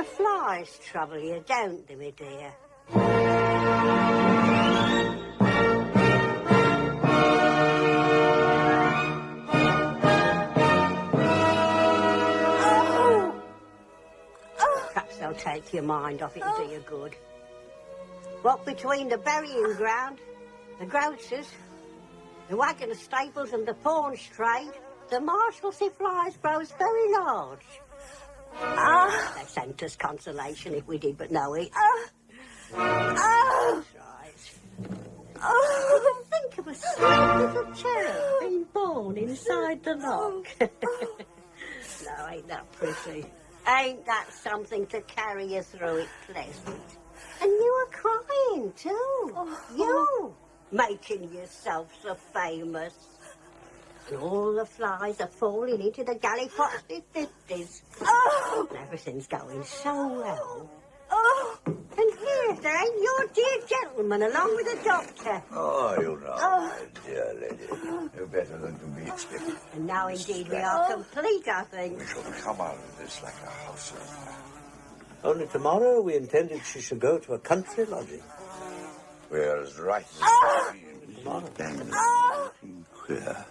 flies trouble you, don't they, my dear? Perhaps they'll take your mind off it and do you good. What between the burying ground, the grocers, the wagon stables and the pawn trade, the Marshalsea flies grows very large. They sent us consolation if we did but know it. That's right. Think of a sweet little cherub being born inside the lock. No, ain't that pretty? Ain't that something to carry you through it pleasant? And you were crying too. You, making yourself so famous. And all the flies are falling into the gallipotsy 50s. And everything's going so well. And here, there ain't your dear gentleman along with the doctor. Oh, you know, my dear lady, you're better than can be expected. And now, indeed, we are complete, I think. We shall come out of this like a house on fire. Only tomorrow we intended she should go to a country lodging. We're as right as Tomorrow. looking queer.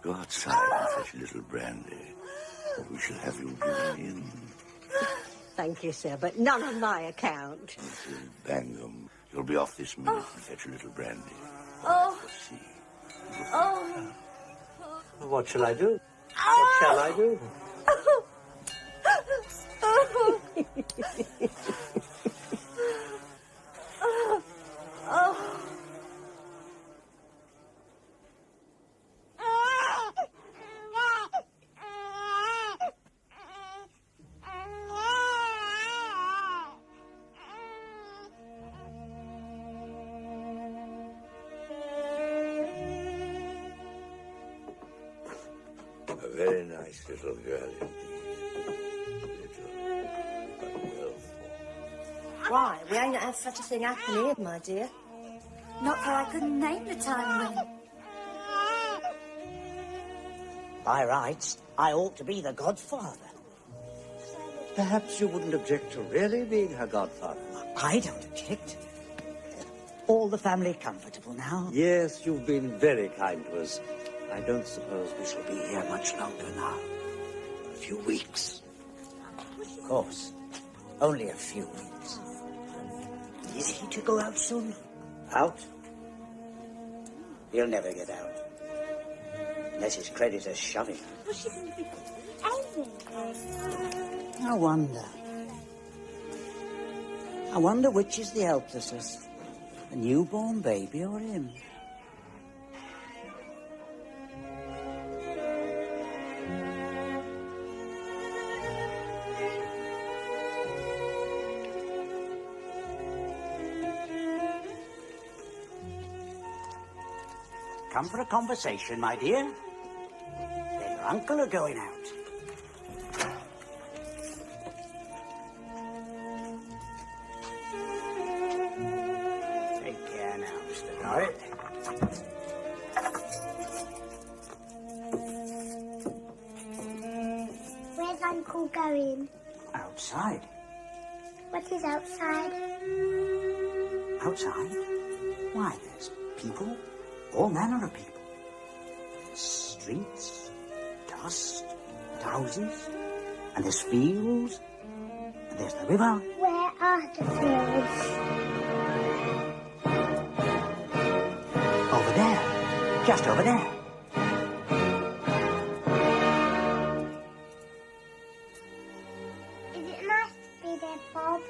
Go outside and fetch a little brandy. We shall have you given in. Thank you, sir, but none on my account. Mrs. Bangham, you'll be off this minute and fetch a little brandy. See. What shall I do? What shall I do? A very nice little girl indeed. Little, but well formed. Why, we ain't had such a thing happen here, my dear. Not that I couldn't name the time when. By rights, I ought to be the godfather. Perhaps you wouldn't object to really being her godfather. I don't object. All the family comfortable now? Yes, you've been very kind to us. I don't suppose we shall be here much longer now. A few weeks. Of course. Only a few weeks. Is he to go out soon? Out? He'll never get out. Unless his creditors shove him. I wonder. I wonder which is the helplessest. A newborn baby or him? Come for a conversation, my dear? Then your uncle are going out. Take care now, Mr. Dorrit. Where's Uncle going? Outside. What is outside? Outside? Why, there's people. All manner of people. There's streets, dust, and houses, and there's fields, and there's the river. Where are the fields? Over there. Just over there. Is it nice to be there, Bob?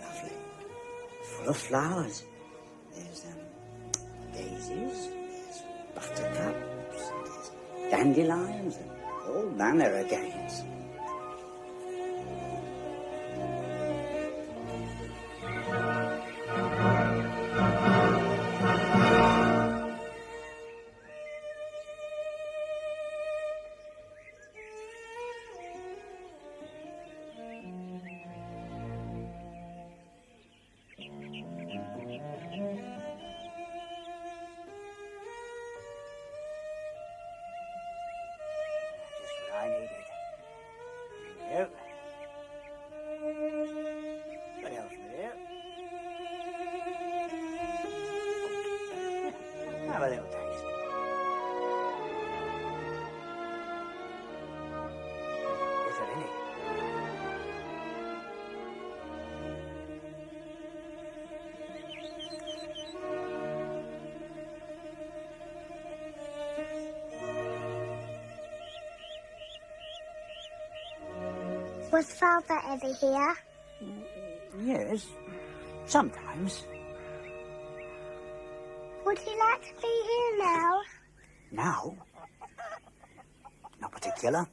Lovely. Full of flowers. There's daisies, there's buttercups, there's dandelions, and all manner of games. I needed. Have a little taste. Is there any? Was Father ever here? Yes, sometimes. Would he like to be here now? Now? Not particular.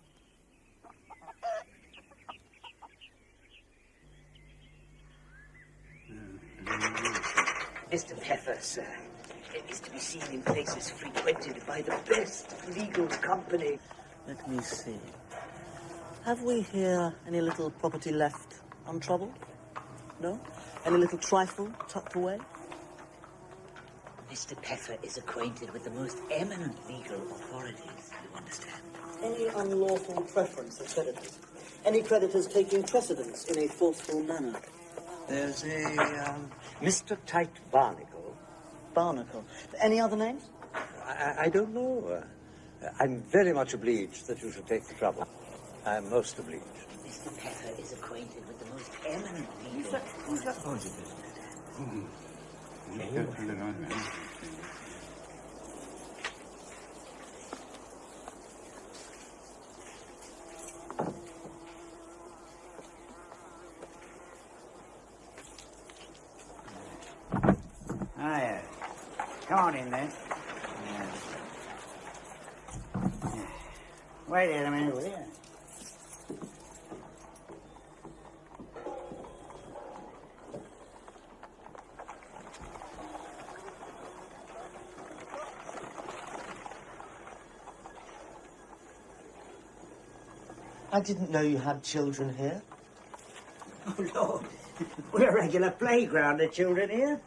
Mr. Pepper, sir, is to be seen in places frequented by the best legal company. Let me see. Have we here any little property left untroubled? No? Any little trifle tucked away? Mr. Pepper is acquainted with the most eminent legal authorities, you understand. Any unlawful preference of creditors? Any creditors taking precedence in a forceful manner? There's a, Mr. Tite Barnacle. Barnacle. Any other names? I don't know. I'm very much obliged that you should take the trouble. I'm most obliged. Mr. Pepper is acquainted with the most eminent legal... Who's that? Oh, is it? Yeah. Come on in, then. Yeah. Wait a minute, will you? I didn't know you had children here. Oh, Lord. We're a regular playground of children here.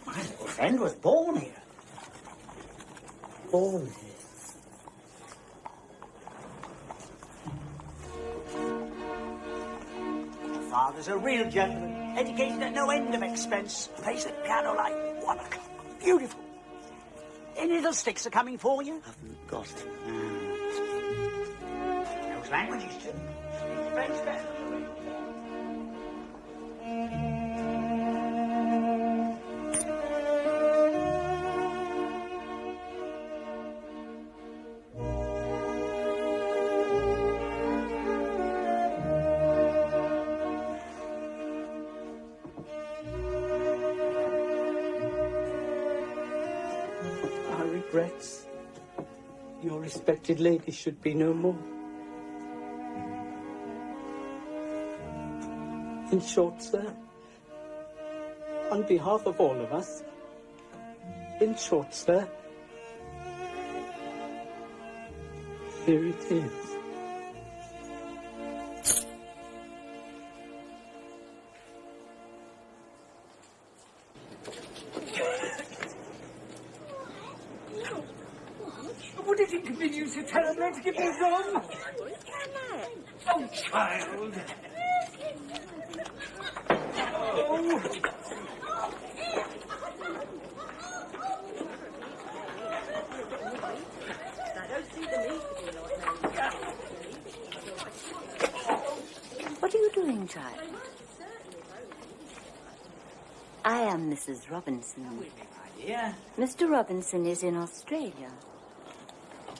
My little friend was born here. Born here. Father's a real gentleman, educated at no end of expense, plays the piano like 1 o'clock. Beautiful. Any little sticks are coming for you? Haven't got it. Knows languages too. Speaks French better. Regrets. Your respected lady should be no more. In short, sir, on behalf of all of us, in short, sir, here it is. Would it inconvenience you terribly to give me some? Oh, child. Oh. What are you doing, child? I am Mrs. Robinson. Yeah. Mr. Robinson is in Australia.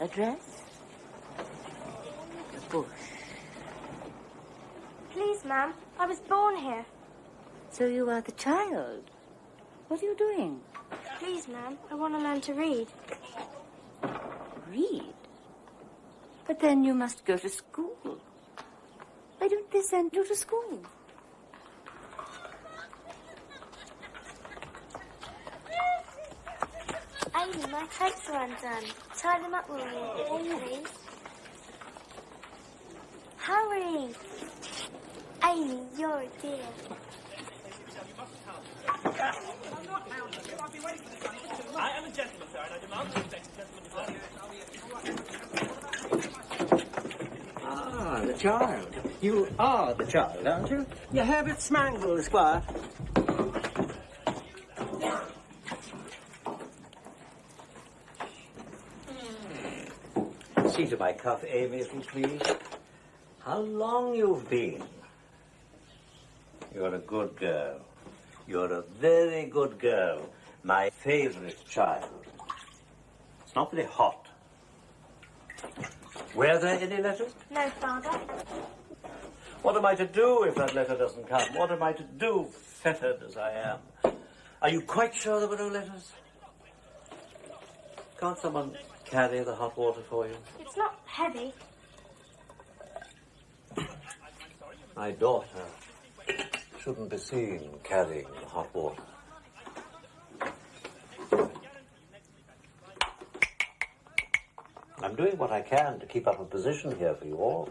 Address? The bush. Please, Ma'am, I was born here. So you are the child. What are you doing? Please, Ma'am, I want to learn to read. Read? But then you must go to school. Why don't they send you to school? Amy, my coats are undone. Tie them up with me, please. Hurry! Amy, you're a dear. I am a gentleman, sir, and I demand the respect of gentlemen. Ah, the child. You are the child, aren't you? You're Herbert Smangle, Esquire. See to my cuff, Amy, if you please. How long you've been. You're a good girl. You're a very good girl. My favorite child. It's not very hot. Were there any letters? No, Father. What am I to do if that letter doesn't come? What am I to do, fettered as I am? Are you quite sure there were no letters? Can't someone carry the hot water for you? It's not heavy. My daughter shouldn't be seen carrying the hot water. I'm doing what I can to keep up a position here for you all.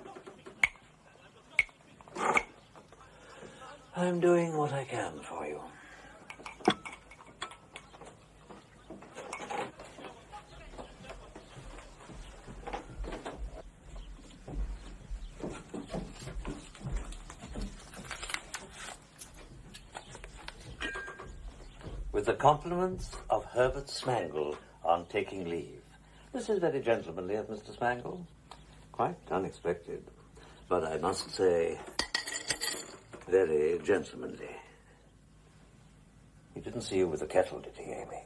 I'm doing what I can for you. With the compliments of Herbert Smangle on taking leave. This is very gentlemanly of Mr. Smangle. Quite unexpected. But I must say, very gentlemanly. He didn't see you with the kettle, did he, Amy?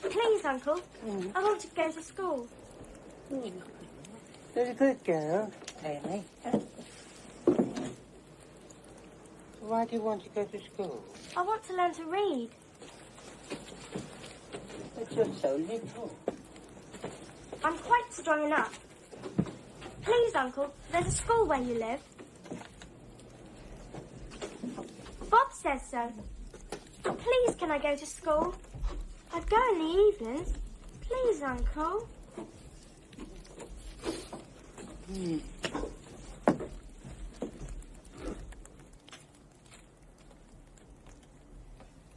Please, Uncle. I want to go to school. Very good girl, Amy. Why do you want to go to school? I want to learn to read. But you're so little. I'm quite strong enough. Please, Uncle, there's a school where you live. Bob says so. Please, can I go to school? I'd go in the evenings. Please, Uncle.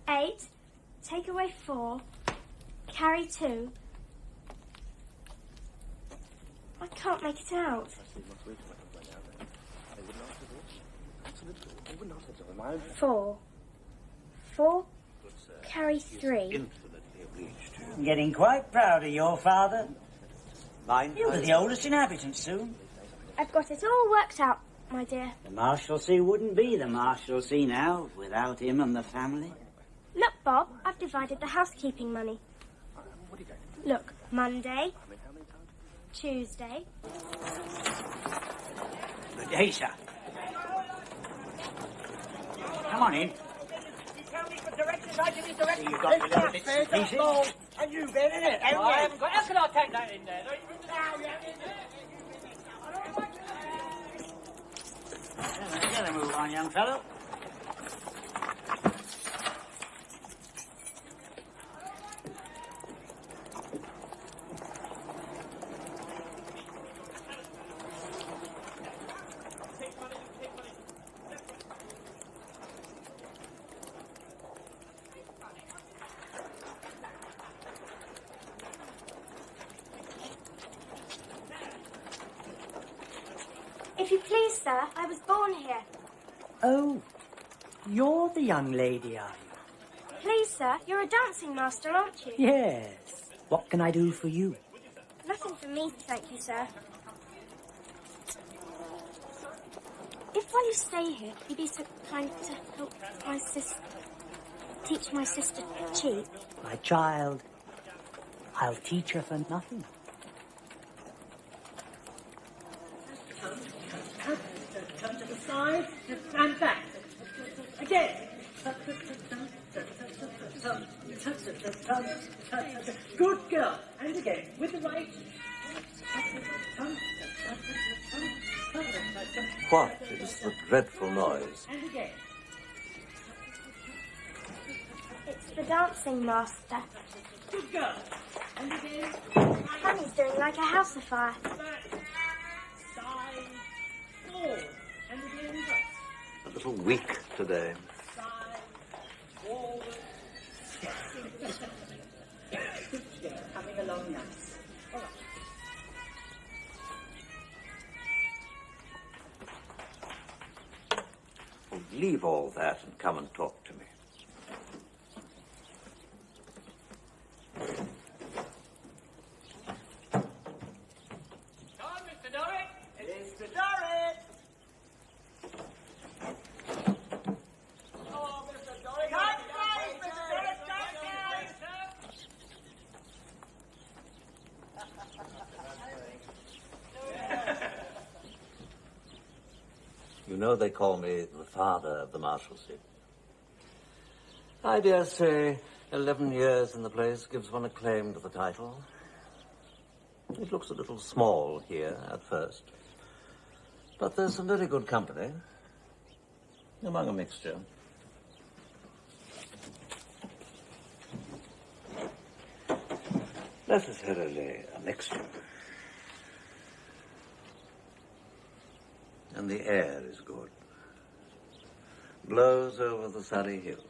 Eight. Take away 4. Carry 2. I can't make it out. 4. 4. Carry 3. I'm getting quite proud of your father. Mine? You'll be the oldest inhabitant soon. I've got it all worked out, my dear. The Marshalsea wouldn't be the Marshalsea now without him and the family. Look, Bob, I've divided the housekeeping money. Look, Monday, Tuesday. Good day, sir. Come on in. You've got the little bits and pieces. And you've been in it, haven't you? I haven't got... How can I take that in there? Get a move on, young fellow. If you please, sir, I was born here. Oh, you're the young lady, are you? Please, sir, you're a dancing master, aren't you? Yes. What can I do for you? Nothing for me, thank you, sir. If while you stay here, you'd be so kind to help my sister... teach my sister to cheat. My child, I'll teach her for nothing. Come to the side and back. Again. Good girl. And again, with the right. What is the dreadful noise? And again. It's the dancing master. Good girl. Honey's doing like a house afire. Side, forward, and again back. A little weak today. Side, forward. Coming along nice. All right. Well, leave all that and come and talk to me. Come on, Mr. Dorrit. Mr. Dorrit! Oh, Mr. Dorrit. Can't wait, Mr. Dorrit, can't wait. You know they call me the father of the Marshalsea. I dare say 11 years in the place gives one a claim to the title. It looks a little small here at first, but there's some very good company among a mixture. Necessarily a mixture. And the air is good. Blows over the Surrey hills.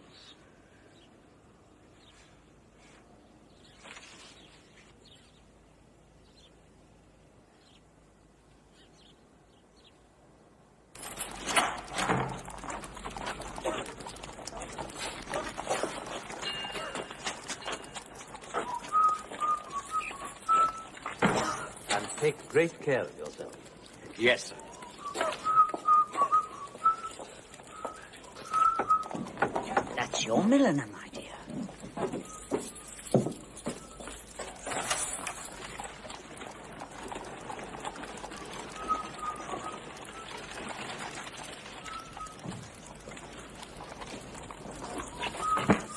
And take great care of yourself. Yes, sir. That's your milliner, my dear.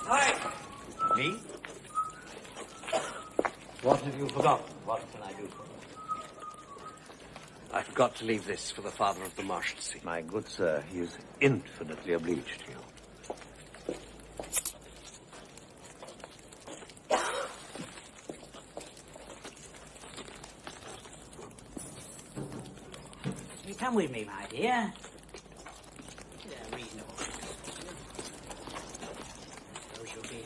Hi. Me? What have you forgotten? What can I do for you? I've got to leave this for the father of the Marshalsea. My good sir, he is infinitely obliged to you. You come with me, my dear. Reasonable. Social being.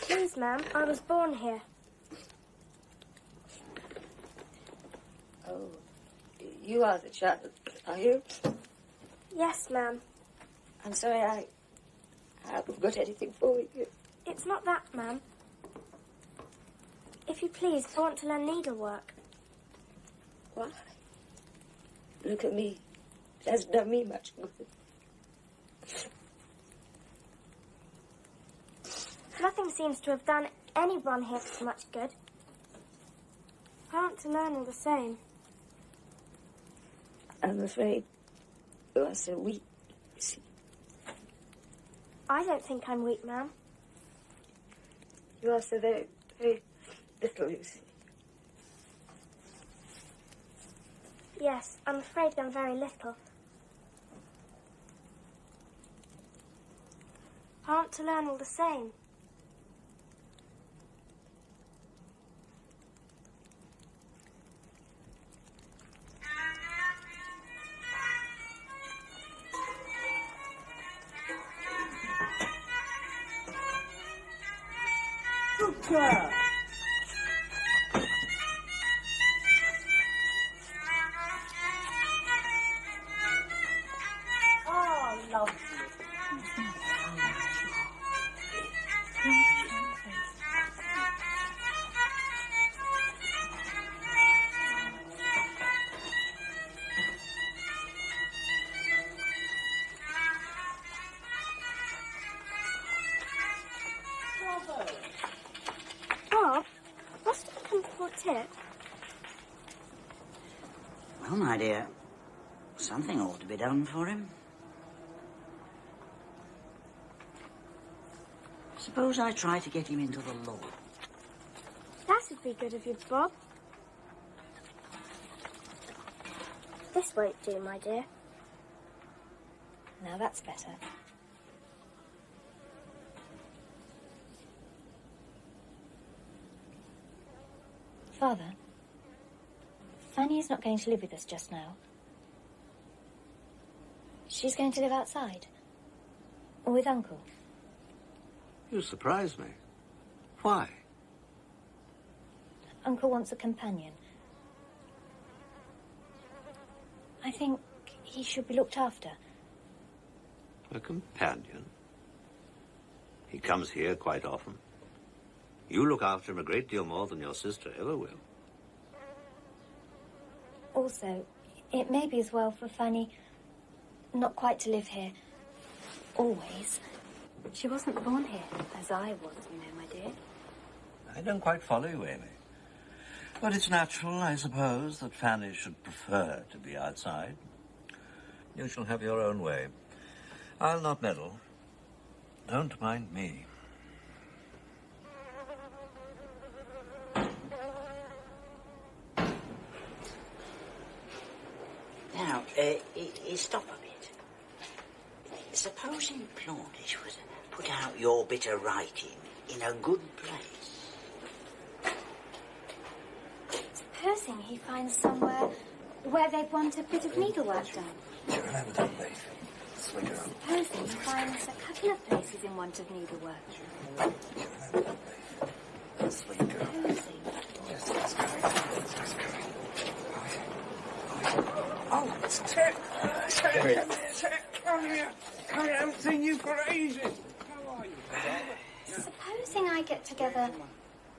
Please, ma'am, I was born here. Oh, you are the child, are you? Yes, ma'am. I'm sorry I haven't got anything for you. It's not that, ma'am. If you please, I want to learn needlework. Why? Look at me. It hasn't done me much good. Nothing seems to have done anyone here so much good. I want to learn all the same. I'm afraid you are so weak, you see. I don't think I'm weak, ma'am. You are so very, very little, you see. Yes, I'm afraid I'm very little. I want to learn all the same. Doctor! Oh, lovely. Bob, what's the comfortable tip? Well, my dear, something ought to be done for him. Suppose I try to get him into the law. That would be good of you, Bob. This won't do, my dear. Now that's better. Father, Fanny is not going to live with us just now. She's going to live outside. Or with Uncle. You surprise me. Why? Uncle wants a companion. I think he should be looked after. A companion? He comes here quite often. You look after him a great deal more than your sister ever will. Also, it may be as well for Fanny not quite to live here always. She wasn't born here, as I was, you know, my dear. I don't quite follow you, Amy. But it's natural, I suppose, that Fanny should prefer to be outside. You shall have your own way. I'll not meddle. Don't mind me. Now, stop a bit. Supposing Plornish was put out your bit of writing in a good place. Supposing he finds somewhere where they'd want a bit of needlework done. Do you remember that place? Swing around. Supposing he finds a couple of places in want of needlework. Do you remember that place? Swing around. Yes, that's correct. Oh, it's Ted! Ted, come here! I haven't seen you for ages! How are you? Supposing I get together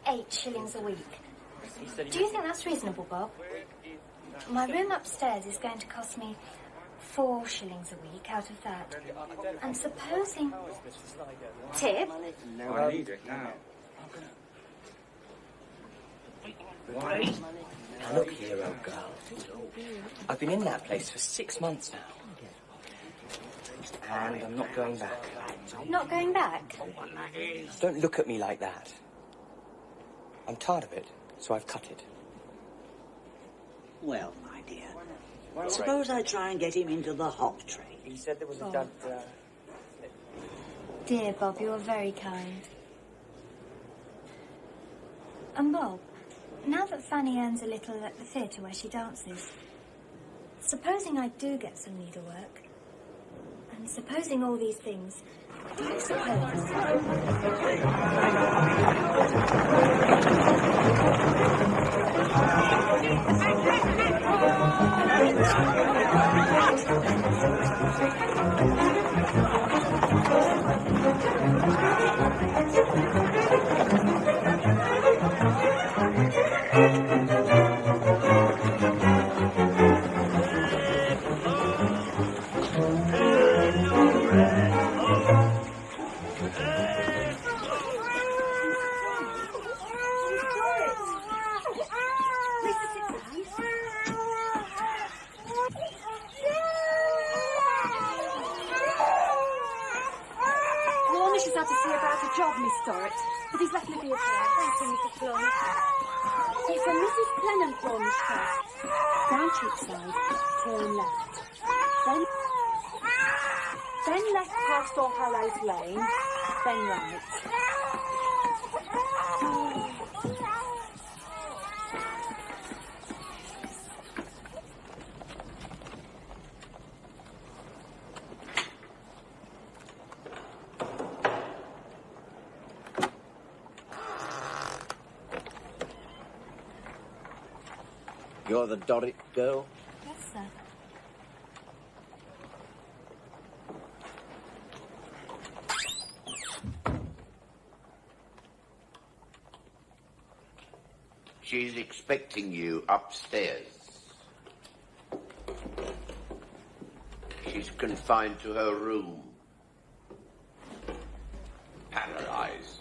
8 shillings a week. Do you think that's reasonable, Bob? My room upstairs is going to cost me 4 shillings a week out of that. And supposing... Tip? I need it now. Now look here, old girl. I've been in that place for 6 months now. And I'm not going back. Not going back? Don't look at me like that. I'm tired of it, so I've cut it. Well, my dear, suppose I try and get him into the hop trade. He said there was a dud... Dear Bob, you are very kind. And Bob, now that Fanny earns a little at the theatre where she dances, supposing I do get some needlework, and supposing all these things, do you suppose... But he's left me the affair. Thank you, Mrs. Florence. It's a Mrs. Plenham Florence first. Down Cheapside, turn left. Then left past All Hallows Lane, then right. You're the Doric girl? Yes, sir. She's expecting you upstairs. She's confined to her room. Paralyzed.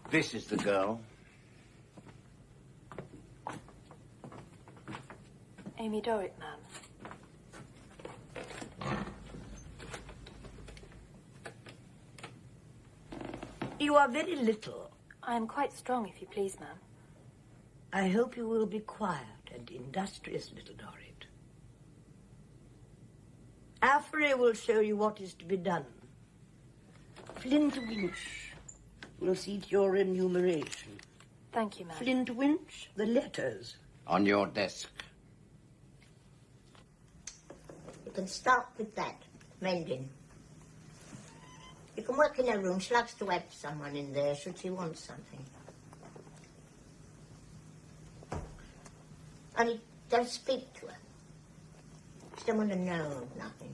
This is the girl. Amy Dorrit, ma'am. You are very little. I am quite strong, if you please, ma'am. I hope you will be quiet and industrious, little Dorrit. Affery will show you what is to be done. Flintwinch will see to your enumeration. Thank you, ma'am. Flintwinch, the letters. On your desk. You can start with that, mending. You can work in her room. She likes to have someone in there should she want something. Only don't speak to her. She don't want to know nothing.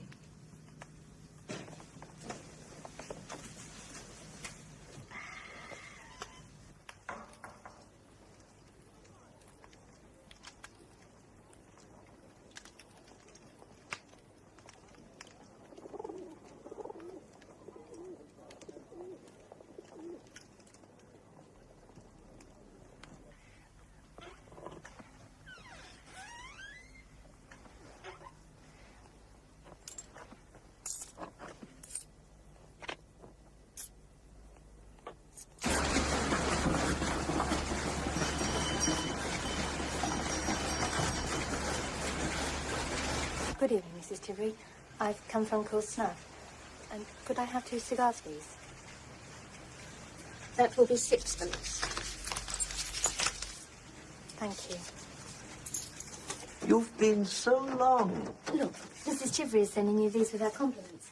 Good evening, Mrs. Tivary. I've come from Cool Snuff. And could I have 2 cigars, please? That will be 6 Thank you. You've been so long. Look, Mrs. Tivary is sending you these with her compliments.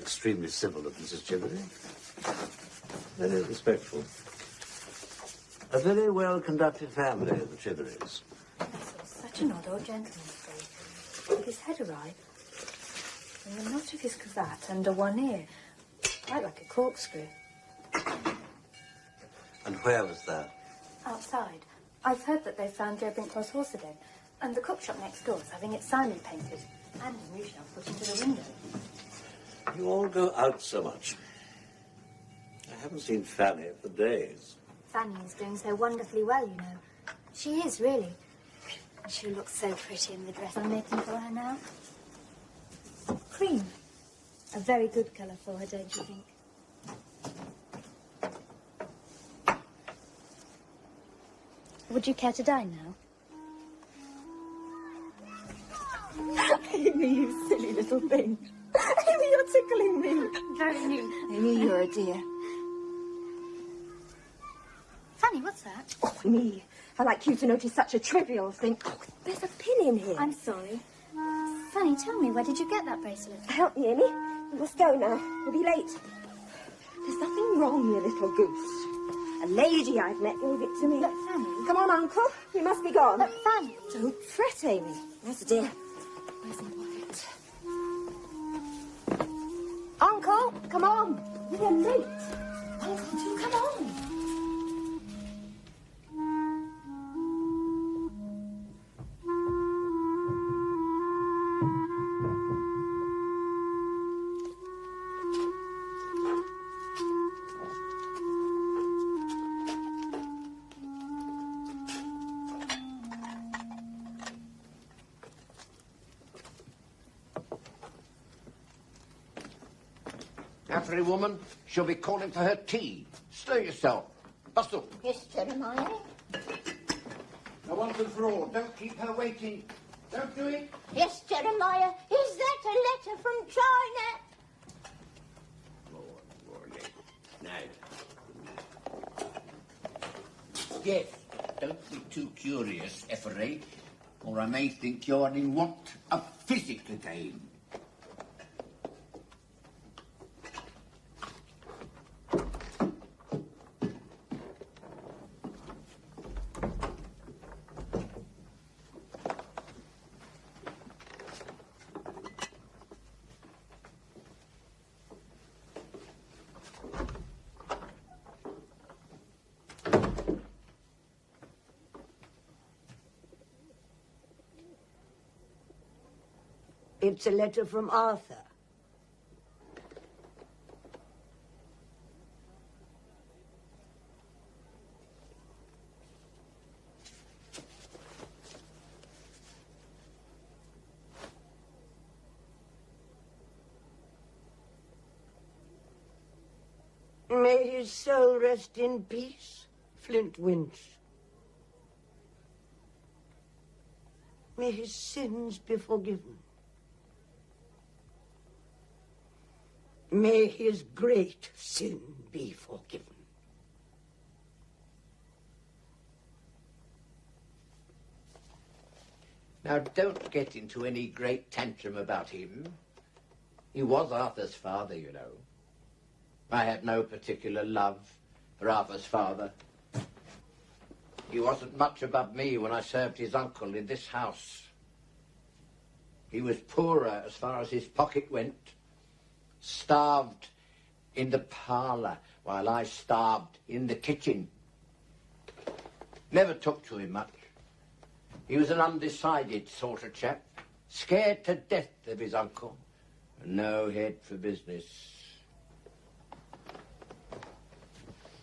Extremely civil of Mrs. Chivers. Very respectful. A very well-conducted family, the Chiveries. Such an odd old gentleman, Steve. With his head awry, and the knot of his cravat under one ear, quite like a corkscrew. And where was that? Outside. I've heard that they found Joe Brinklo's horse again, and the cook shop next door is having its sign painted, and a new shelf put into the window. You all go out so much. I haven't seen Fanny for days. Fanny is doing so wonderfully well, you know. She is, really. She looks so pretty in the dress I'm making for her now. Cream. A very good colour for her, don't you think? Would you care to dine now? Amy, you silly little thing. Amy, you're tickling me. Very neat. Amy, you're a dear. Fanny, what's that? Oh, me. I like you to notice such a trivial thing. Oh, there's a pin in here. I'm sorry. Fanny, tell me, where did you get that bracelet? Help me, Amy. We must go now. We'll be late. There's nothing wrong, you little goose. A lady I've met gave it to me. Look, Fanny. Come on, Uncle. We must be gone. Look, Fanny. Don't fret, Amy. Yes, dear. Where's my wallet? Uncle, come on. We're late. Uncle, do come on. Every woman shall be calling for her tea. Stir yourself. Bustle. Yes, Jeremiah. Now, once and for all, don't keep her waiting. Don't do it. Yes, Jeremiah. Is that a letter from China? Now. Yes, don't be too curious, Effery, or I may think you're in want of physic again. It's a letter from Arthur. May his soul rest in peace, Flint Winch. May his sins be forgiven. May his great sin be forgiven. Now, don't get into any great tantrum about him. He was Arthur's father, you know. I had no particular love for Arthur's father. He wasn't much above me when I served his uncle in this house. He was poorer as far as his pocket went, starved in the parlour while I starved in the kitchen. Never took to him much. He was an undecided sort of chap, scared to death of his uncle, and no head for business.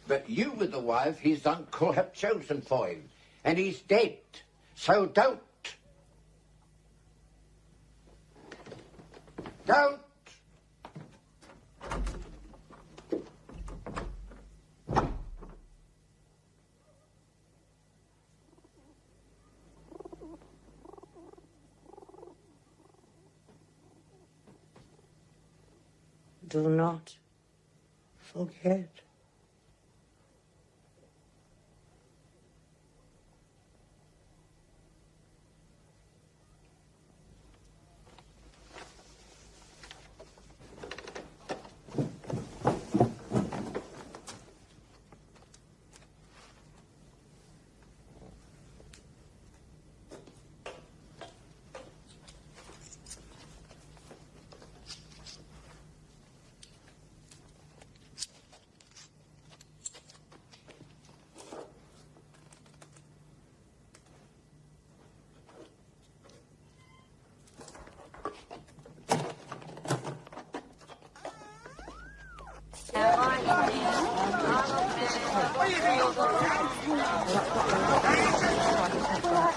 But you were the wife his uncle had chosen for him, and he's dead, so don't. Don't. Do not forget.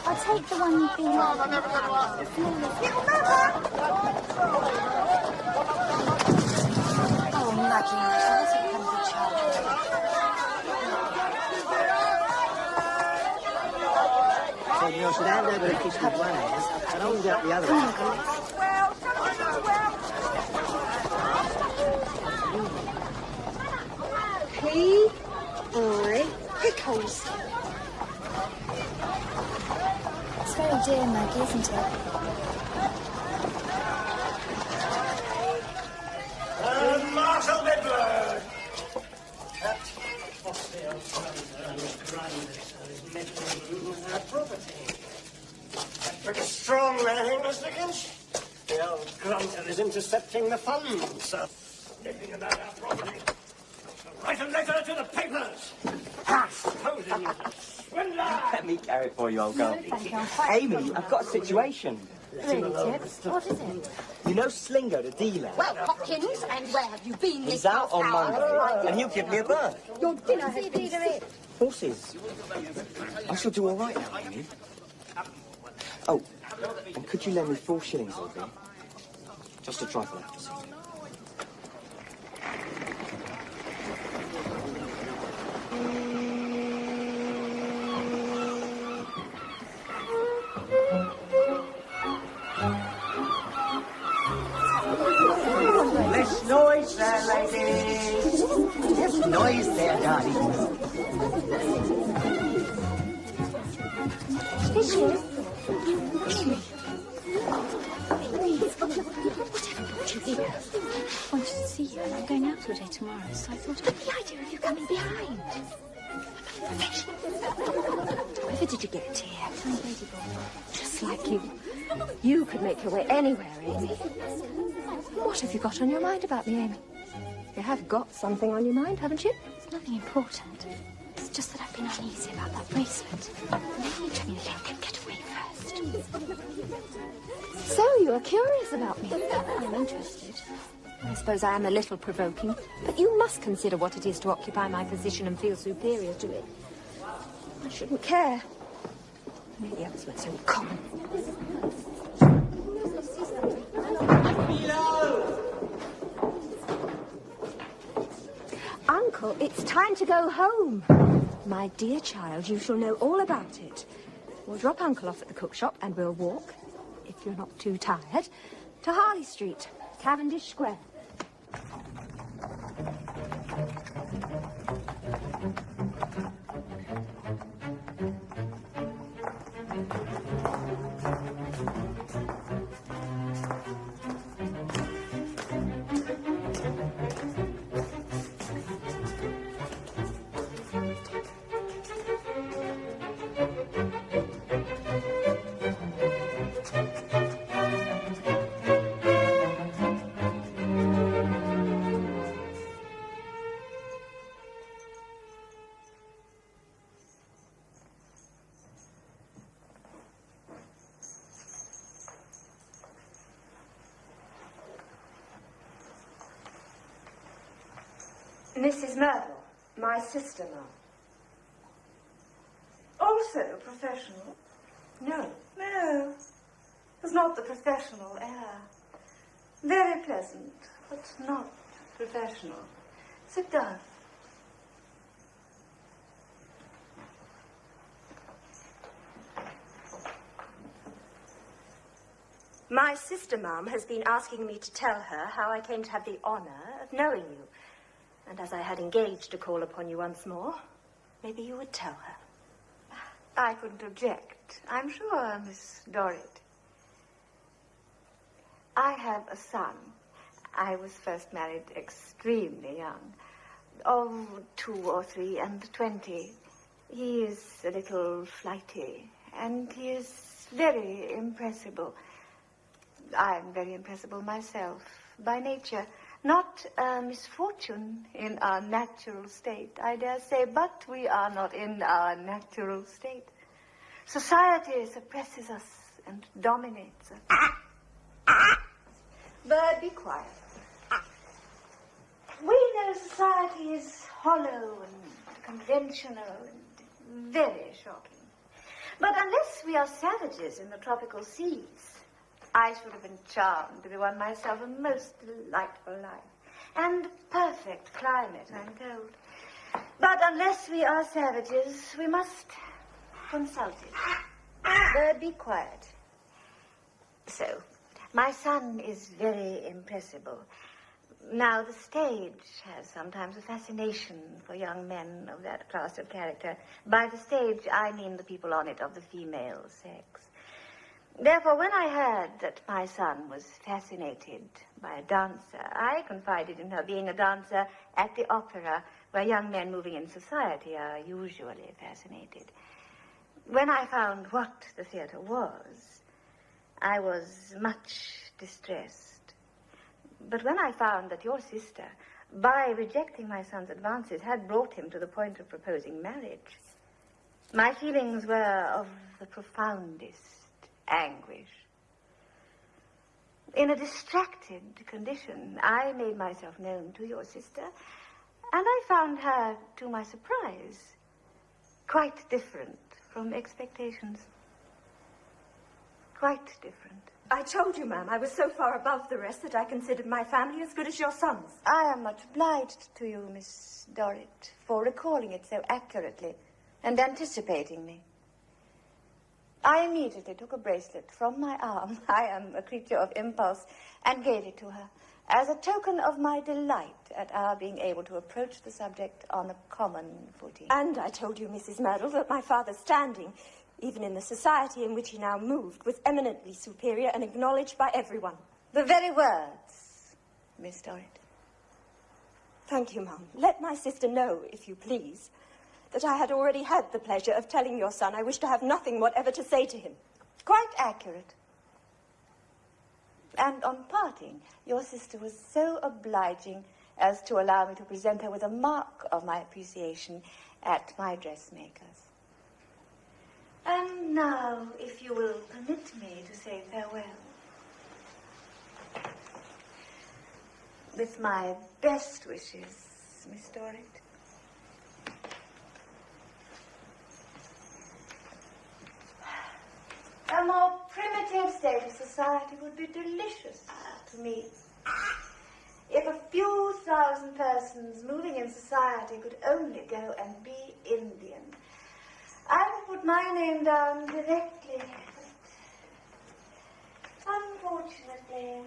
I'll take the one you've been on. Oh, Maggie, I should come to Charles. So you should hand over the kitchen with one hand and hold out the other one. Pickles. It's very dear, Maggie, isn't it? Marshal Midler! That's pretty strong there, ain't it, Dickens? The old grunter is intercepting the funds, so nipping about our property. Write a letter to the papers! Posing as a swindler! Let me carry it for you, old girl. No, thank you, I'm quite Amy, I've got a situation. Really, Tibbs? What is it? You know Slingo, the dealer? Well, Hopkins, and where have you been He's out on Monday, and he'll give me a berth. Your dinner has been it. Horses. I shall do all right now, Amy. Oh, and could you lend me 4 shillings, old girl? Just a trifle after season. Less noise there, ladies. Less noise there, darling. Is she? I wanted to see you, and I'm going out all day tomorrow, so I thought, the idea of you coming behind. Where did you get here? I'm Lady Boy. Just like you. You could make your way anywhere, Amy. What have you got on your mind about me, Amy? You have got something on your mind, haven't you? It's nothing important. It's just that I've been uneasy about that bracelet. Maybe you told me to get away first. So you are curious about me? I'm interested. I suppose I am a little provoking, but you must consider what it is to occupy my position and feel superior to it. I shouldn't care. Maybe I was not so common. Uncle, it's time to go home. My dear child, you shall know all about it. We'll drop Uncle off at the cook shop and we'll walk, if you're not too tired, to Harley Street, Cavendish Square. Mrs. Myrtle, my sister-in-law. Also professional. No, it's not the professional air. Very pleasant, but not professional. Sit down. My sister, Mum, has been asking me to tell her how I came to have the honour of knowing you. And as I had engaged to call upon you once more, maybe you would tell her. I couldn't object, I'm sure, Miss Dorrit. I have a son. I was first married extremely young, of 2 or 3 and 20. He is a little flighty, and he is very impressible. I am very impressible myself, by nature. Not a misfortune in our natural state, I dare say, but we are not in our natural state. Society suppresses us and dominates us. But be quiet. We know society is hollow and conventional and very shocking. But unless we are savages in the tropical seas, I should have been charmed to be one myself, a most delightful life. And perfect climate, I'm told. But unless we are savages, we must consult it. But be quiet. So, my son is very impressible. Now, the stage has sometimes a fascination for young men of that class of character. By the stage, I mean the people on it of the female sex. Therefore, when I heard that my son was fascinated by a dancer, I confided in her being a dancer at the opera, where young men moving in society are usually fascinated. When I found what the theatre was, I was much distressed. But when I found that your sister, by rejecting my son's advances, had brought him to the point of proposing marriage, my feelings were of the profoundest anguish. In a distracted condition, I made myself known to your sister, and I found her, to my surprise, quite different from expectations. Quite different. I told you, ma'am, I was so far above the rest that I considered my family as good as your son's. I am much obliged to you, Miss Dorrit, for recalling it so accurately and anticipating me. I immediately took a bracelet from my arm, I am a creature of impulse, and gave it to her as a token of my delight at our being able to approach the subject on a common footing. And I told you, Mrs. Myrtle, that my father's standing, even in the society in which he now moved, was eminently superior and acknowledged by everyone. The very words, Miss Dorrit. Thank you, Mum. Let my sister know, if you please, that I had already had the pleasure of telling your son I wish to have nothing whatever to say to him. Quite accurate. And on parting, your sister was so obliging as to allow me to present her with a mark of my appreciation at my dressmaker's. And now, if you will permit me to say farewell. With my best wishes, Miss Dorrit. A more primitive state of society would be delicious to me. If a few thousand persons moving in society could only go and be Indian, I would put my name down directly. But unfortunately...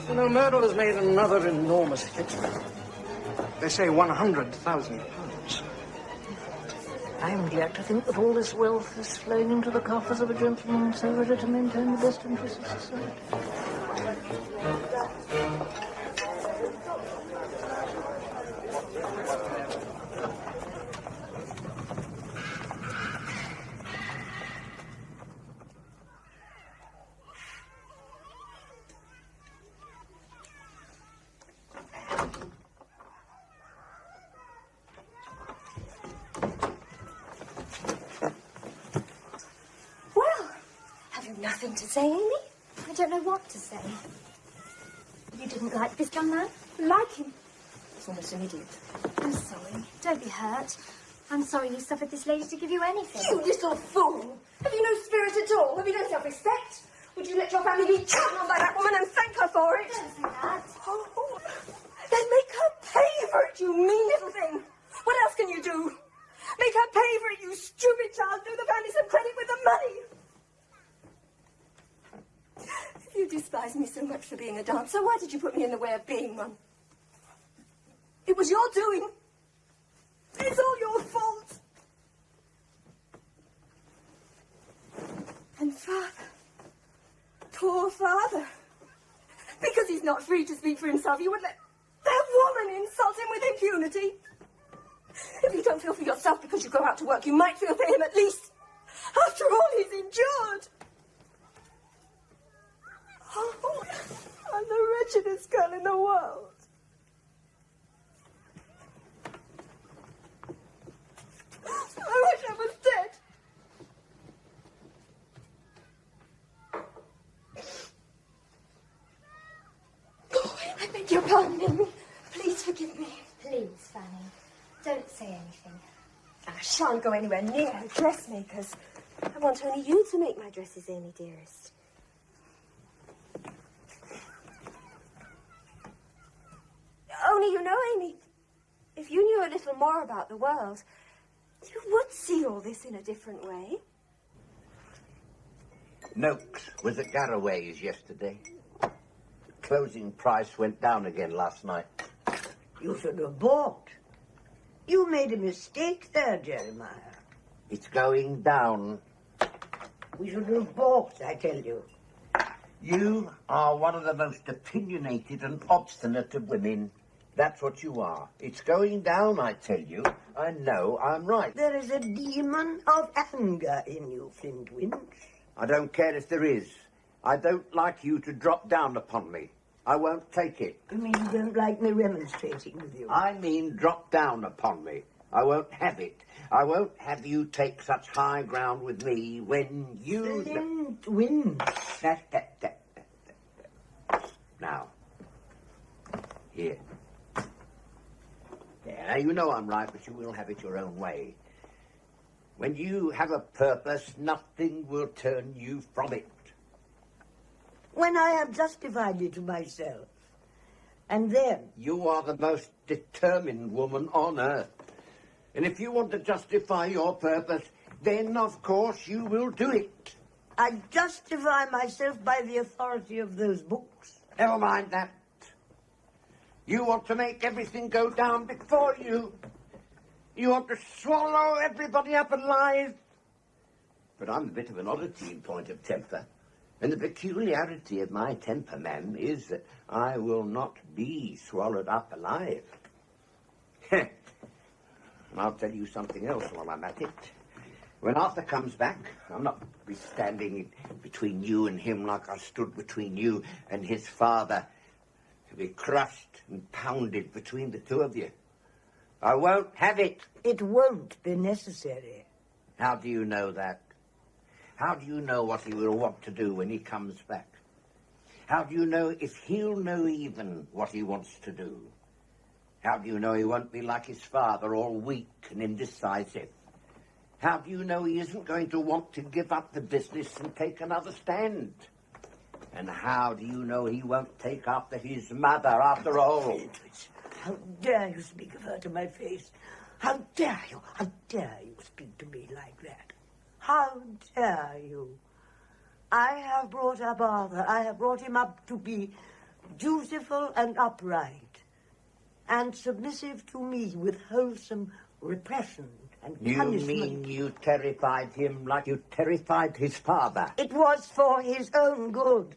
You know, Myrtle has made another enormous hit. They say £100,000. I am yet to think that all this wealth is flowing into the coffers of a gentleman so ready to maintain the best interests of society. Nothing to say, Amy? I don't know what to say. You didn't like this young man? Like him? He's almost an idiot. I'm sorry. Don't be hurt. I'm sorry you suffered this lady to give you anything. You little fool! Have you no spirit at all? Have you no self-respect? Would you let your family be trodden on by that woman and thank her for it? Don't say that. Oh, then make her pay for it, you mean little thing. What else can you do? Make her pay for it, you stupid child. Do the family some credit with the money. If you despise me so much for being a dancer, why did you put me in the way of being one? It was your doing. It's all your fault. And father, poor father, because he's not free to speak for himself, you would let that woman insult him with impunity. If you don't feel for yourself because you go out to work, you might feel for him at least. After all he's endured. Oh, I'm the wretchedest girl in the world. I wish I was dead. Oh, I beg your pardon, Amy. Please forgive me. Please, Fanny, don't say anything. I shan't go anywhere near dressmakers. I want only you to make my dresses, Amy, dearest. Only you know, Amy, if you knew a little more about the world, you would see all this in a different way. Noakes was at Garraway's yesterday. Closing price went down again last night. You should have bought. You made a mistake there, Jeremiah. It's going down. We should have bought, I tell you. You are one of the most opinionated and obstinate of women. That's what you are. It's going down, I tell you. I know I'm right. There is a demon of anger in you, Flintwinch. I don't care if there is. I don't like you to drop down upon me. I won't take it. You mean you don't like me remonstrating with you? I mean drop down upon me. I won't have it. I won't have you take such high ground with me when you... Flintwinch. Now. Here. Yeah, you know I'm right, but you will have it your own way. When you have a purpose, nothing will turn you from it. When I have justified it to myself. And then... You are the most determined woman on earth. And if you want to justify your purpose, then, of course, you will do it. I justify myself by the authority of those books. Never mind that. You want to make everything go down before you. You want to swallow everybody up alive. But I'm a bit of an oddity in point of temper. And the peculiarity of my temper, ma'am, is that I will not be swallowed up alive. And I'll tell you something else while I'm at it. When Arthur comes back, I'll not be standing between you and him like I stood between you and his father. He'll be crushed and pounded between the two of you. I won't have it. It won't be necessary. How do you know that? How do you know what he will want to do when he comes back? How do you know if he'll know even what he wants to do? How do you know he won't be like his father, all weak and indecisive? How do you know he isn't going to want to give up the business and take another stand? And how do you know he won't take after his mother after all? How dare you speak of her to my face? How dare you? How dare you speak to me like that? How dare you? I have brought up Arthur. I have brought him up to be dutiful and upright and submissive to me with wholesome repression and punishment. You mean you terrified him like you terrified his father? It was for his own good.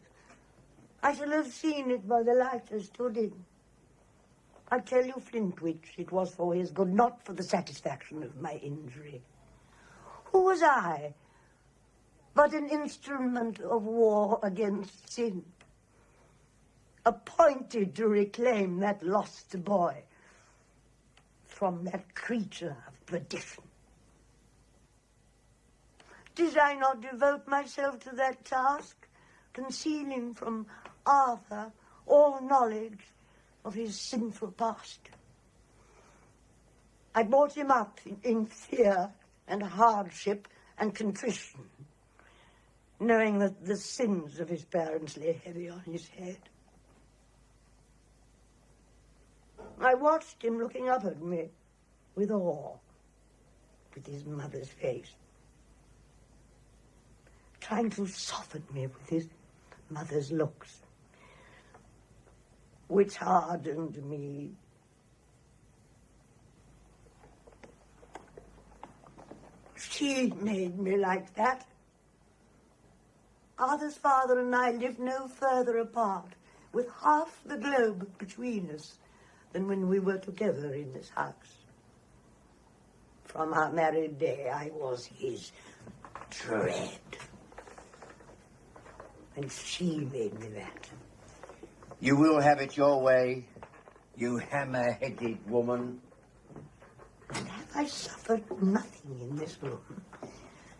I shall have seen it by the light I stood in. I tell you, Flintwich, it was for his good, not for the satisfaction of my injury. Who was I but an instrument of war against sin, appointed to reclaim that lost boy from that creature of perdition? Did I not devote myself to that task, concealing from Arthur all knowledge of his sinful past? I brought him up in fear and hardship and contrition, knowing that the sins of his parents lay heavy on his head. I watched him looking up at me with awe, with his mother's face, trying to soften me with his mother's looks, which hardened me. She made me like that. Arthur's father and I lived no further apart, with half the globe between us, than when we were together in this house. From our married day, I was his dread. And she made me that. You will have it your way, you hammer-headed woman. And have I suffered nothing in this room?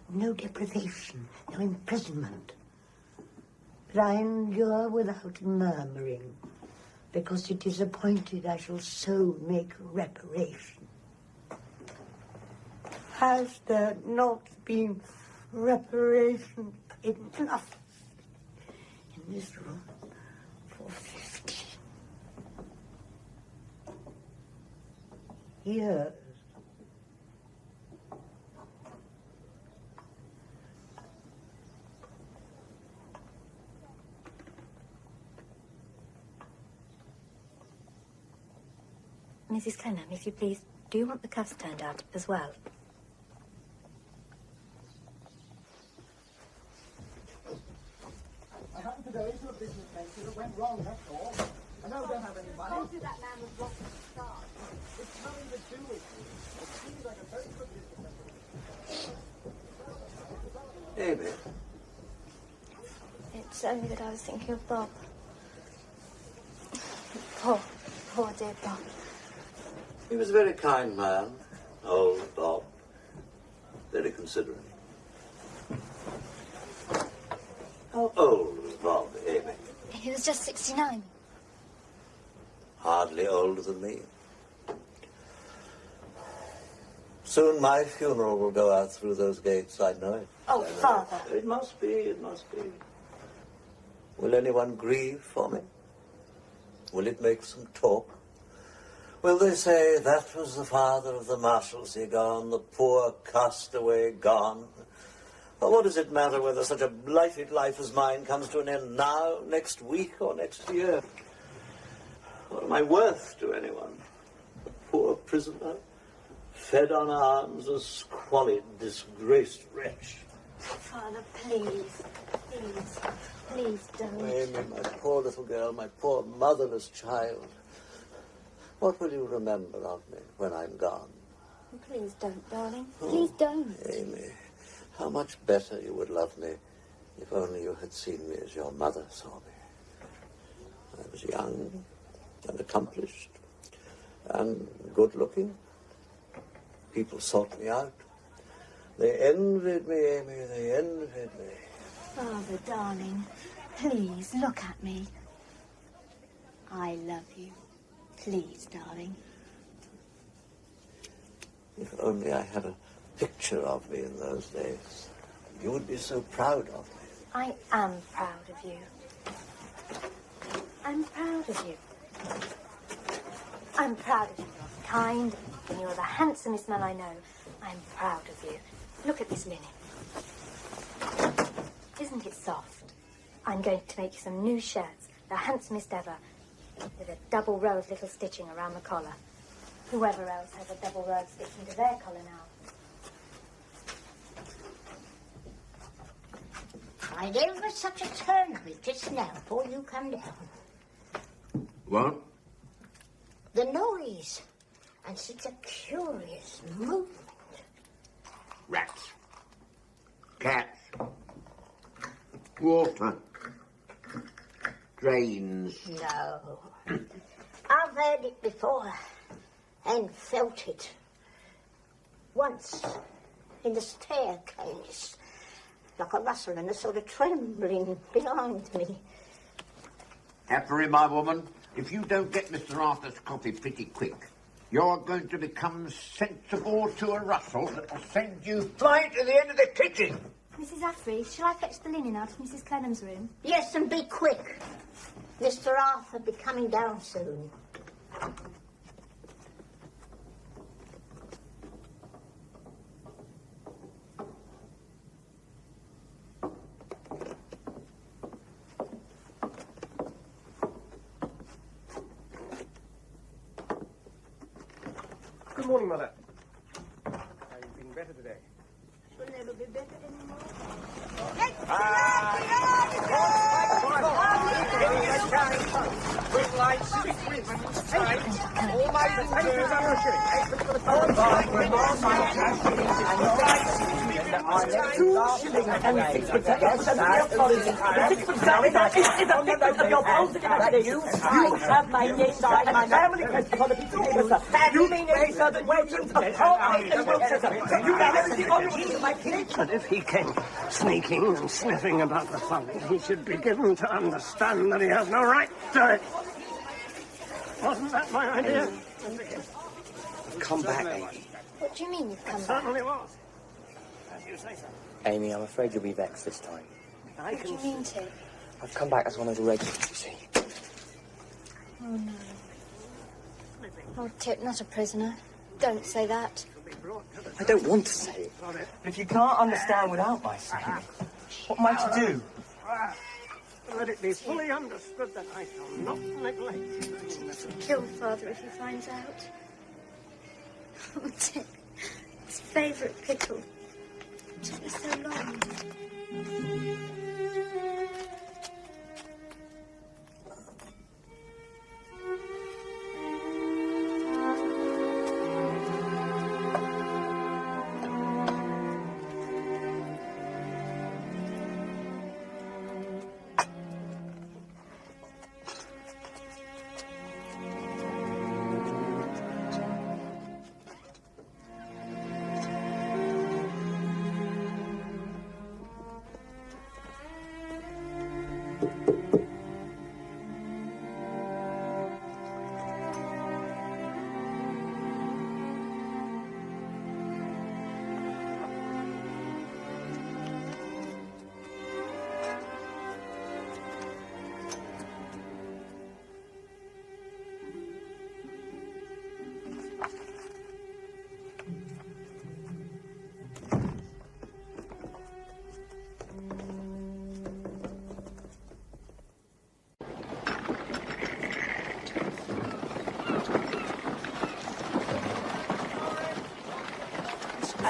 No deprivation, no imprisonment. But I endure without murmuring, because it is appointed I shall so make reparation. Has there not been reparation enough in this room for 50 years? Mrs. Clenham, if you please, do you want the cuffs turned out as well? I happened to go into a business venture that went wrong, that's all. I know I don't have any money. Told you that man was rotten to start. It's nothing to do with you. It seems like a very good business venture. Amy. It's only that I was thinking of Bob. Poor dear Bob. He was a very kind man, old Bob. Very considerate. How old was Bob, Amy? He was just 69. Hardly older than me. Soon my funeral will go out through those gates, I know it. Oh, Father. It must be, it must be. Will anyone grieve for me? Will it make some talk? Will they say, that was the father of the Marshalsea gone, the poor castaway gone? But what does it matter whether such a blighted life as mine comes to an end now, next week, or next year? What am I worth to anyone? A poor prisoner, fed on alms, a squalid, disgraced wretch. Father, please, please don't. Amy, my poor little girl, my poor motherless child. What will you remember of me when I'm gone? Please don't, darling. Please don't. Amy, how much better you would love me if only you had seen me as your mother saw me. I was young and accomplished and good-looking People sought me out. They envied me, Amy, they envied me. Father, darling, please look at me. I love you. Please, darling. If only I had a picture of me in those days. You would be so proud of me. I am proud of you. I'm proud of you. I'm proud of you. You're kind, and you're the handsomest man I know. I'm proud of you. Look at this linen. Isn't it soft? I'm going to make you some new shirts, the handsomest ever, with a double row of little stitching around the collar. Whoever else has a double row of stitching to their collar now? I never was such a turn of it just now before you come down. What? The noise. And such a curious movement. Rats. Cats. Water. Drains. No. I've heard it before and felt it. Once in the staircase, like a rustle and a sort of trembling behind me. Affery, my woman, if you don't get Mr. Arthur's coffee pretty quick, you're going to become sensible to a rustle that will send you flying to the end of the kitchen. Mrs. Affery, shall I fetch the linen out of Mrs. Clennam's room? Yes, and be quick. Mr. Arthur be coming down soon. Good morning, Mother. You've been better today. She'll never be better anymore. But if he came sneaking and sniffing about the fund, he should be given to understand that he has no right to it. Wasn't that my idea? Come back, Amy. What do you mean you've come It back? certainly was. As you say, sir. Amy, I'm afraid you'll be vexed this time. What do you mean to? I've come back as one of the regulars, you see. Oh, no. Oh, Tip, not a prisoner. Don't say that. I don't want to say it. But if you can't understand without my saying it, what am I to do? Let it be fully understood that I shall not neglect. Kill Father if he finds out. Oh, Tip. His favourite pickle. It took me so long.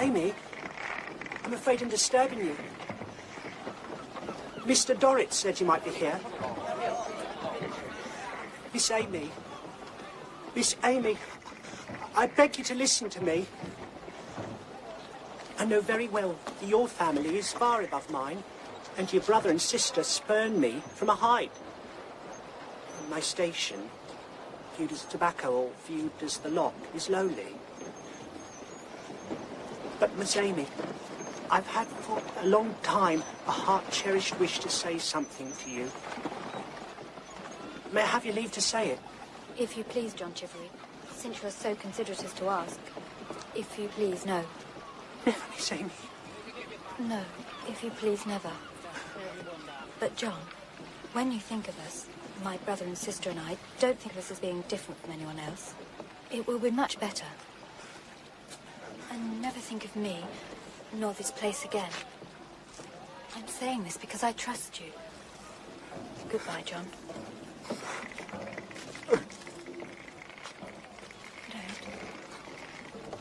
Amy, I'm afraid I'm disturbing you. Mr. Doritt said you might be here. Miss Amy. Miss Amy, I beg you to listen to me. I know very well that your family is far above mine, and your brother and sister spurn me from a height. And my station, viewed as tobacco or viewed as the lock, is lowly. But, Miss Amy, I've had for a long time a heart-cherished wish to say something to you. May I have your leave to say it? If you please, John Chivery, since you're so considerate as to ask. If you please, no. Miss Amy. No, if you please, never. But, John, when you think of us, my brother and sister and I, don't think of us as being different from anyone else. It will be much better. And never think of me, nor this place again. I'm saying this because I trust you. Goodbye, John.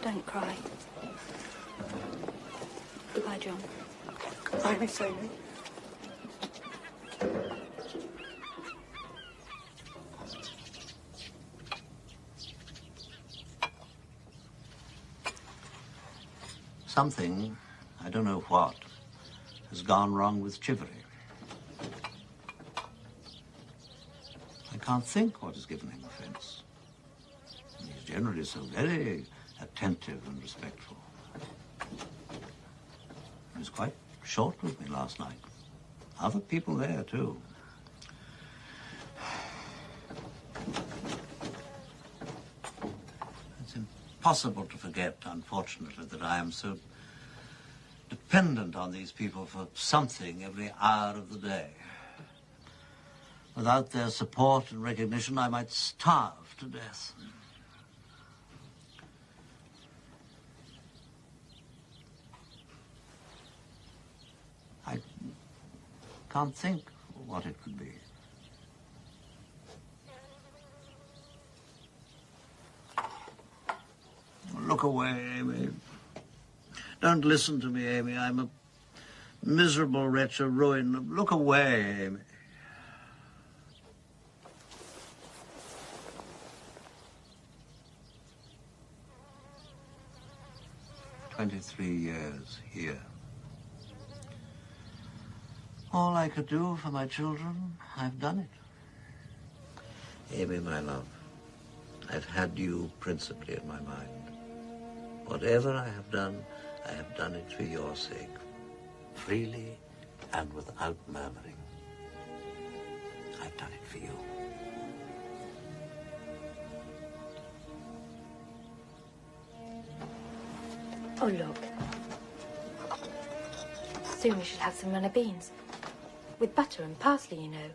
Don't cry. Goodbye, John. Goodbye, Miss Amy. Something, I don't know what, has gone wrong with Chivery. I can't think what has given him offence. He's generally so very attentive and respectful. He was quite short with me last night. Other people there, too. It's impossible to forget, unfortunately, that I am so dependent on these people for something every hour of the day. Without their support and recognition, I might starve to death. I can't think what it could be. Look away, Amy. Don't listen to me, Amy. I'm a miserable wretch, a ruin. Look away, Amy. "23 years here. All I could do for my children, I've done it. Amy, my love, I've had you principally in my mind. Whatever I have done it for your sake, freely and without murmuring. I've done it for you." Oh, look. Soon we shall have some runner beans. With butter and parsley, you know.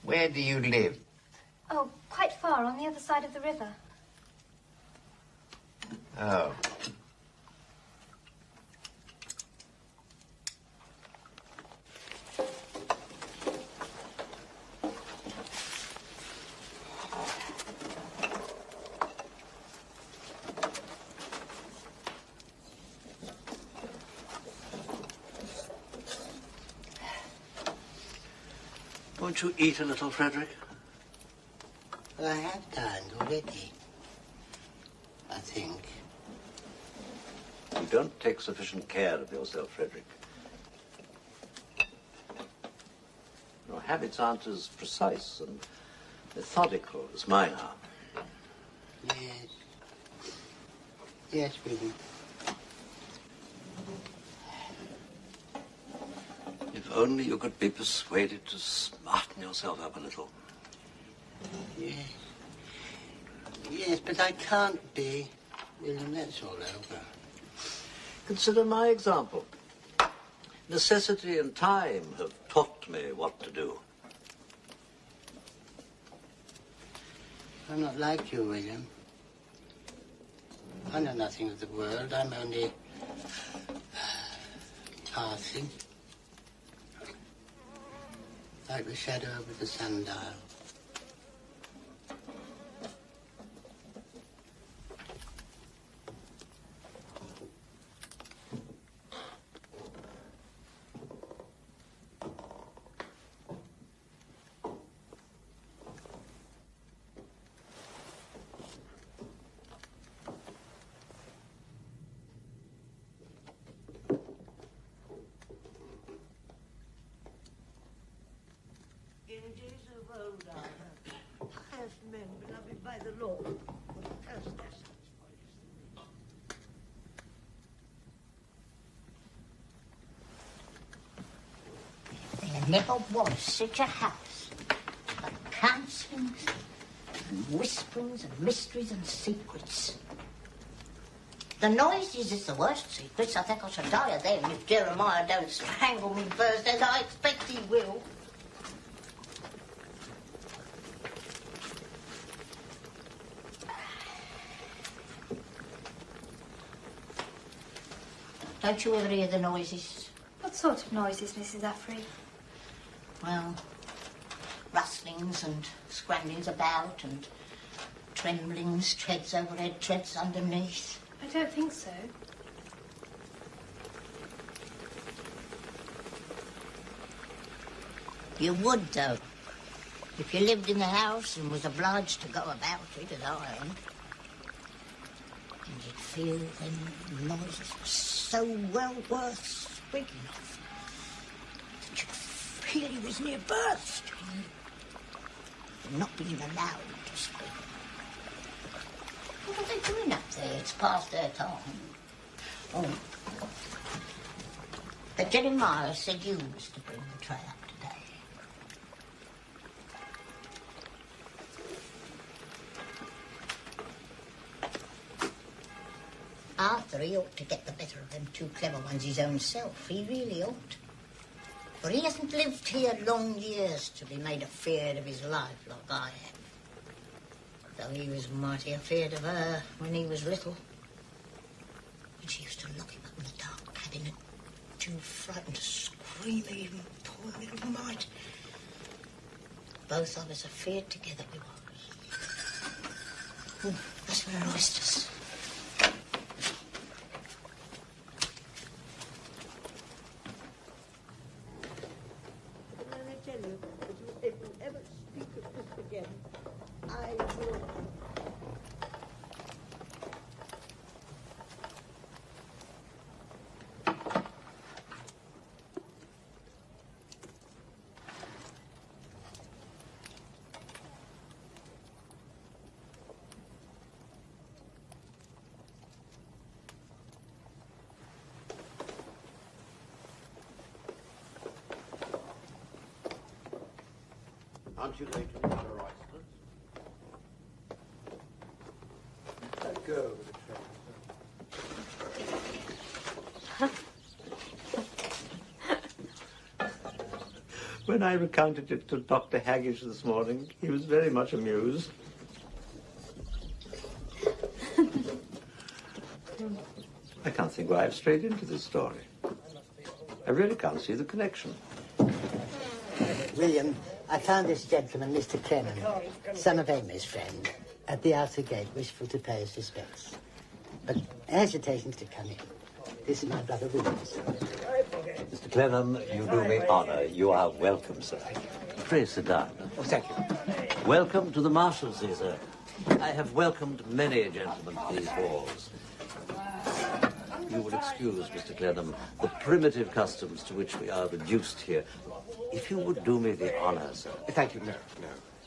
Where do you live? Oh, quite far, on the other side of the river. Oh. Won't you eat a little, Frederick? I have dined already, I think. You don't take sufficient care of yourself, Frederick. Your habits aren't as precise and methodical as mine are. Yes. Yes, William. If only you could be persuaded to smarten yourself up a little. Yes. Yes, but I can't be. William, that's all over. Consider my example. Necessity and time have taught me what to do. I'm not like you, William. I know nothing of the world. I'm only passing. Like the shadow over the sundial. Men beloved by the Lord. There never was such a house. But counsellings and whisperings and mysteries and secrets. The noises is the worst secrets. I think I shall die of them if Jeremiah don't strangle me first, as I expect he will. Don't you ever hear the noises? What sort of noises, Mrs. Affrey? Well, rustlings and scramblings about and tremblings, treads overhead, treads underneath. I don't think so. You would, though, if you lived in the house and was obliged to go about it, as I am. And you'd feel them noises were so well worth speaking of that you'd feel he was near bursting, but not being allowed to speak. What are they doing up there? It's past their time. Oh. But Jeremiah said you was to bring the tray up today. Arthur, he ought to get the better of them two clever ones his own self. He really ought. For he hasn't lived here long years to be made afeard of his life like I am. Though he was mighty afeard of her when he was little. And she used to lock him up in the dark cabinet, too frightened to scream even, poor little mite. Both of us afeard together we was. That's where oysters. If you ever speak of this again, I will. Aren't you going to eat your oysters? Let go with the tray. When I recounted it to Dr. Haggish this morning, he was very much amused. I can't think why I've strayed into this story. I really can't see the connection. William, I found this gentleman, Mr. Clement, son of Amy's friend, at the outer gate, wishful to pay his respects, but hesitating to come in. This is my brother William. Mr. Clennam, you do me honour. You are welcome, sir. Pray sit down. Oh, thank you. Welcome to the Marshalsea, sir. I have welcomed many gentlemen to these halls. You will excuse, Mr. Clennam, the primitive customs to which we are reduced here. If you would do me the honour, sir. Thank you. No.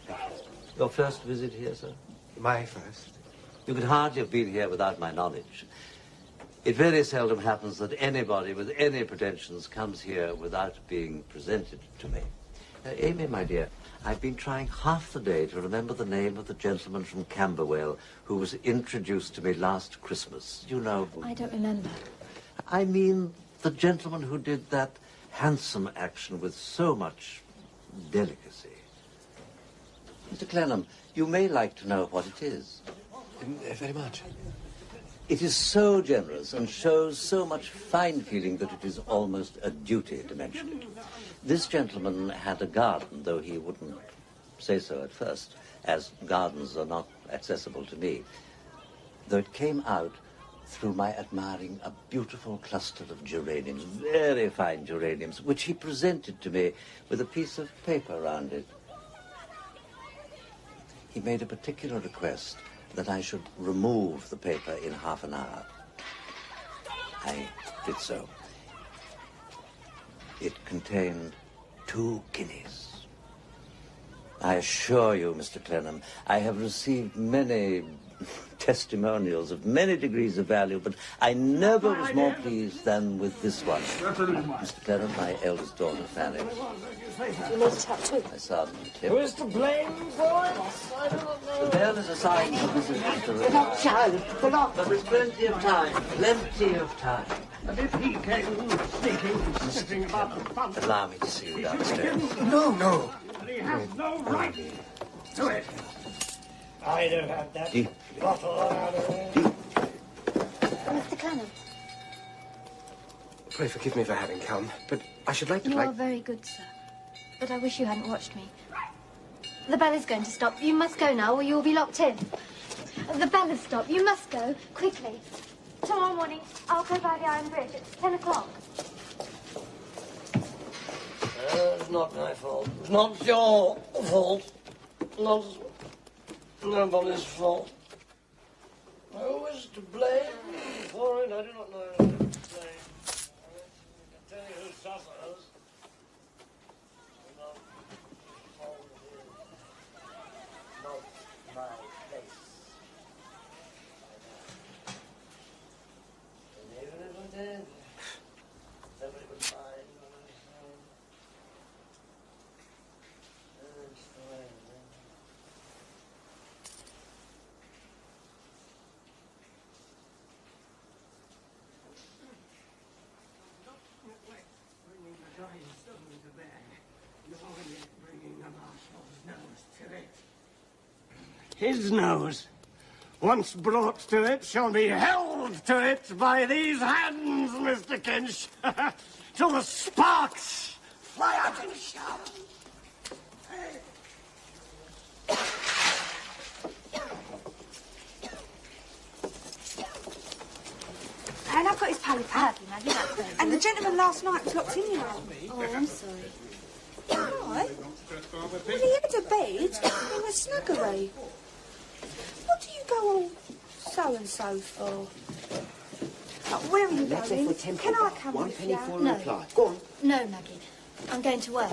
Thank you. Your first visit here, sir? My first. You could hardly have been here without my knowledge. It very seldom happens that anybody with any pretensions comes here without being presented to me. Amy, my dear, I've been trying half the day to remember the name of the gentleman from Camberwell who was introduced to me last Christmas. You know... I don't remember. I mean the gentleman who did that handsome action with so much delicacy. Mr. Clenham, you may like to know what it is. Very much. It is so generous and shows so much fine feeling that it is almost a duty to mention it. This gentleman had a garden, though he wouldn't say so at first, as gardens are not accessible to me, though it came out through my admiring a beautiful cluster of geraniums, very fine geraniums, which he presented to me with a piece of paper round it. He made a particular request that I should remove the paper in half an hour. I did so. It contained 2 guineas. I assure you, Mr. Clenham, I have received many testimonials of many degrees of value, but I never was more pleased than with this one. Mr. Clenham, my eldest daughter, Fanny. You made it up too. My son, Tim. Who is to blame for it? I do not know. The bell is a sign for Mrs. They're not child. They're not. There is plenty of time. Plenty of time. And if he came sneaking, sniffing about the front... Allow me to see you downstairs. No, no. He has no right to it. I'd have had that bottle out of it. Mr. Clenham. Pray forgive me for having come, but I should like to... You are very good, sir. But I wish you hadn't watched me. The bell is going to stop. You must go now, or you will be locked in. The bell has stopped. You must go, quickly. Tomorrow morning, I'll go by the Iron Bridge at 10 o'clock. It's not my fault. It's not your fault. Not nobody's fault. Who is to blame for it? I do not know who is to blame. I can tell you who suffers. Not my place. And even if I did, nobody would find. His nose, once brought to it, shall be held to it by these hands, Mr. Kinch, till the sparks fly out in showers. And I've got his pally pad. And the gentleman last night was locked in, you know. Oh, I'm sorry. Right. When he had a bed, he was snug away. What do you go all so-and-so for? Where are you going? Can I come with you? No. Reply. Go on. No, Maggie. I'm going to work.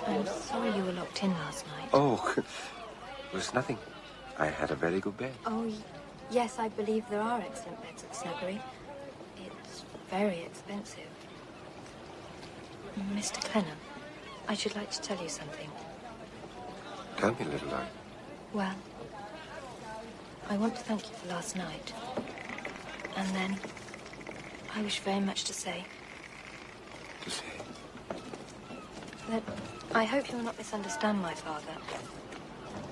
I'm sorry you were locked in last night. Oh, it was nothing. I had a very good bed. Oh, yes, I believe there are excellent beds at Snuggery. It's very expensive. Mr. Clenham, I should like to tell you something. Tell me, little one. Well, I want to thank you for last night. And then, I wish very much to say... To say? That I hope you will not misunderstand my father.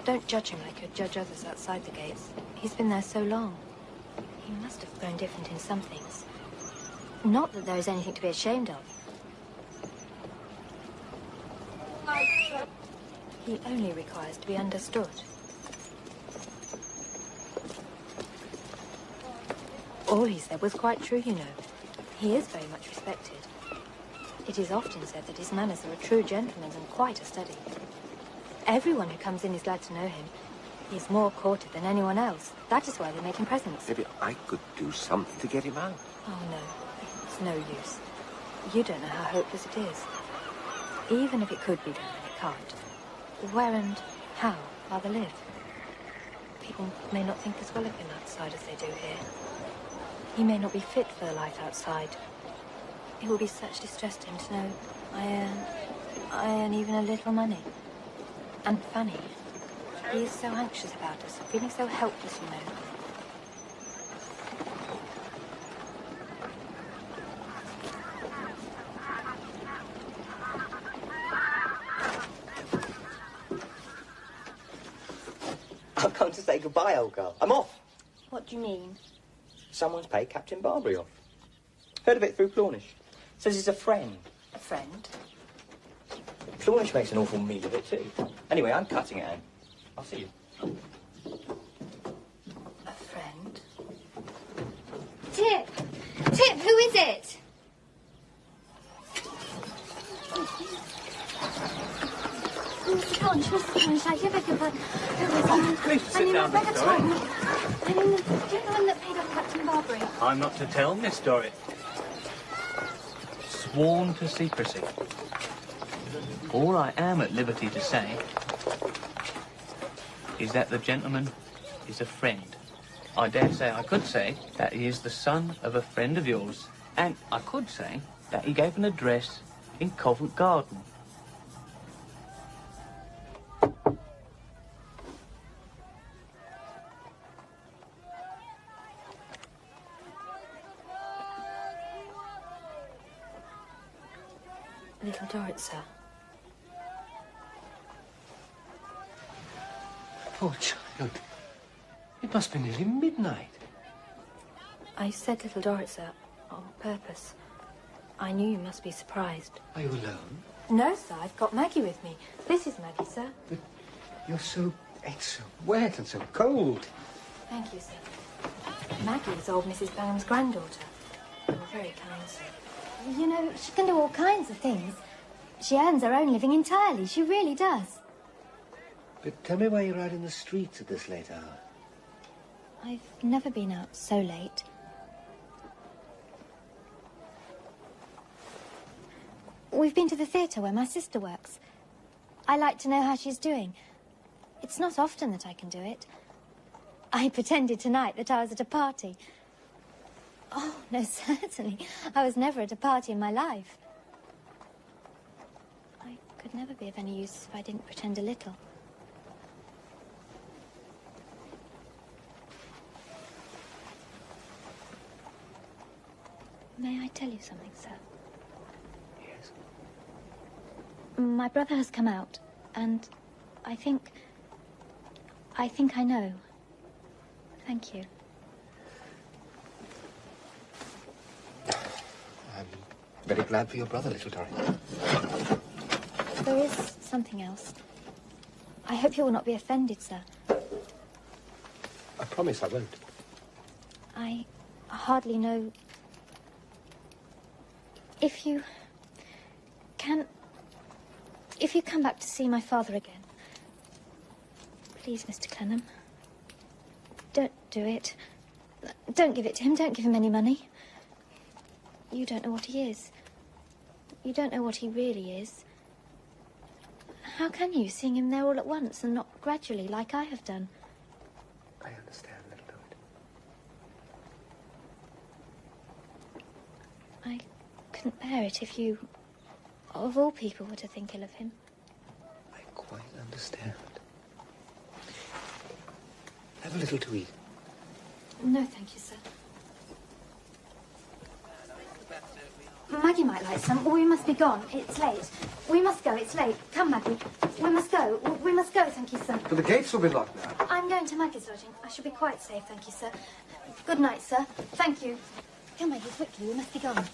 Don't judge him like you judge others outside the gates. He's been there so long. He must have grown different in some things. Not that there is anything to be ashamed of. He only requires to be understood. All he said was quite true, you know. He is very much respected. It is often said that his manners are a true gentleman's and quite a study. Everyone who comes in is glad to know him. He is more courted than anyone else. That is why they make him presents. Maybe I could do something to get him out. Oh, no. It's no use. You don't know how hopeless it is. Even if it could be done, it can't. Where and how are they live? People may not think as well of him outside as they do here. He may not be fit for the life outside. It will be such distress to him to know I earn even a little money. And funny, he is so anxious about us, feeling so helpless, you know. I'm going to say goodbye, old girl. I'm off. What do you mean? Someone's paid Captain Barbary off. Heard of it through Plornish. Says he's a friend. A friend? Plornish makes an awful meal of it, too. Anyway, I'm cutting it, Anne. I'll see you. A friend? Tip! Tip, who is it? Mr. Conch, I give it a... Please sit down, Miss Dorrit. I mean, the gentleman that paid off Captain Barbary. I'm not to tell, Miss Dorrit. Sworn to secrecy. All I am at liberty to say is that the gentleman is a friend. I dare say I could say that he is the son of a friend of yours, and I could say that he gave an address in Covent Garden. Little Dorrit, sir. Poor child. It must be nearly midnight. I said Little Dorrit, sir, on purpose. I knew you must be surprised. Are you alone? No, sir, I've got Maggie with me. This is Maggie, sir. But it's so wet and so cold. Thank you, sir. Maggie is old Mrs. Bangham's granddaughter. You're very kind, sir. You know, she can do all kinds of things. She earns her own living entirely. She really does. But tell me why you're out in the streets at this late hour. I've never been out so late. We've been to the theatre where my sister works. I like to know how she's doing. It's not often that I can do it. I pretended tonight that I was at a party. Oh, no, certainly. I was never at a party in my life. I could never be of any use if I didn't pretend a little. May I tell you something, sir? Yes. My brother has come out, and I think I know. Thank you. I'm very glad for your brother, little Dorrit. There is something else. I hope you will not be offended, sir. I promise I won't. I hardly know... If you come back to see my father again, please, Mr. Clenham, don't do it. Don't give it to him. Don't give him any money. You don't know what he is. You don't know what he really is. How can you, seeing him there all at once and not gradually, like I have done? I understand, little Dorrit. I couldn't bear it if you, of all people, were to think ill of him. I quite understand. Have a little to eat. No, thank you, sir. Maggie might like some. We must be gone. It's late. We must go. It's late. Come, Maggie. We must go. We must go, thank you, sir. But the gates will be locked now. I'm going to Maggie's lodging. I shall be quite safe, thank you, sir. Good night, sir. Thank you. Come, Maggie, quickly. We must be gone.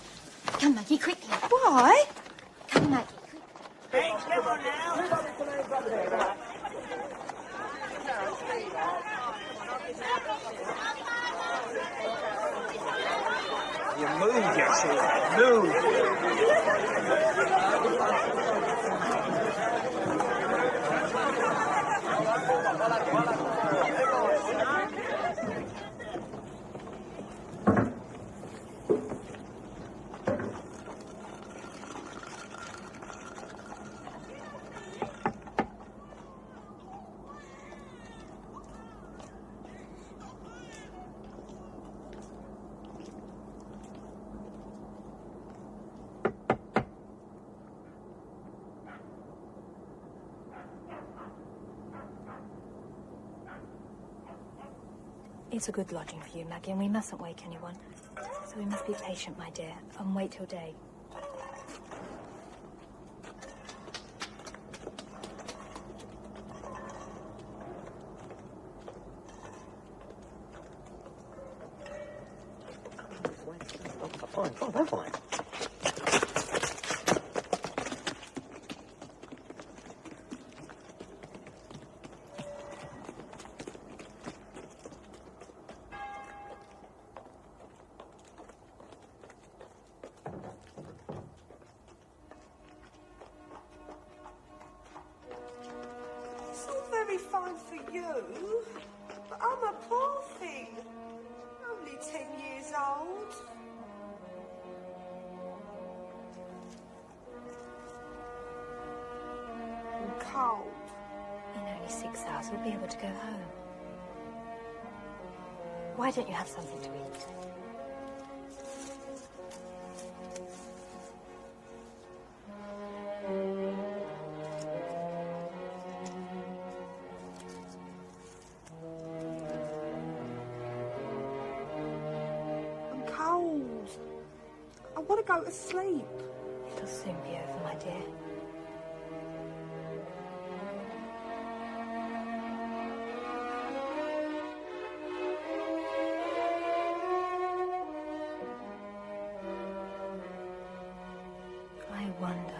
Come, Maggie, quickly. Why? Come, Maggie. Hey, come on now. You move, you see. Move. It's a good lodging for you, Maggie, and we mustn't wake anyone. So we must be patient, my dear, and wait till day. Fine. It's all very fine for you, but I'm a poor thing. Only 10 years old. I'm cold. In only 6 hours, we'll be able to go home. Why don't you have something to eat? I'm cold. I want to go to sleep. It'll soon be over, my dear. I wonder.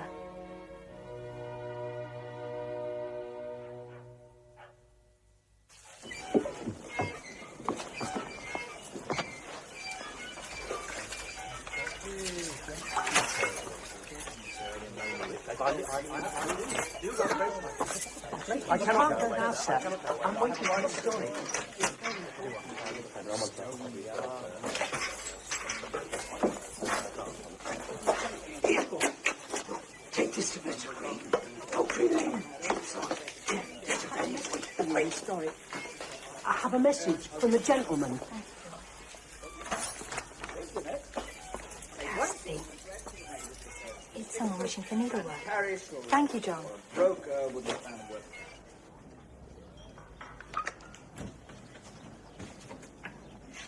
I cannot go now, sir. I'm waiting for the story. Take this to Mr. Green. Poultry Lane. A great story. I have a message from the gentleman. It's someone wishing for needlework. Thank you, John.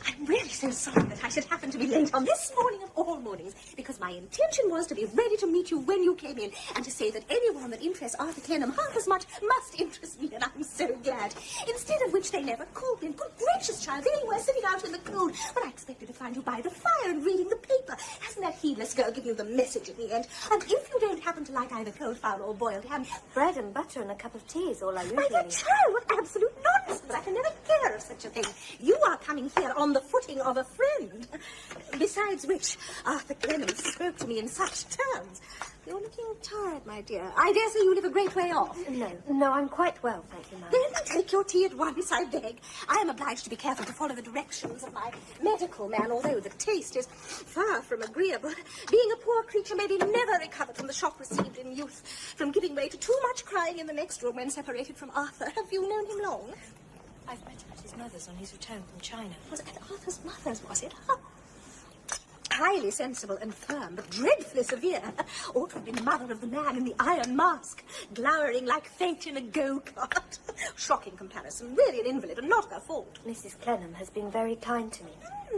I'm really so sorry that I should happen to be late on this morning of all mornings, because my intention was to be ready to meet you when you came in, and to say that anyone that interests Arthur Clenham half as much must interest me, and I'm so glad. Instead of which they never called me, and good gracious, child, there you were sitting out in the cold, when I expected to find you by the fire and reading the paper. Hasn't that heedless girl given you the message in the end? And if you don't happen to like either cold fowl or boiled ham, bread and butter and a cup of tea is all I usually... My dear child, what absolute nonsense! I can never hear of such a thing. You are coming here on the footing of a friend. Besides which, Arthur Clenham spoke to me in such terms. You're looking tired, my dear. I dare say you live a great way off. No, I'm quite well, thank you, ma'am. Then take your tea at once, I beg. I am obliged to be careful to follow the directions of my medical man, although the taste is far from agreeable. Being a poor creature may be never recovered from the shock received in youth, from giving way to too much crying in the next room when separated from Arthur. Have you known him long? I've met him at his mother's on his return from China. Was it at Arthur's mother's, was it? Oh. Highly sensible and firm, but dreadfully severe. Ought to have been mother of the man in the iron mask, glowering like fate in a go-kart. Shocking comparison. Really an invalid, and not her fault. Mrs. Clenham has been very kind to me.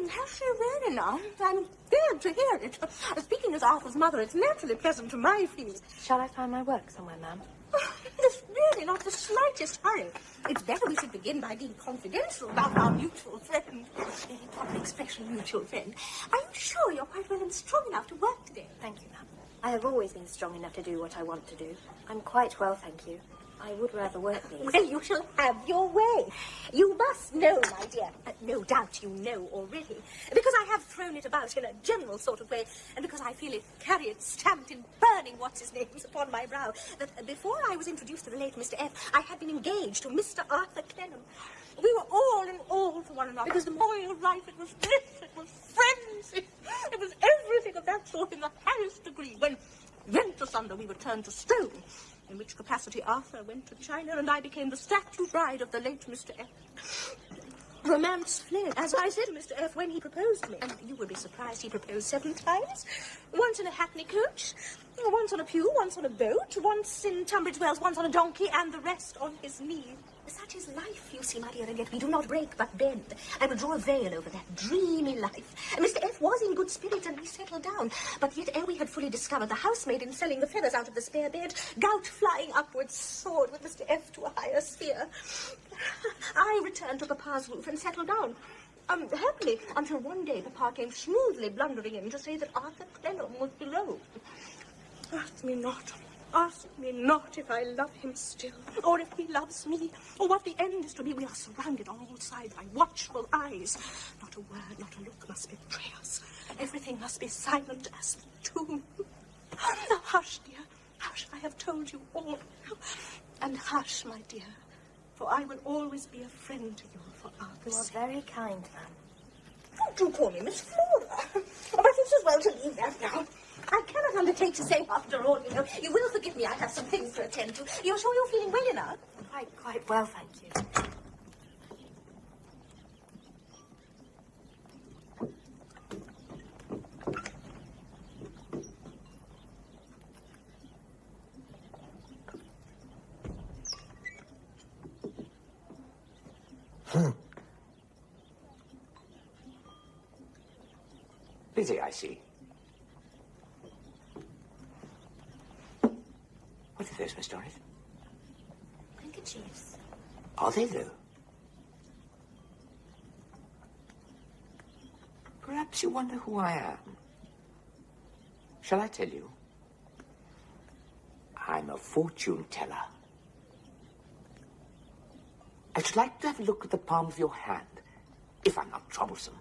Has she really now? I'm glad to hear it. Speaking as Arthur's mother, it's naturally pleasant to my feelings. Shall I find my work somewhere, ma'am? There's really not the slightest hurry. It's better we should begin by being confidential about our mutual friend. Very proper expression, mutual friend. Are you sure you're quite well and strong enough to work today? Thank you, ma'am. I have always been strong enough to do what I want to do. I'm quite well, thank you. I would rather work these. Well, you shall have your way. You must know, my dear. No doubt you know already. Because I have thrown it about in a general sort of way, and because I feel it carry it stamped in burning what's-his-names upon my brow, that before I was introduced to the late Mr. F, I had been engaged to Mr. Arthur Clenham. We were all in all to one another. It was the moral life, it was bliss, it was frenzy, it was everything of that sort in the highest degree. When rent asunder we were turned to stone, in which capacity Arthur went to China and I became the statue bride of the late Mr. F. Romance fled, as I said to Mr. F when he proposed to me. And you will be surprised he proposed 7 times. Once in a hackney coach, once on a pew, once on a boat, once in Tunbridge Wells, once on a donkey, and the rest on his knee. Such is life, you see, my dear, and yet we do not break but bend. I will draw a veil over that dreamy life. Mr. F was in good spirits and we settled down. But yet ere we had fully discovered the housemaid in selling the feathers out of the spare bed, gout flying upwards soared with Mr. F to a higher sphere. I returned to Papa's roof and settled down. Happily, until one day Papa came smoothly blundering in to say that Arthur Clennam was below. Ask me not if I love him still, or if he loves me, or what the end is to be. We are surrounded on all sides by watchful eyes. Not a word, not a look must betray us. Everything must be silent as the tomb. Now hush, dear, hush, I have told you all. And hush, my dear, for I will always be a friend to you for Arthur's sake. You are very kind, ma'am. Don't you call me Miss Flora. But it's as well to leave that now. I cannot undertake to say after all, you know. You will forgive me, I have some things to attend to. You're sure you're feeling well enough? Quite well, thank you. Busy, I see. What are those, Miss Dorrit? Handkerchiefs. Are they, though? Perhaps you wonder who I am. Shall I tell you? I'm a fortune teller. I should like to have a look at the palm of your hand, if I'm not troublesome.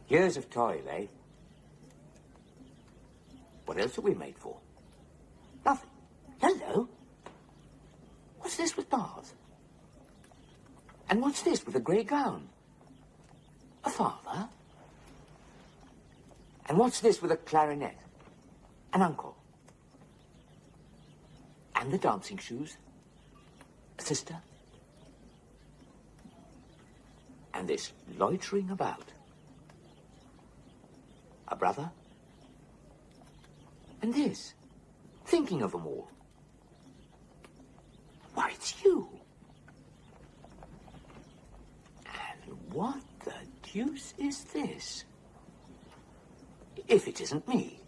Years of toil, eh? What else are we made for? Nothing. Hello? What's this with bars? And what's this with a grey gown? A father? And what's this with a clarinet? An uncle? And the dancing shoes? A sister? And this loitering about? A brother? And this, thinking of them all. Why, it's you. And what the deuce is this? If it isn't me.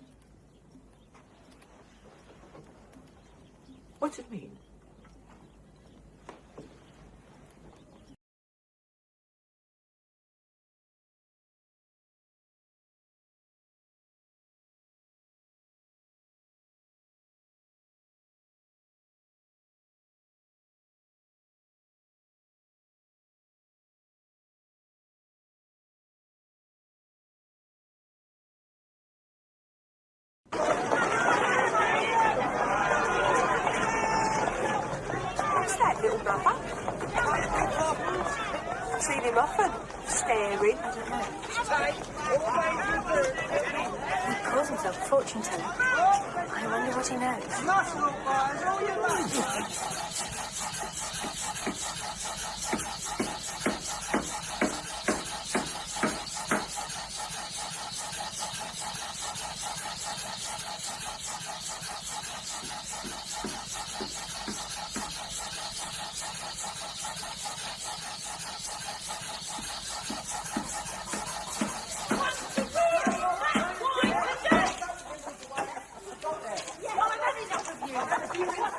What's it mean? What's that, little brother? I've seen him often, staring. He calls himself a fortune teller. I wonder what he knows.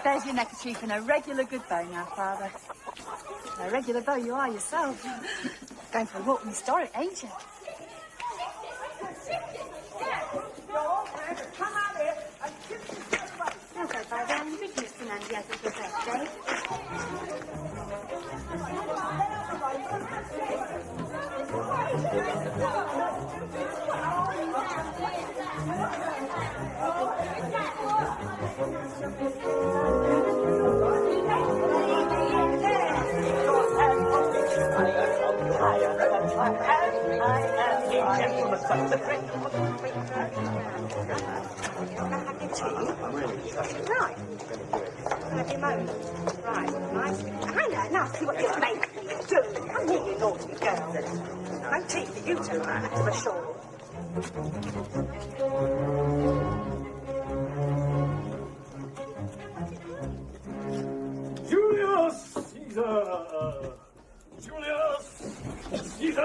There's your neckerchief and a regular good bow now, Father. A regular beau you are yourself. Going for a walk in Doriet, ain't you? Okay, Father, I'm big Mr. Nandia's for birthday. Right. Have your moment. Right, nice. I know, now see what you're making me do. Come here, you naughty girl. No tea for you tonight, I'm sure. Julius Caesar! Julius Caesar!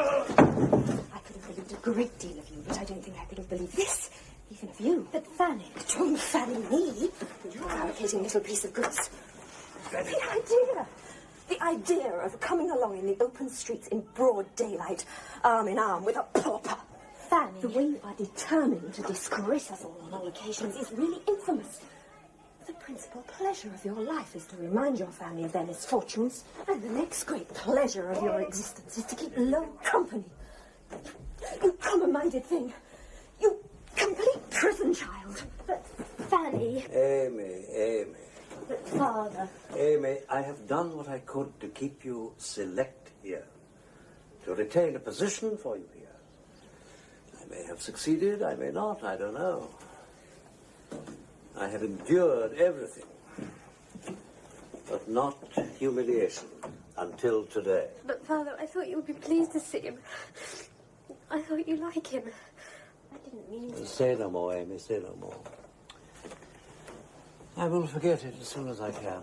I could have believed a great deal of you, but I don't think I could have believed this, even of you. But Fanny... Don't fanny me. You're allocating a little piece of goods. The idea of coming along in the open streets in broad daylight, arm in arm with a pauper. Fanny... The way you are determined to disgrace us all on all occasions is really infamous. The principal pleasure of your life is to remind your family of their misfortunes, and the next great pleasure of your existence is to keep low company. You common-minded thing. You complete prison child. But Fanny... Amy. But Father... Amy, I have done what I could to keep you select here, to retain a position for you here. I may have succeeded, I may not, I don't know. I have endured everything, but not humiliation until today. But Father, I thought you would be pleased to see him. I thought you like him. I didn't mean to... Say no more, Amy, say no more. I will forget it as soon as I can.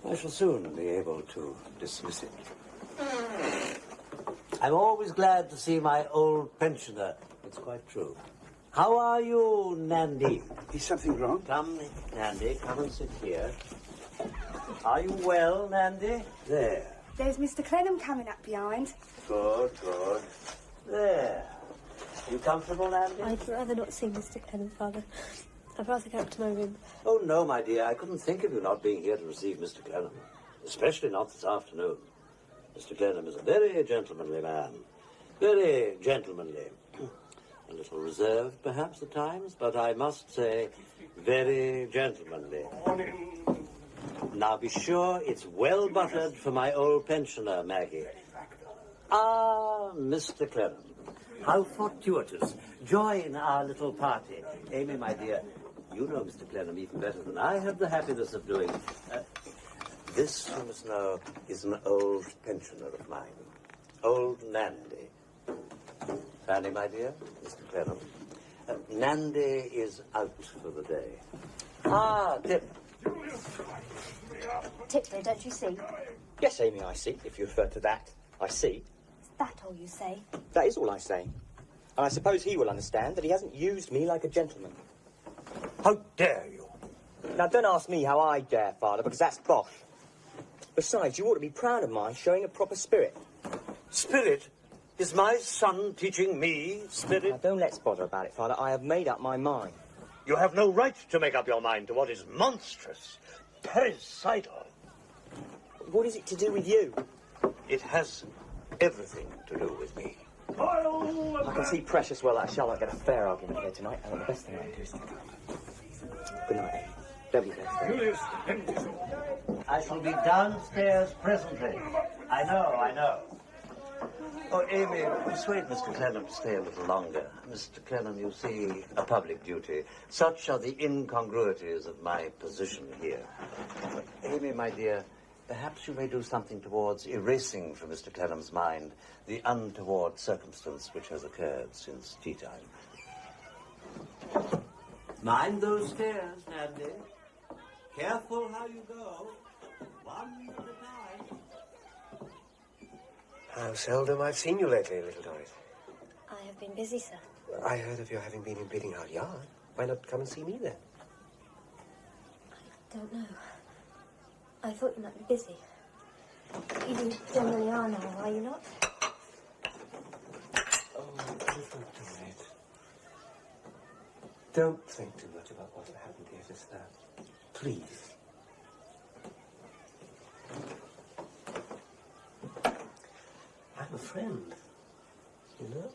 I shall soon be able to dismiss it. I'm always glad to see my old pensioner. It's quite true. How are you, Nandy? Is something wrong? Come, Nandy, come and sit here. Are you well, Nandy? There. There's Mr. Clennam coming up behind. Good. There. You comfortable, Nandy? I'd rather not see Mr. Clennam, Father. I'd rather go up to my room. Oh, no, my dear. I couldn't think of you not being here to receive Mr. Clennam. Especially not this afternoon. Mr. Clennam is a very gentlemanly man. Very gentlemanly. A little reserved, perhaps, at times, but I must say, very gentlemanly. Now, be sure it's well buttered for my old pensioner, Maggie. Ah, Mr. Clennam. How fortuitous. Join our little party. Amy, my dear, you know Mr. Clennam even better than I have the happiness of doing. This, you must know, is an old pensioner of mine. Old Nandy. Fanny, my dear, Mr. Clennam. Nandy is out for the day. Ah, Tip. Tip there, don't you see? Yes, Amy, I see. If you refer to that, I see. Is that all you say? That is all I say. And I suppose he will understand that he hasn't used me like a gentleman. How dare you? Now, don't ask me how I dare, Father, because that's bosh. Besides, you ought to be proud of my showing a proper spirit. Spirit? Is my son teaching me spirit? Now, don't let's bother about it, Father. I have made up my mind. You have no right to make up your mind to what is monstrous, parricidal. What is it to do with you? It has everything to do with me. I can see precious well that I shall not get a fair argument here tonight, and the best thing I can do is to go. Good night, Amy. Don't be late. I shall be downstairs presently. I know. Oh, Amy, persuade Mr. Clennam to stay a little longer. Mr. Clennam, you see, a public duty. Such are the incongruities of my position here. Amy, my dear, perhaps you may do something towards erasing from Mr. Clennam's mind the untoward circumstance which has occurred since tea time. Mind those stairs, Nandy. Careful how you go. One at a time. How seldom I've seen you lately, little Doris. I have been busy, sir. I heard of your having been in Biddinghouse Yard. Why not come and see me then? I don't know. I thought you might be busy. You generally are now, are you not? Oh, little Doris. Don't think too much about what happened here just now. Please. I'm a friend, you know?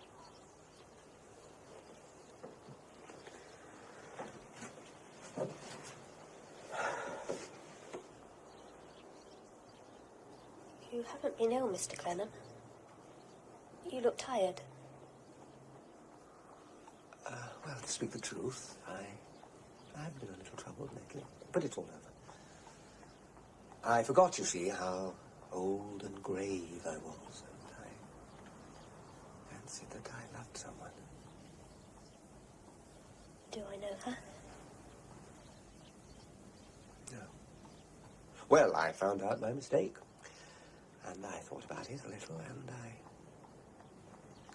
You haven't been ill, Mr. Clennam. You look tired. Well, to speak the truth, I've been a little troubled lately, but it's all over. I forgot, you see, how old and grave I was, and I fancied that I loved someone. Do I know her? No. Well, I found out my mistake. And I thought about it a little, and I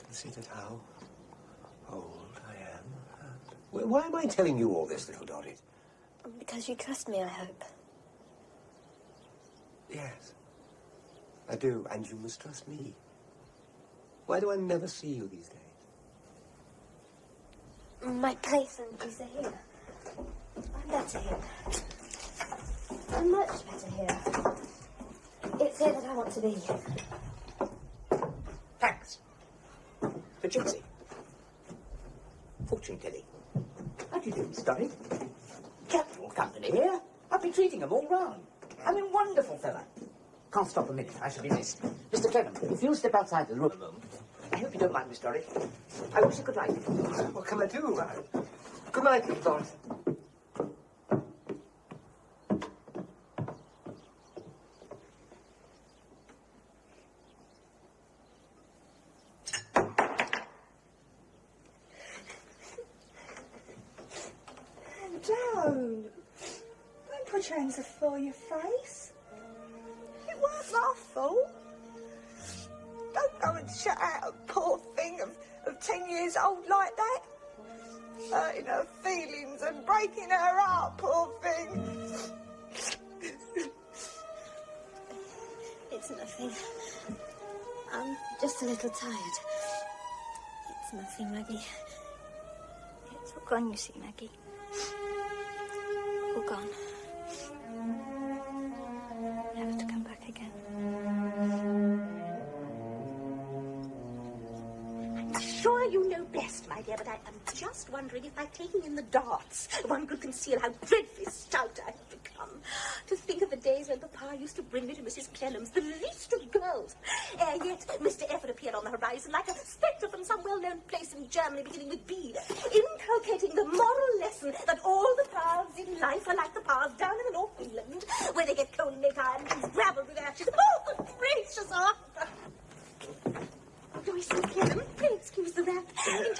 considered how old I am. And why am I telling you all this, little Dorrit? Because you trust me, I hope. Yes, I do, and you must trust me. Why do I never see you these days? My place and visa here. I'm better here. I'm much better here. It's here that I want to be. Thanks. The gypsy. Fortune telling. How do you do, Miss Dorrit? Capital company here. I've been treating them all round. I mean, wonderful fella. Can't stop a minute. I shall be missed. Mr. Clennam, if you'll step outside the room a moment. I hope you don't mind, Miss Dorrit. I wish you good night. What can I do? Good night, little Dorrit. Don't put your hands before your face. It weren't my fault. Don't go and shut out a poor thing of 10 years old like that. Hurting her feelings and breaking her heart, poor thing. It's nothing. I'm just a little tired. It's nothing, Maggie. It's all gone, you see, Maggie. All gone. Never to come back again. I'm sure you know best, my dear, but I'm just wondering if by taking in the darts, one could conceal how dreadfully stout I have become. To think of the days when Papa used to bring me to Mrs. Clennam's, the least of girls. Yet Mr. F would appear on the horizon like a spectre from some well-known place in Germany beginning with B, inculcating the moral lesson that all the paths in life are like the paths down in the North of England, where they get coal and make iron and gravel with ashes. Oh, good gracious, Arthur! Do we see Clennam? Please excuse the rap.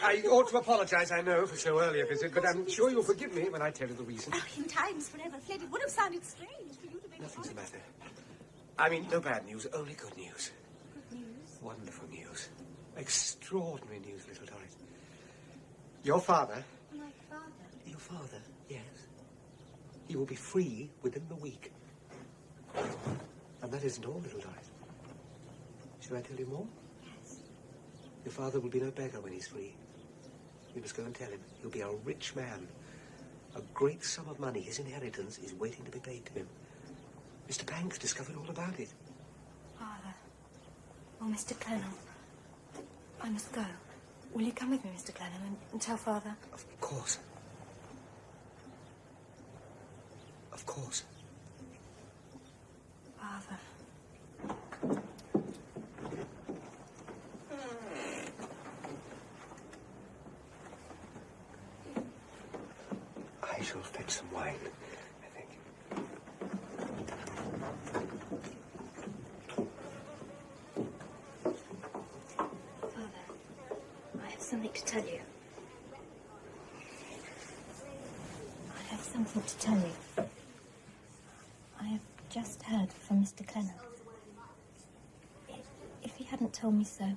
I ought to apologise, I know, for so early a visit, but I'm sure you'll forgive me when I tell you the reason. Oh, in times forever fled, it would have sounded strange for you to make Nothing's the matter. I mean, no bad news, only good news. Good news? Wonderful news. Extraordinary news, little Dorrit. Your father... My father? Your father, yes. He will be free within the week. And that isn't all, little Dorrit. Shall I tell you more? Yes. Your father will be no beggar when he's free. You must go and tell him. He'll be a rich man. A great sum of money, his inheritance, is waiting to be paid to him. Mr. Banks discovered all about it. Father. Oh, Mr. Clennam. I must go. Will you come with me, Mr. Clennam, and tell Father? Of course. Of course. Father. I shall fetch some wine, I think. Father, I have something to tell you. I have something to tell you. I have just heard from Mr. Clennam. If he hadn't told me so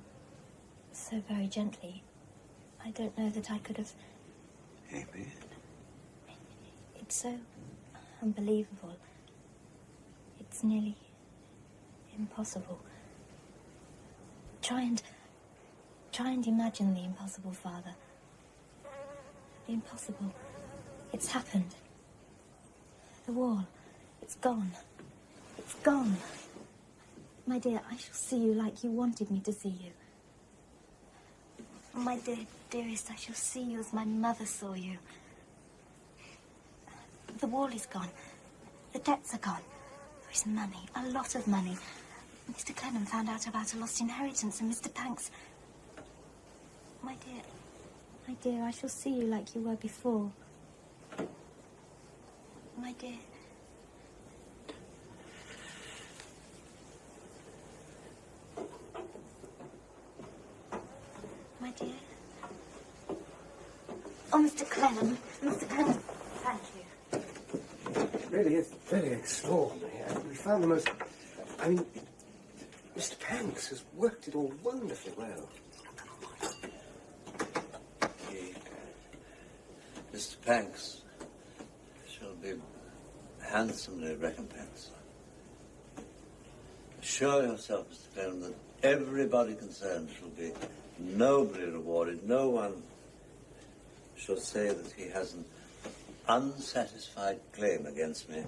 very gently, I don't know that I could have... Amy? It's so unbelievable. It's nearly impossible. Try and imagine the impossible, Father. The impossible. It's happened. The wall. It's gone. It's gone. My dear, I shall see you like you wanted me to see you. My dear, dearest, I shall see you as my mother saw you. The wall is gone. The debts are gone. There is money, a lot of money. Mr. Clennam found out about a lost inheritance, and Mr. Banks... My dear, I shall see you like you were before. My dear... Oh, Mr. Clem. Mr. Clem. Thank you. It really is very extraordinary. We found the most... I mean, Mr. Panks has worked it all wonderfully well. Mr. Panks shall be handsomely recompensed. Assure yourself, Mr. Clem, that everybody concerned shall be nobly rewarded. No one shall say that he has an unsatisfied claim against me.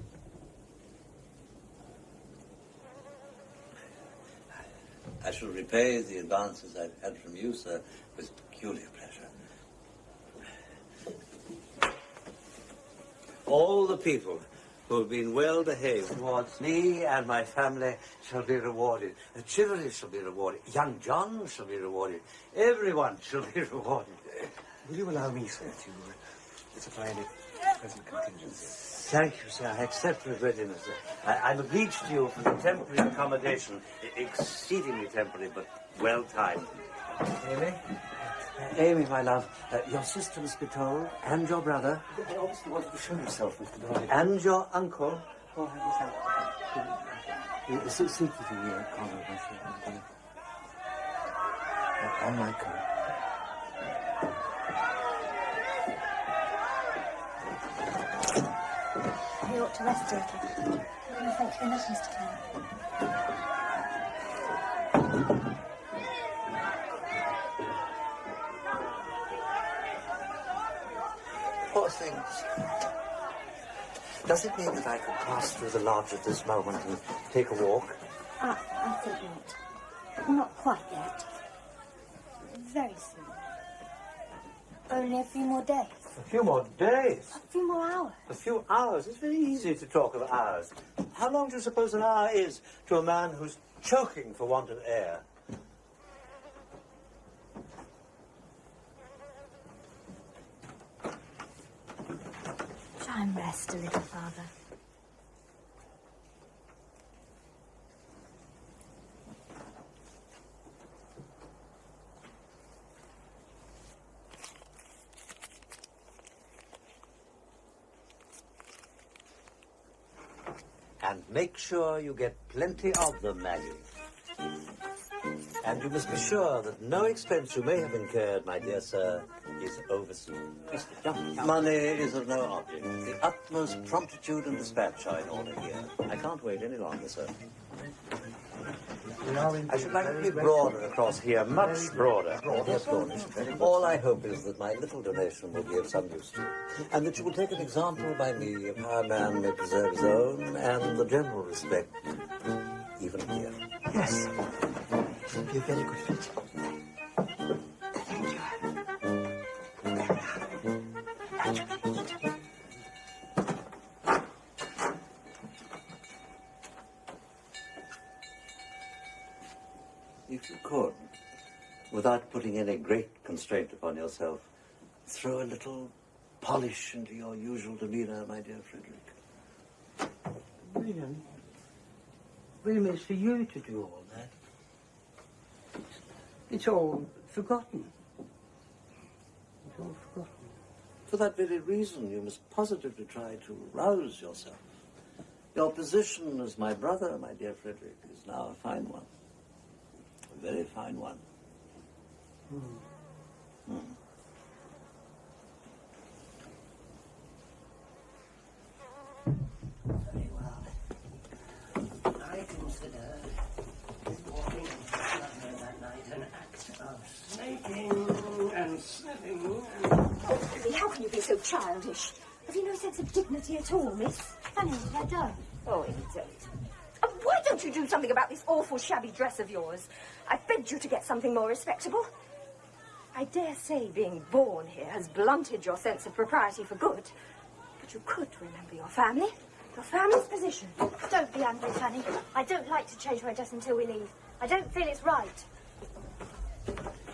I shall repay the advances I've had from you, sir, with peculiar pleasure. All the people who have been well behaved towards me and my family shall be rewarded. The chivalry shall be rewarded. Young John shall be rewarded. Everyone shall be rewarded. Will you allow me, sir, to supply any present contingency? Thank you, sir. I accept with readiness. I'm obliged to you for the temporary accommodation. Exceedingly temporary, but well timed. Amy? Amy, my love, your sister must be told, and your brother. He obviously wanted to show himself, Mr. Dowling. And your uncle. Oh, have you See to the collar, monsieur. On my coat. You ought to rest a little. Thank you very much, Mr. Clem. Poor things. Does it mean that I could pass through the lodge at this moment and take a walk? I think not. Not quite yet. Very soon. Only a few more days. A few more days? A few more hours. A few hours? It's very easy to talk of hours. How long do you suppose an hour is to a man who's choking for want of air? Try and rest a little, Father. And make sure you get plenty of them, Maggie. And you must be sure that no expense you may have incurred, my dear sir, is overseen. Money is of no object. The utmost promptitude and dispatch are in order here. I can't wait any longer, sir. I should like to be broader across here, much broader. Yes, Lord. All I hope is that my little donation will be of some use to you, and that you will take an example by me of how a man may preserve his own and the general respect, even here. Yes. It will be a very good fit. Thank you. If you could, without putting any great constraint upon yourself, throw a little polish into your usual demeanour, my dear Frederick. William, it's for you to do all that. It's all forgotten. It's all forgotten. For that very reason, you must positively try to rouse yourself. Your position as my brother, my dear Frederick, is now a fine one. A very fine one. Very well. I consider walking that night an act of snaking and sniffing and... Lily, how can you be so childish? Have you no sense of dignity at all, miss? Funny, I don't. Oh, you don't. Why don't you do something about this awful shabby dress of yours? I begged you to get something more respectable. I dare say being born here has blunted your sense of propriety for good. But you could remember your family, your family's position. Don't be angry, Fanny. I don't like to change my dress until we leave. I don't feel it's right.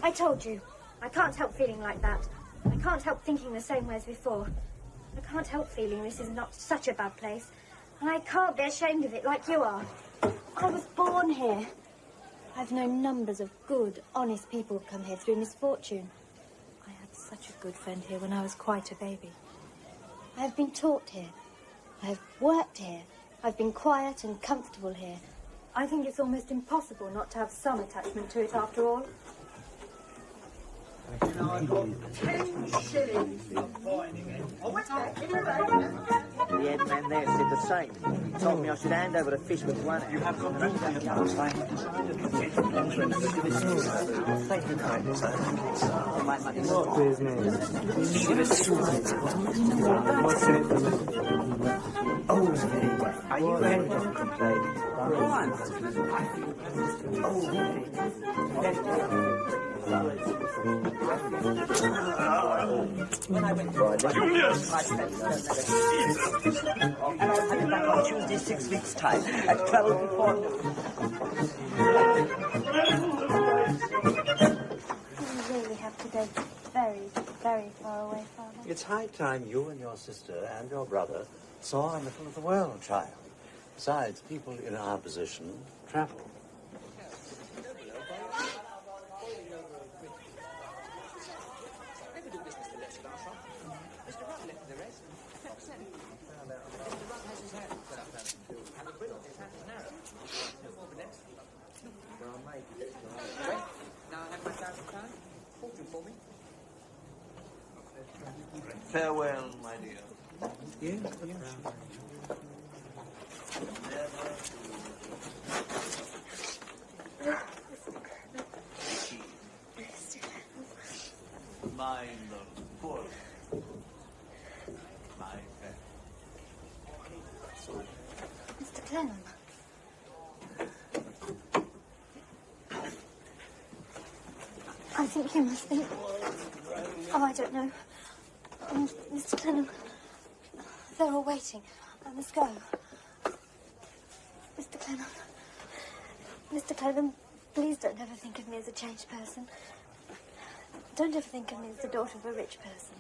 I told you, I can't help feeling like that. I can't help thinking the same way as before. I can't help feeling this is not such a bad place. And I can't be ashamed of it like you are. I was born here. I've known numbers of good, honest people come here through misfortune. I had such a good friend here when I was quite a baby. I have been taught here. I have worked here. I've been quiet and comfortable here. I think it's almost impossible not to have some attachment to it after all. Now I've got 10 shillings for finding it. The head man there said the same. He told me I should hand over the fish with one hand. You have got the What business? What's it? Oh, very well. Are you ready to complain? When I went Julius! And I'll have it back on Tuesday, 6 weeks' time, at 12 before noon. You really have to go very, very far away, Father. It's high time you and your sister and your brother saw a little of the world, child. Besides, people in our position travel. Farewell, my dear. Yeah. Mind the poor. My friend. Mr. Clenham. I think you must think... Oh, I don't know. Mr. Clenham, they're all waiting. I must go. Mr. Clenham. Mr. Clenham, please don't ever think of me as a changed person. Don't ever think of me as the daughter of a rich person.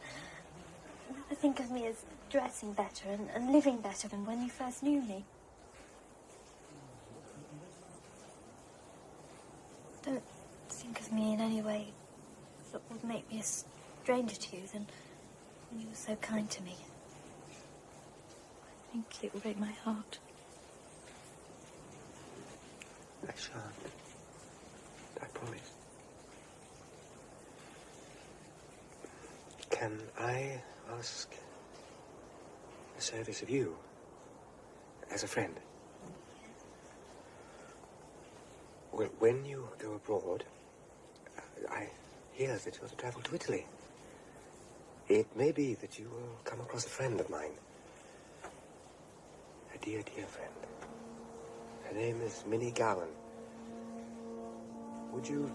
Never think of me as dressing better and living better than when you first knew me. Don't think of me in any way that would make me a stranger to you than when you were so kind to me. I think it will break my heart. I shan't. I promise. Can I ask a service of you as a friend? Well, when you go abroad, I hear that you're to travel to Italy. It may be that you will come across a friend of mine. A dear, dear friend. Her name is Minnie Gowan. Would you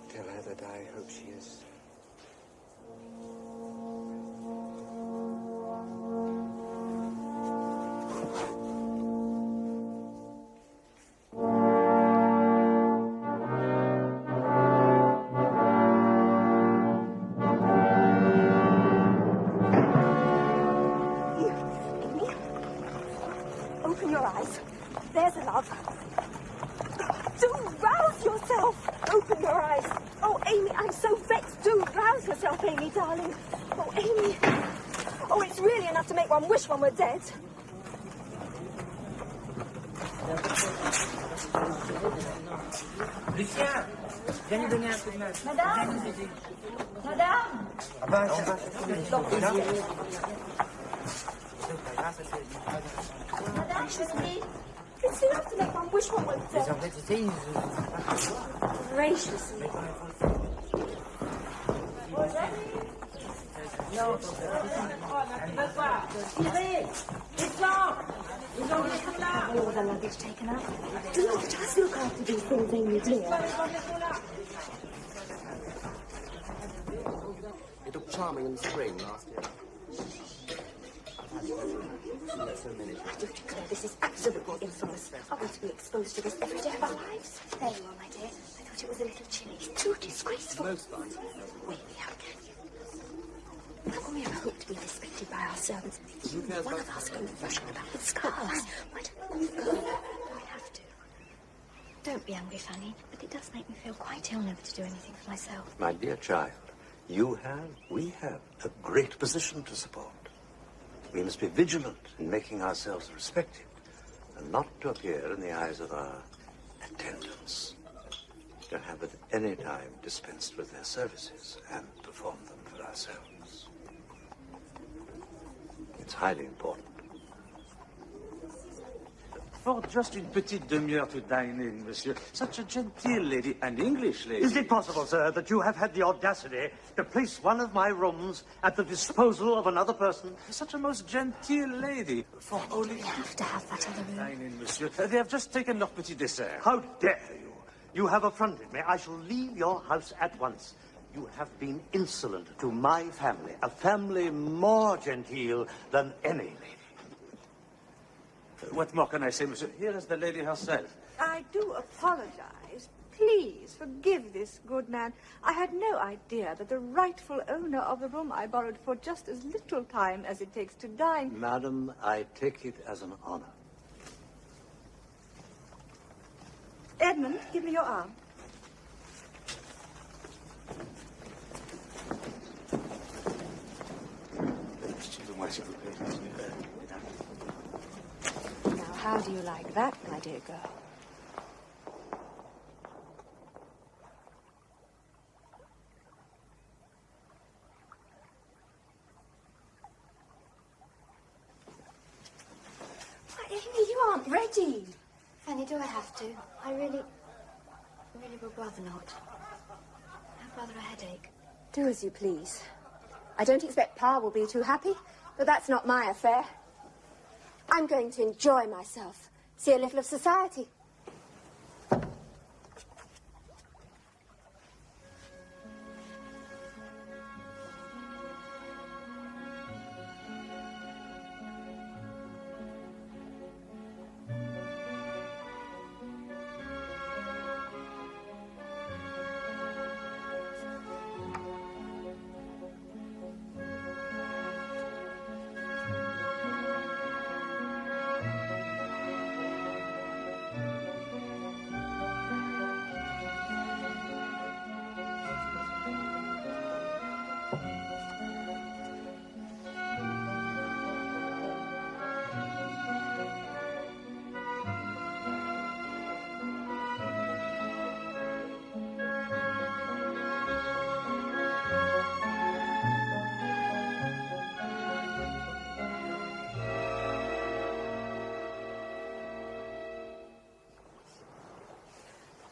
tell her that I hope she is... Wish one were dead. Lucien, viens nous donner un coup de main. Madame, Madame. Madame, she's me. It's enough to make one wish one were dead. Graciously. All the luggage taken up. Do not just look after these things, Amy, dear. It looked charming in the spring last year. I do declare this is absolutely infamous. Are we to be exposed to this every day of our lives? There you are, my dear. I thought it was a little chilly. Too disgraceful. Most likely. Wait, how can you? How can we ever hope to be respected by our servants? One of us goes rushing about with scarves. Why don't you go? I have to. Don't be angry, Fanny, but it does make me feel quite ill never to do anything for myself. My dear child, You have, we have, a great position to support. We must be vigilant in making ourselves respected, and not to appear in the eyes of our attendants, to have at any time dispensed with their services and performed them for ourselves. It's highly important. For just une petite demi-heure to dine in, monsieur. Such a genteel lady, an English lady. Is it possible, sir, that you have had the audacity to place one of my rooms at the disposal of another person? Such a most genteel lady. For only... We have to have that other room. Dine in, monsieur. They have just taken leur petit dessert. How dare you? You have affronted me. I shall leave your house at once. You have been insolent to my family, a family more genteel than any lady. What more can I say, monsieur? Here is the lady herself. I do apologize. Please forgive this good man. I had no idea that the rightful owner of the room I borrowed for just as little time as it takes to dine. Madam, I take it as an honor. Edmund, give me your arm. Now, how do you like that, my dear girl? Why, Amy, you aren't ready. Fanny, do I have to? I really would rather not. I've rather a headache. Do as you please. I don't expect Pa will be too happy, but that's not my affair. I'm going to enjoy myself, see a little of society.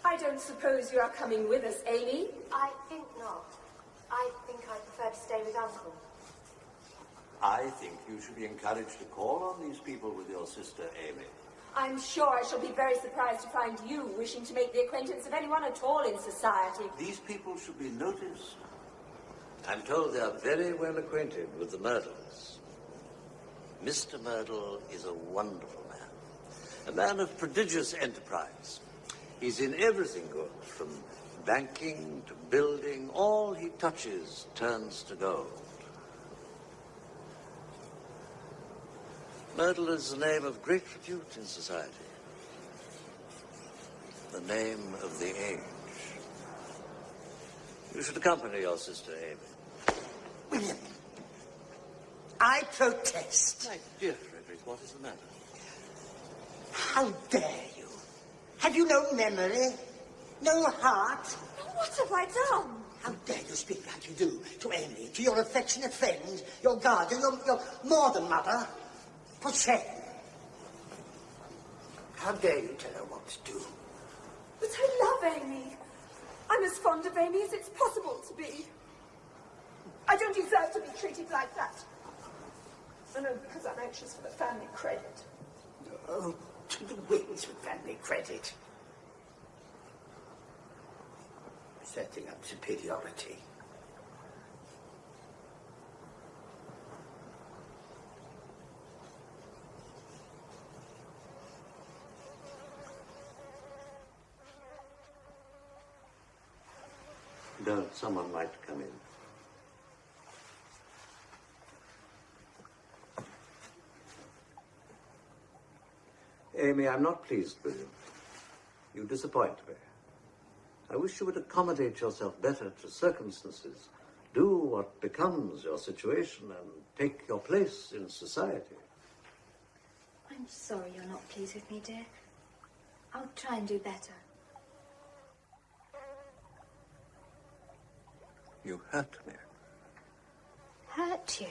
I don't suppose you are coming with us, Amy? I think not. I think I'd prefer to stay with Uncle. I think you should be encouraged to call on these people with your sister, Amy. I'm sure I shall be very surprised to find you wishing to make the acquaintance of anyone at all in society. These people should be noticed. I'm told they are very well acquainted with the Myrtles. Mr. Myrtle is a wonderful man, a man of prodigious enterprise. He's in everything good, from banking to building. All he touches turns to gold. Myrtle is the name of great repute in society. The name of the age. You should accompany your sister, Amy. William, I protest. My dear Frederick, what is the matter? How dare you? Have you no memory? No heart? What have I done? How dare you speak like you do to Amy, to your affectionate friend, your guardian, your more than mother? For shame. How dare you tell her what to do? But I love Amy. I'm as fond of Amy as it's possible to be. I don't deserve to be treated like that. I know, because I'm anxious for the family credit. Oh, to the winds with family credit. Setting up superiority. Don't someone like to come in? Amy, I'm not pleased with you. You disappoint me. I wish you would accommodate yourself better to circumstances do what becomes your situation and take your place in society. I'm sorry you're not pleased with me, dear. I'll try and do better. You hurt me. Hurt you?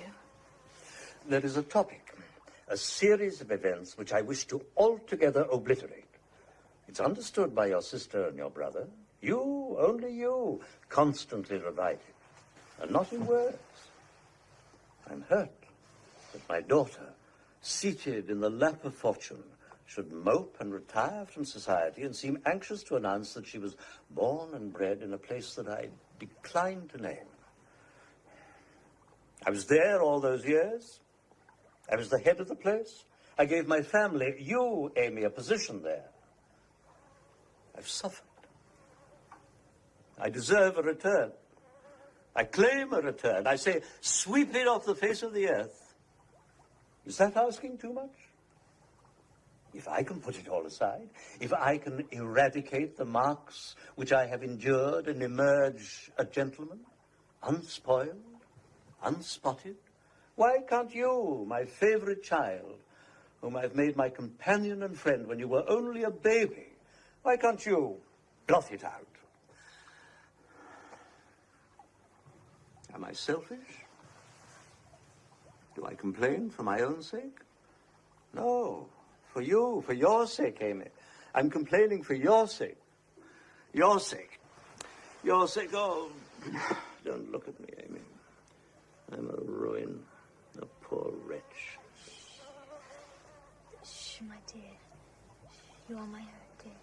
There is a topic, a series of events which I wish to altogether obliterate. It's understood by your sister and your brother. You, only you, constantly revive it, and not in words. I'm hurt that my daughter, seated in the lap of fortune, should mope and retire from society and seem anxious to announce that she was born and bred in a place that I declined to name. I was there all those years. I was the head of the place. I gave my family, you, Amy, a position there. I've suffered. I deserve a return. I claim a return. I say, sweep it off the face of the earth. Is that asking too much? If I can put it all aside, if I can eradicate the marks which I have endured and emerge a gentleman, unspoiled, unspotted, why can't you, my favorite child, whom I've made my companion and friend when you were only a baby, why can't you blot it out? Am I selfish? Do I complain for my own sake? No, for you, for your sake, Amy. I'm complaining for your sake. Your sake. Your sake. Oh, don't look at me, Amy. I'm a ruin, a poor wretch. Shh, my dear. You are my own dear.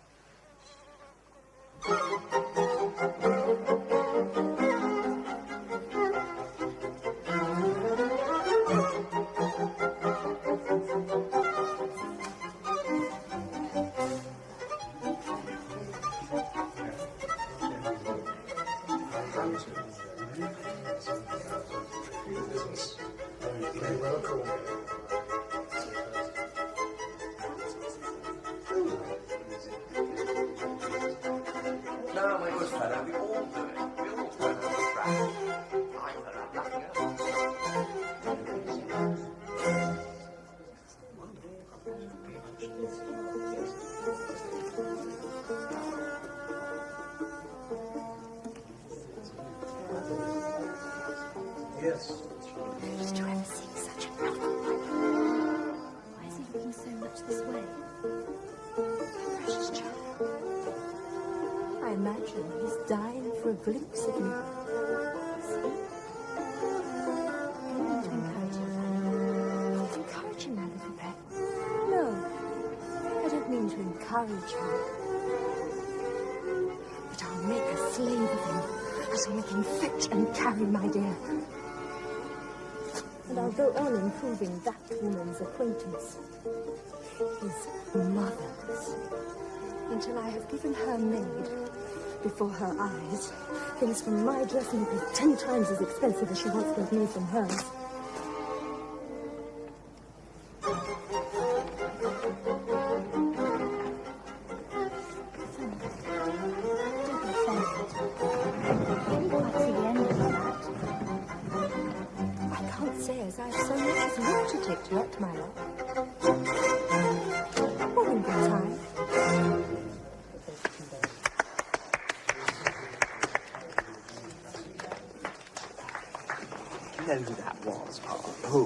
No, my good fellow, we all do it. We all turn on the track. I'm nothing else. Yes. Did you ever see such a novel? Why is he looking so much this way? My precious child. I imagine he's dying for a glimpse of you. I don't mean to encourage him. Encourage him, my little pet. No, I don't mean to encourage him. But I'll make a slave of him. I shall make him fetch and carry, my dear. And I'll go on improving that woman's acquaintance. His mother's. Until I have given her maid, before her eyes, things from my dressing room 10 times as expensive as she wants to have me from hers. I can't say as I have so much as looked at it yet, my love. More than good time. You know who that was, Pop? Who?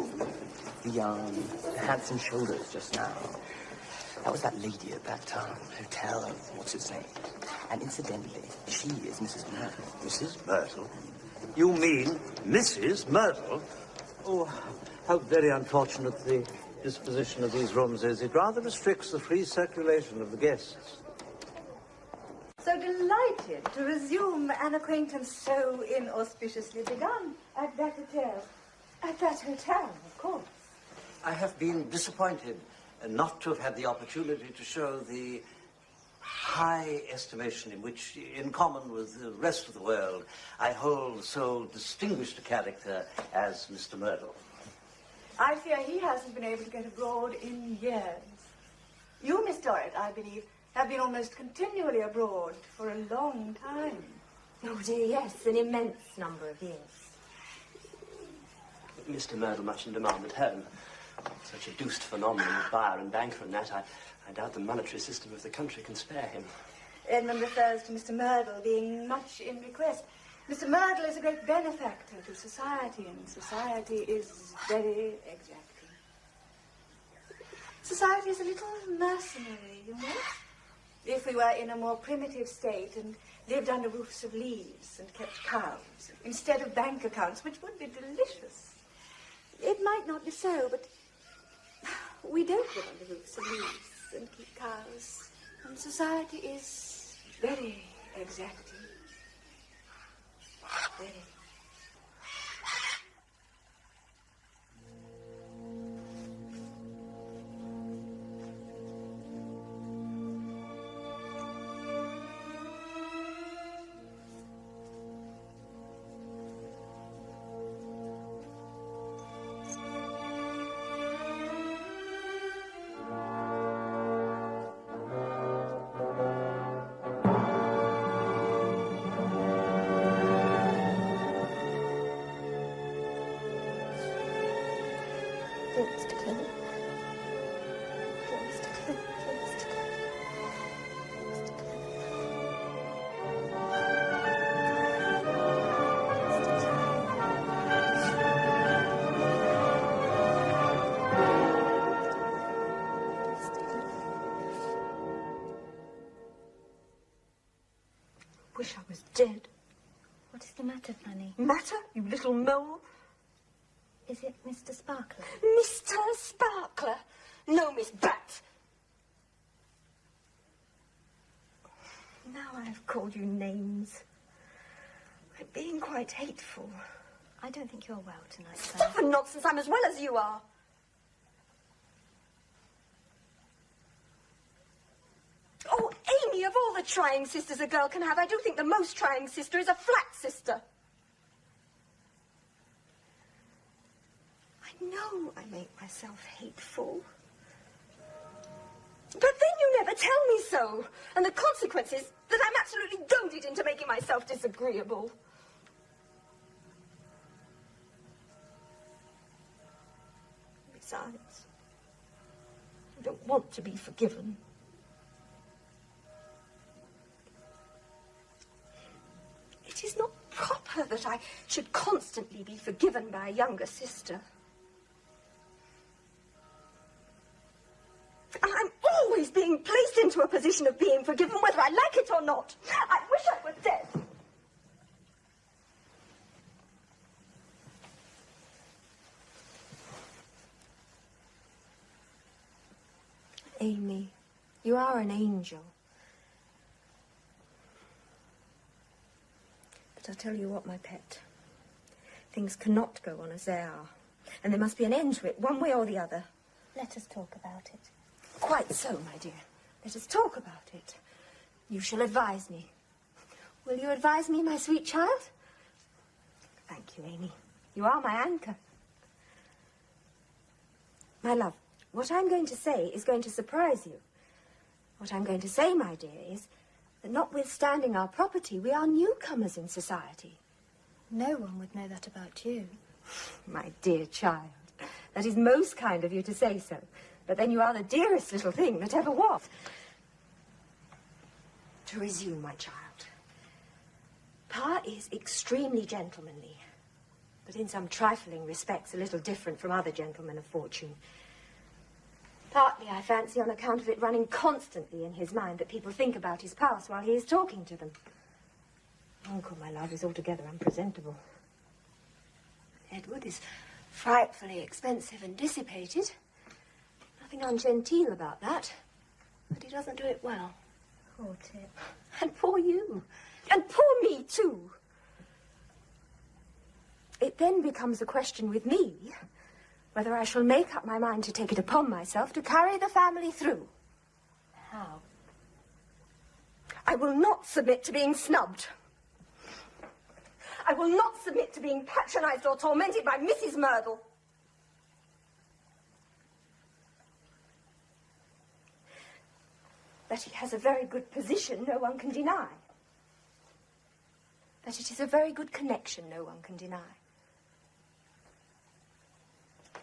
The handsome shoulders just now. That was that lady at that hotel, what's its name? And incidentally, she is Mrs. Myrtle. Mrs. Myrtle? You mean Mrs. Myrtle? Oh, how very unfortunate the disposition of these rooms is. It rather restricts the free circulation of the guests. So delighted to resume an acquaintance so inauspiciously begun at that hotel. At that hotel, of course. I have been disappointed not to have had the opportunity to show the high estimation in which, in common with the rest of the world, I hold so distinguished a character as Mr. Myrtle. I fear he hasn't been able to get abroad in years. You, Miss Dorrit, I believe, have been almost continually abroad for a long time. Oh dear, yes, an immense number of years. Mr. Myrtle much in demand at home? Such a deuced phenomenon of buyer and banker and that, I doubt the monetary system of the country can spare him. Edmund refers to Mr. Myrtle being much in request. Mr. Myrtle is a great benefactor to society, and society is very exacting. Society is a little mercenary, you know? If we were in a more primitive state and lived under roofs of leaves and kept cows instead of bank accounts, which would be delicious. It might not be so, but we don't live under roofs of leaves and keep cows, and society is very exacting. Very. Wish I was dead. What is the matter, Fanny? Matter, you little mole? Is it Mr. Sparkler? Mr. Sparkler? No, Miss Bat. Now I've called you names. I'm being quite hateful. I don't think you're well tonight, Stuff and nonsense, I'm as well as you are. Oh, Amy, of all the trying sisters a girl can have, I do think the most trying sister is a flat sister. I know I make myself hateful. But then you never tell me so. And the consequence is that I'm absolutely goaded into making myself disagreeable. Besides, I don't want to be forgiven. It is not proper that I should constantly be forgiven by a younger sister. And I'm always being placed into a position of being forgiven, whether I like it or not. I wish I were dead. Amy, you are an angel. But I'll tell you what, my pet. Things cannot go on as they are. And there must be an end to it, one way or the other. Let us talk about it. Quite so, my dear. Let us talk about it. You shall advise me. Will you advise me, my sweet child? Thank you, Amy. You are my anchor. My love, what I'm going to say is going to surprise you. What I'm going to say, my dear, is that notwithstanding our property, we are newcomers in society. No one would know that about you. My dear child, that is most kind of you to say so. But then you are the dearest little thing that ever was. To resume, my child. Pa is extremely gentlemanly, but in some trifling respects a little different from other gentlemen of fortune. Partly, I fancy, on account of it running constantly in his mind that people think about his past while he is talking to them. Uncle, my love, is altogether unpresentable. Edward is frightfully expensive and dissipated. Nothing ungenteel about that, but he doesn't do it well. Poor Tip. And poor you. And poor me, too. It then becomes a question with me whether I shall make up my mind to take it upon myself to carry the family through. How? I will not submit to being snubbed. I will not submit to being patronized or tormented by Mrs. Myrtle. That he has a very good position, no one can deny. That it is a very good connection, no one can deny.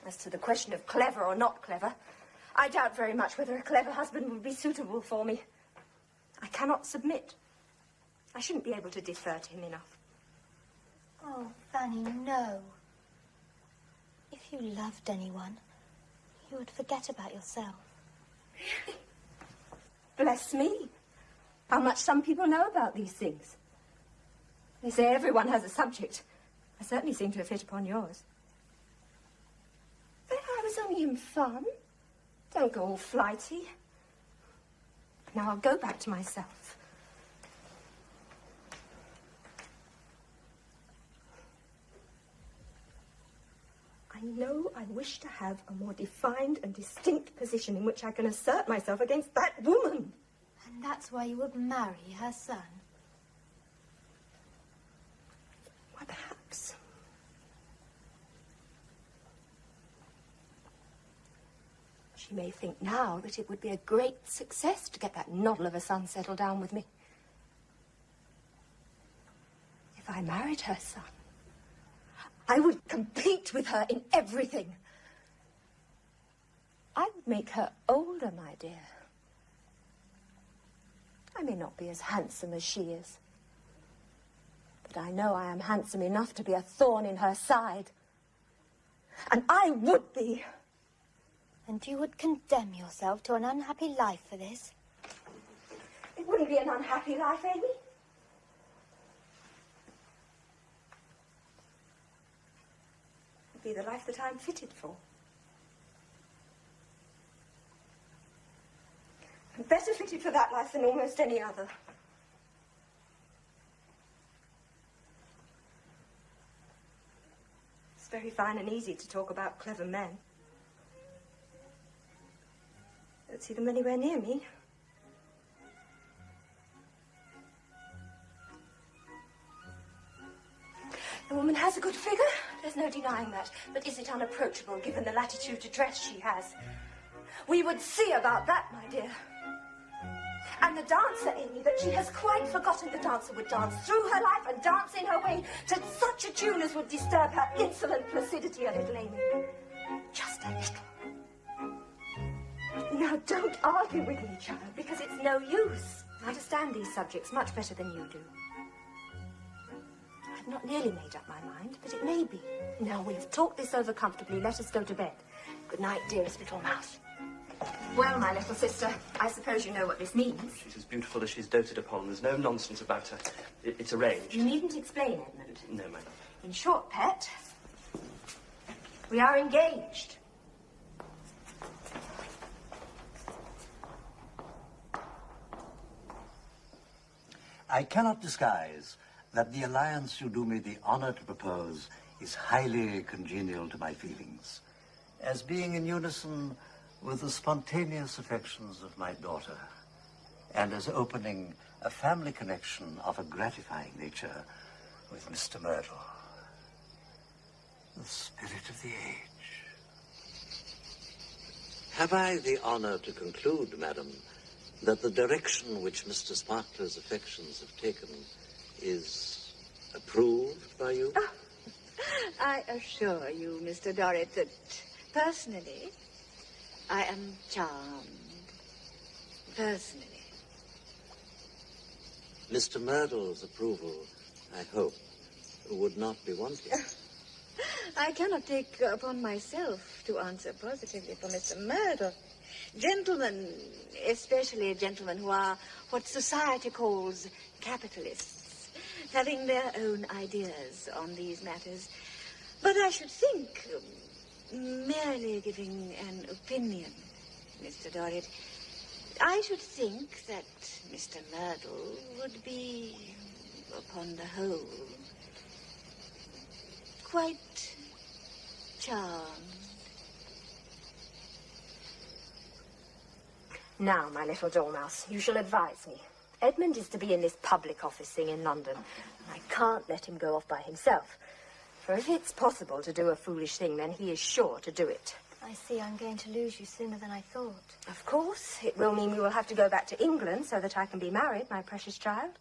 As to the question of clever or not clever, I doubt very much whether a clever husband would be suitable for me. I cannot submit. I shouldn't be able to defer to him enough. Oh, Fanny, no. If you loved anyone, you would forget about yourself. Bless me. How much some people know about these things. They say everyone has a subject. I certainly seem to have hit upon yours. But I was only in fun. Don't go all flighty. Now I'll go back to myself. I know I wish to have a more defined and distinct position in which I can assert myself against that woman. And that's why you would marry her son? Why, perhaps. She may think now that it would be a great success to get that noddle of a son settled down with me. If I married her son, I would compete with her in everything. I would make her older, my dear. I may not be as handsome as she is, but I know I am handsome enough to be a thorn in her side. And I would be. And you would condemn yourself to an unhappy life for this? It wouldn't be an unhappy life, Amy. It'd be the life that I'm fitted for. I'm better fitted for that life than almost any other. It's very fine and easy to talk about clever men. I don't see them anywhere near me. The woman has a good figure, there's no denying that. But is it unapproachable given the latitude to dress she has? We would see about that, my dear. And the dancer, Amy, that she has quite forgotten the dancer would dance through her life and dance in her way to such a tune as would disturb her insolent placidity a little, Amy. Just a little. Now, don't argue with me, child, because it's no use. I understand these subjects much better than you do. I've not nearly made up my mind, but it may be. Now, we've talked this over comfortably. Let us go to bed. Good night, dearest little mouse. Well, my little sister, I suppose you know what this means. She's as beautiful as she's doted upon. There's no nonsense about her. It's arranged. You needn't explain, Edmund. No, my love. In short, pet, we are engaged. I cannot disguise that the alliance you do me the honor to propose is highly congenial to my feelings, as being in unison with the spontaneous affections of my daughter, and as opening a family connection of a gratifying nature with Mr. Myrtle, the spirit of the age. Have I the honor to conclude, madam, that the direction which Mr. Sparkler's affections have taken is approved by you? Oh, I assure you, Mr. Dorrit, that personally, I am charmed. Personally. Mr. Myrtle's approval, I hope, would not be wanting. I cannot take upon myself to answer positively for Mr. Myrtle. Gentlemen, especially gentlemen who are what society calls capitalists, having their own ideas on these matters. But I should think, merely giving an opinion, Mr. Dorrit, I should think that Mr. Myrtle would be, upon the whole, quite charmed. Now, my little dormouse, you shall advise me. Edmund is to be in this public office thing in London, and I can't let him go off by himself. For if it's possible to do a foolish thing, then he is sure to do it. I see I'm going to lose you sooner than I thought. Of course, it will mean we will have to go back to England so that I can be married, my precious child.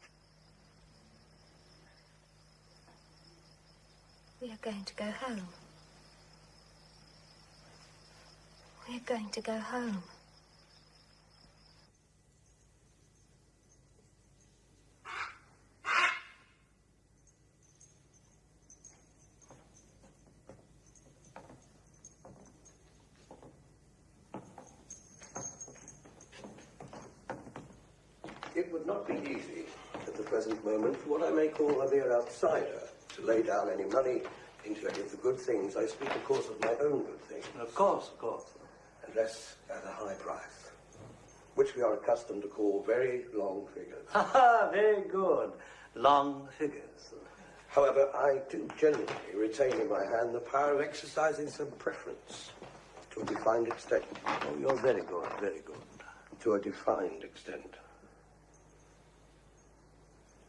We are going to go home. We're going to go home. It would not be easy at the present moment for what I may call a mere outsider to lay down any money into any of the good things. I speak, of course, of my own good things. Of course. Unless at a high price, which we are accustomed to call very long figures. Ha, very good. Long figures. However, I do generally retain in my hand the power of exercising some preference to a defined extent. Oh, you're very good, very good. To a defined extent.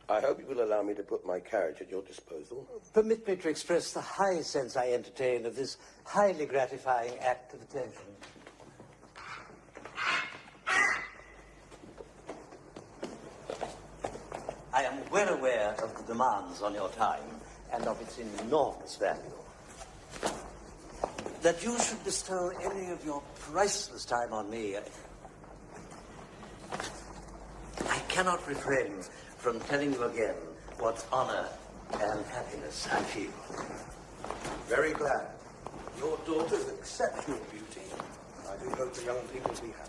I hope you will allow me to put my carriage at your disposal. Permit me to express the high sense I entertain of this highly gratifying act of attention. I am well aware of the demands on your time and of its enormous value. That you should bestow any of your priceless time on me, I cannot refrain from telling you again what honor and happiness I feel. Very glad. Your daughter's exceptional beauty. I do hope the young people will be happy.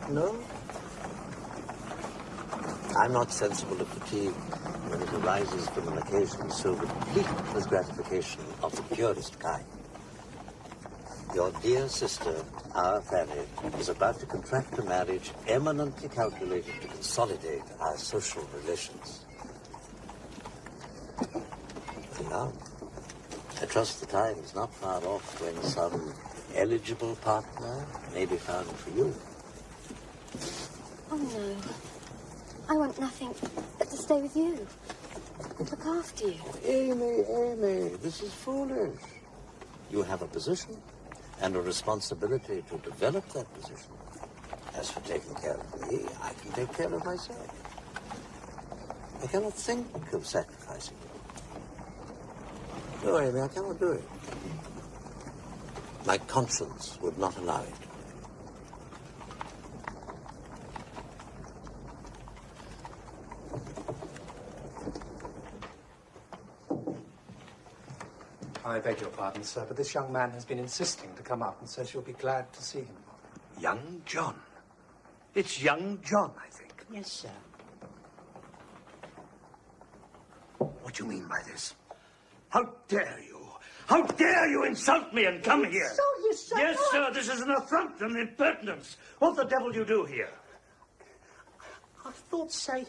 No? I'm not sensible of fatigue when it arises from an occasion so replete with gratification of the purest kind. Your dear sister, our Fanny, is about to contract a marriage eminently calculated to consolidate our social relations. And now, I trust the time is not far off when some eligible partner may be found for you. Oh, no. I want nothing but to stay with you and look after you. Amy, this is foolish. You have a position and a responsibility to develop that position. As for taking care of me, I can take care of myself. I cannot think of sacrificing you. No, Amy, I cannot do it. My conscience would not allow it. I beg your pardon, sir, but this young man has been insisting to come up and says you'll be glad to see him. Young John. It's young John, I think. Yes, sir. What do you mean by this? How dare you? How dare you insult me and come here? So you say. Yes, sir, this is an affront and impertinence. What the devil do you do here? I thought, say,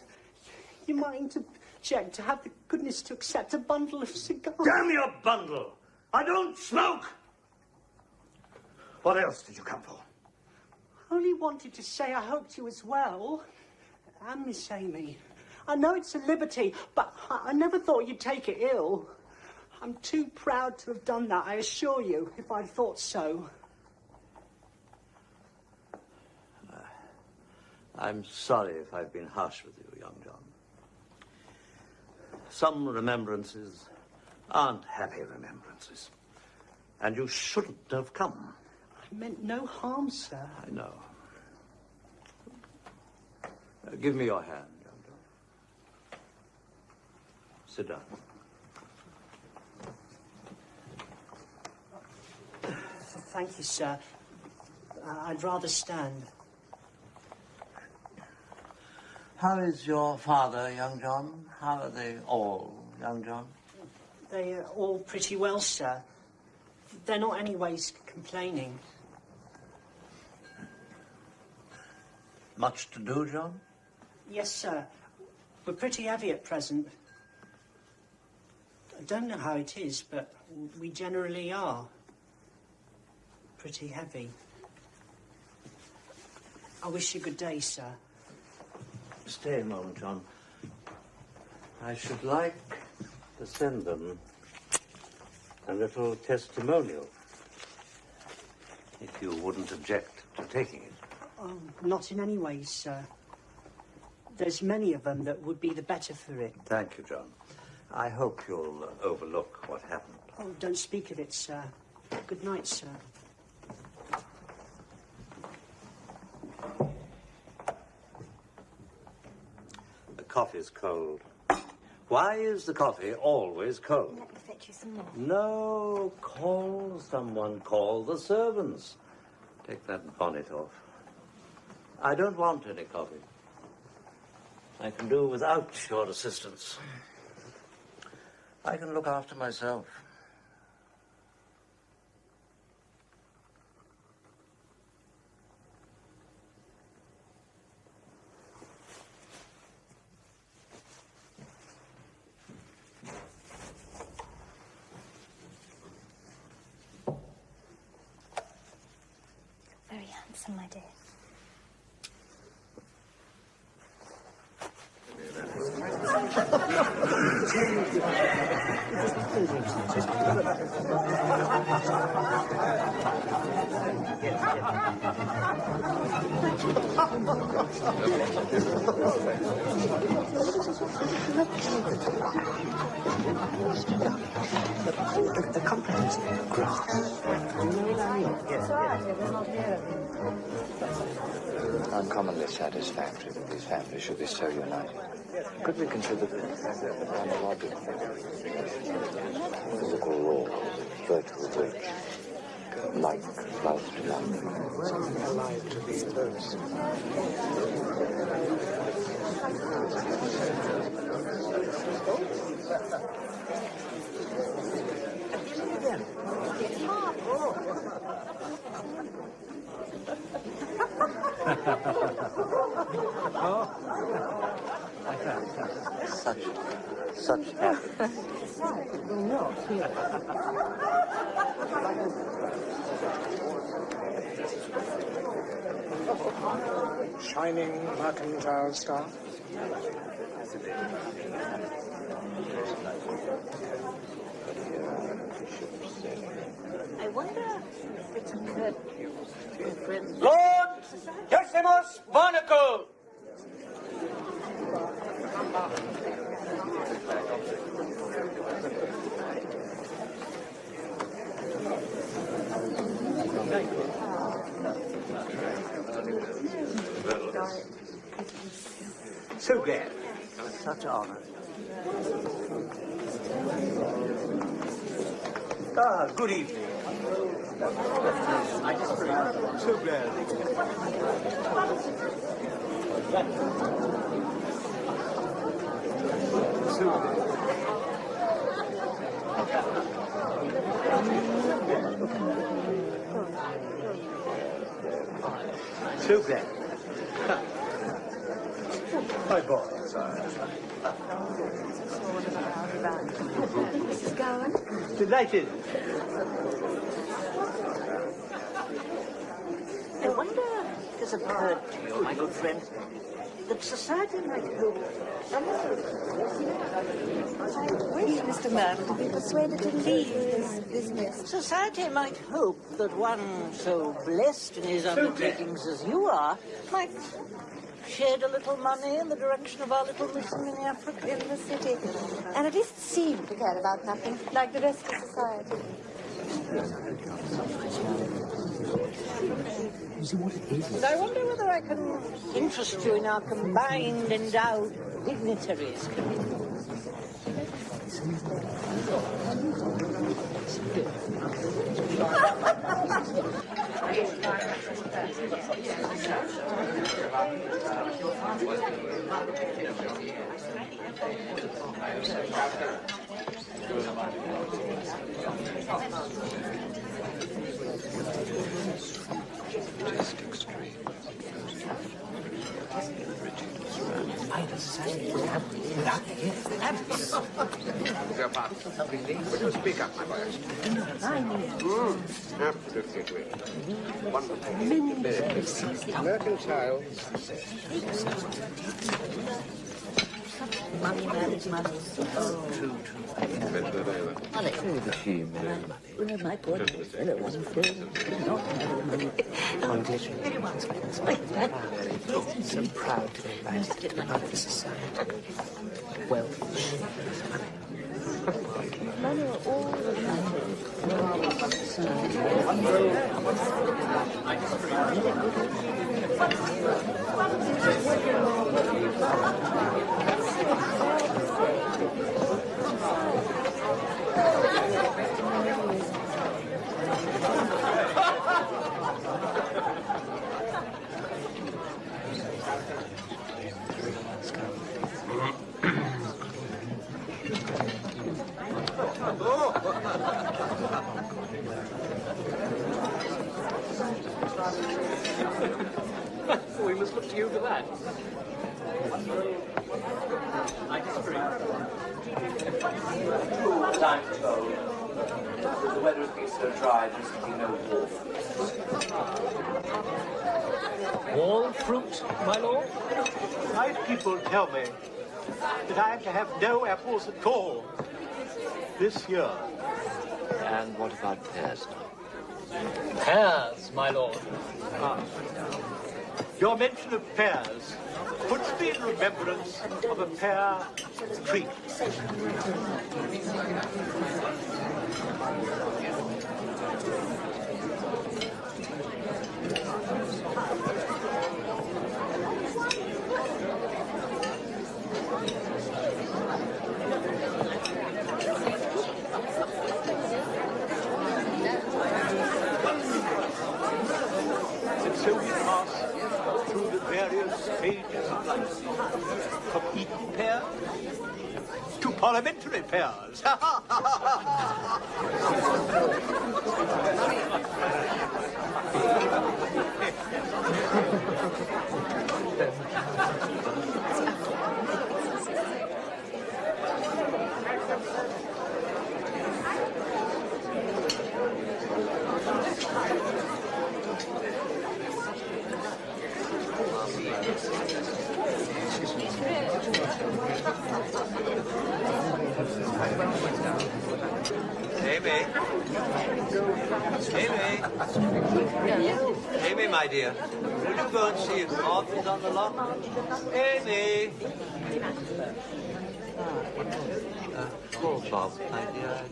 you might interject to have the goodness to accept a bundle of cigars. Damn your bundle! I don't smoke! What else did you come for? I only wanted to say I hoped you as well. And Miss Amy. I know it's a liberty, but I never thought you'd take it ill. I'm too proud to have done that, I assure you, if I'd thought so. I'm sorry if I've been harsh with you, young John. Some remembrances aren't happy remembrances. And you shouldn't have come. I meant no harm, sir. I know. Give me your hand, young John. Sit down. Thank you, sir. I'd rather stand. How is your father, young John? How are they all, young John? They are all pretty well, sir. They're not anyways complaining. Much to do, John? Yes, sir. We're pretty heavy at present. I don't know how it is, but we generally are. Pretty heavy. I wish you good day, sir. Stay a moment, John. I should like to send them a little testimonial, if you wouldn't object to taking it. Oh, not in any way, sir. There's many of them that would be the better for it. Thank you, John. I hope you'll overlook what happened. Oh, don't speak of it, sir. Good night, sir. The coffee's cold. Why is the coffee always cold? Let me fetch you some more. No, call someone. Call the servants. Take that bonnet off. I don't want any coffee. I can do without your assistance. I can look after myself. Very handsome, my dear. The comprehensive grasp. Uncommonly satisfactory that these families should be so united. Could we consider the analogical physical law, virtue of which, like flows to like, Alive to be those. Such happiness. Shining mercantile star. I wonder if it's occurred to you, friend. Lord Decimus Barnacle! So glad. Such honor. Ah, good evening. So glad. So glad. My boy, Mrs. Gowan? Delighted. I wonder if it's occurred to you, my good friend, that society might hope someone. I wish Mr. Murphy to be persuaded to leave his business. Society might hope that one so blessed in his undertakings as you are might shed a little money in the direction of our little mission in Africa. In the city. And at least seem to care about nothing, like the rest of society. And I wonder whether I can interest you in our combined endowed dignitaries. Would you speak up, my boy? Absolutely agree. Wonderful. Mercantile. Money, money, money. My poor fellow was I'm so proud to be invited to be part of the society. Well, money are all We must look to you for that. I disagree. Time to go. The weather has been so dry, there's been no water. Wall fruit, my lord? My people tell me that I am to have no apples at all this year. And what about pears? Pears, my lord. Your mention of pears puts me in remembrance of a pear treat. So we pass through the various stages of life, from eaten pears to parliamentary pears. Amy. Amy, my dear. Will you go and see if Bob is on the lot? Amy. Call Bob, my dear.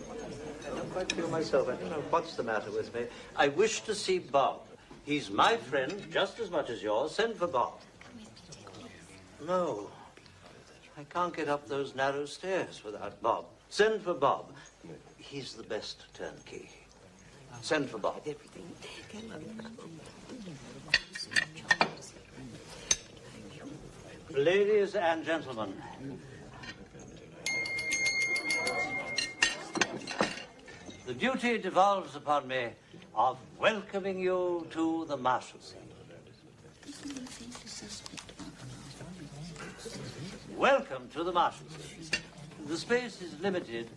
I don't quite feel myself. I don't know what's the matter with me. I wish to see Bob. He's my friend just as much as yours. Send for Bob. No. I can't get up those narrow stairs without Bob. Send for Bob. He's the best turnkey. Send for Bob. Ladies and gentlemen, the duty devolves upon me of welcoming you to the Marshalsea. Welcome to the Marshalsea. The space is limited,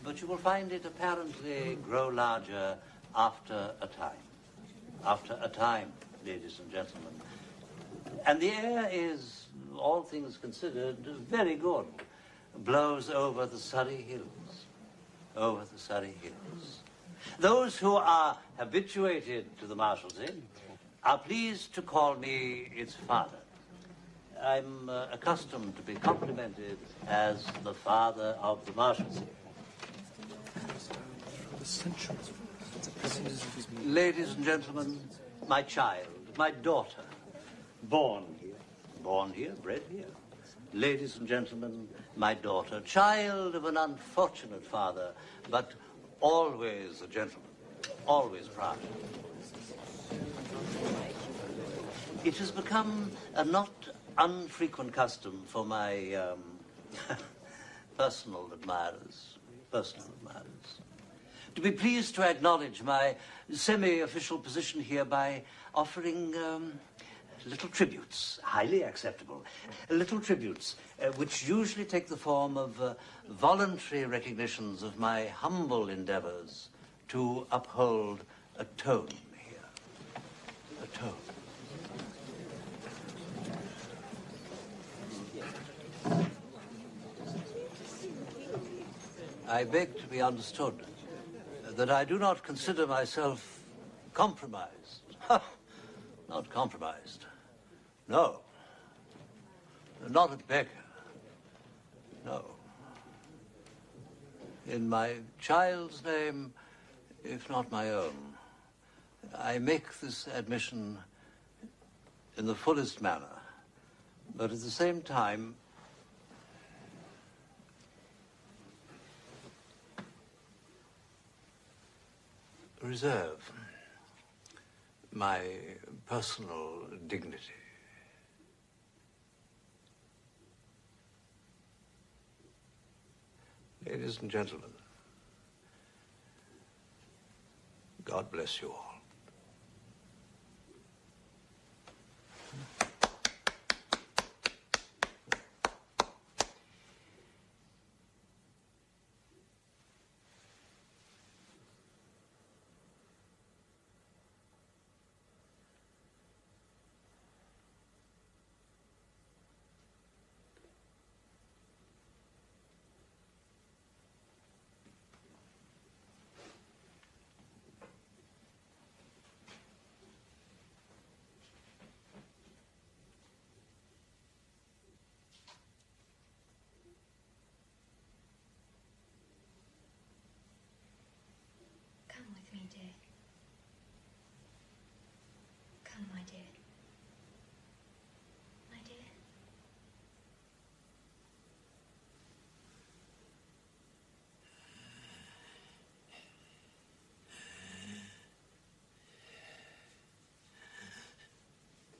but you will find it apparently grow larger after a time. After a time, ladies and gentlemen. And the air is, all things considered, very good. Blows over the Surrey Hills. Over the Surrey Hills. Those who are habituated to the Marshalsea are pleased to call me its father. I'm accustomed to be complimented as the father of the Marshalsea. Ladies and gentlemen, my child, my daughter, born here, bred here. Ladies and gentlemen, my daughter, child of an unfortunate father, but always a gentleman, always proud. It has become a not unfrequent custom for my personal admirers, to be pleased to acknowledge my semi-official position here by offering little tributes, highly acceptable, little tributes, which usually take the form of voluntary recognitions of my humble endeavors to uphold a tone here. A tone. I beg to be understood that I do not consider myself compromised. Not compromised. No. Not a beggar. No. In my child's name, if not my own, I make this admission in the fullest manner, but at the same time, reserve my personal dignity. Ladies and gentlemen, God bless you all. Come with me, dear. Come, my dear. My dear.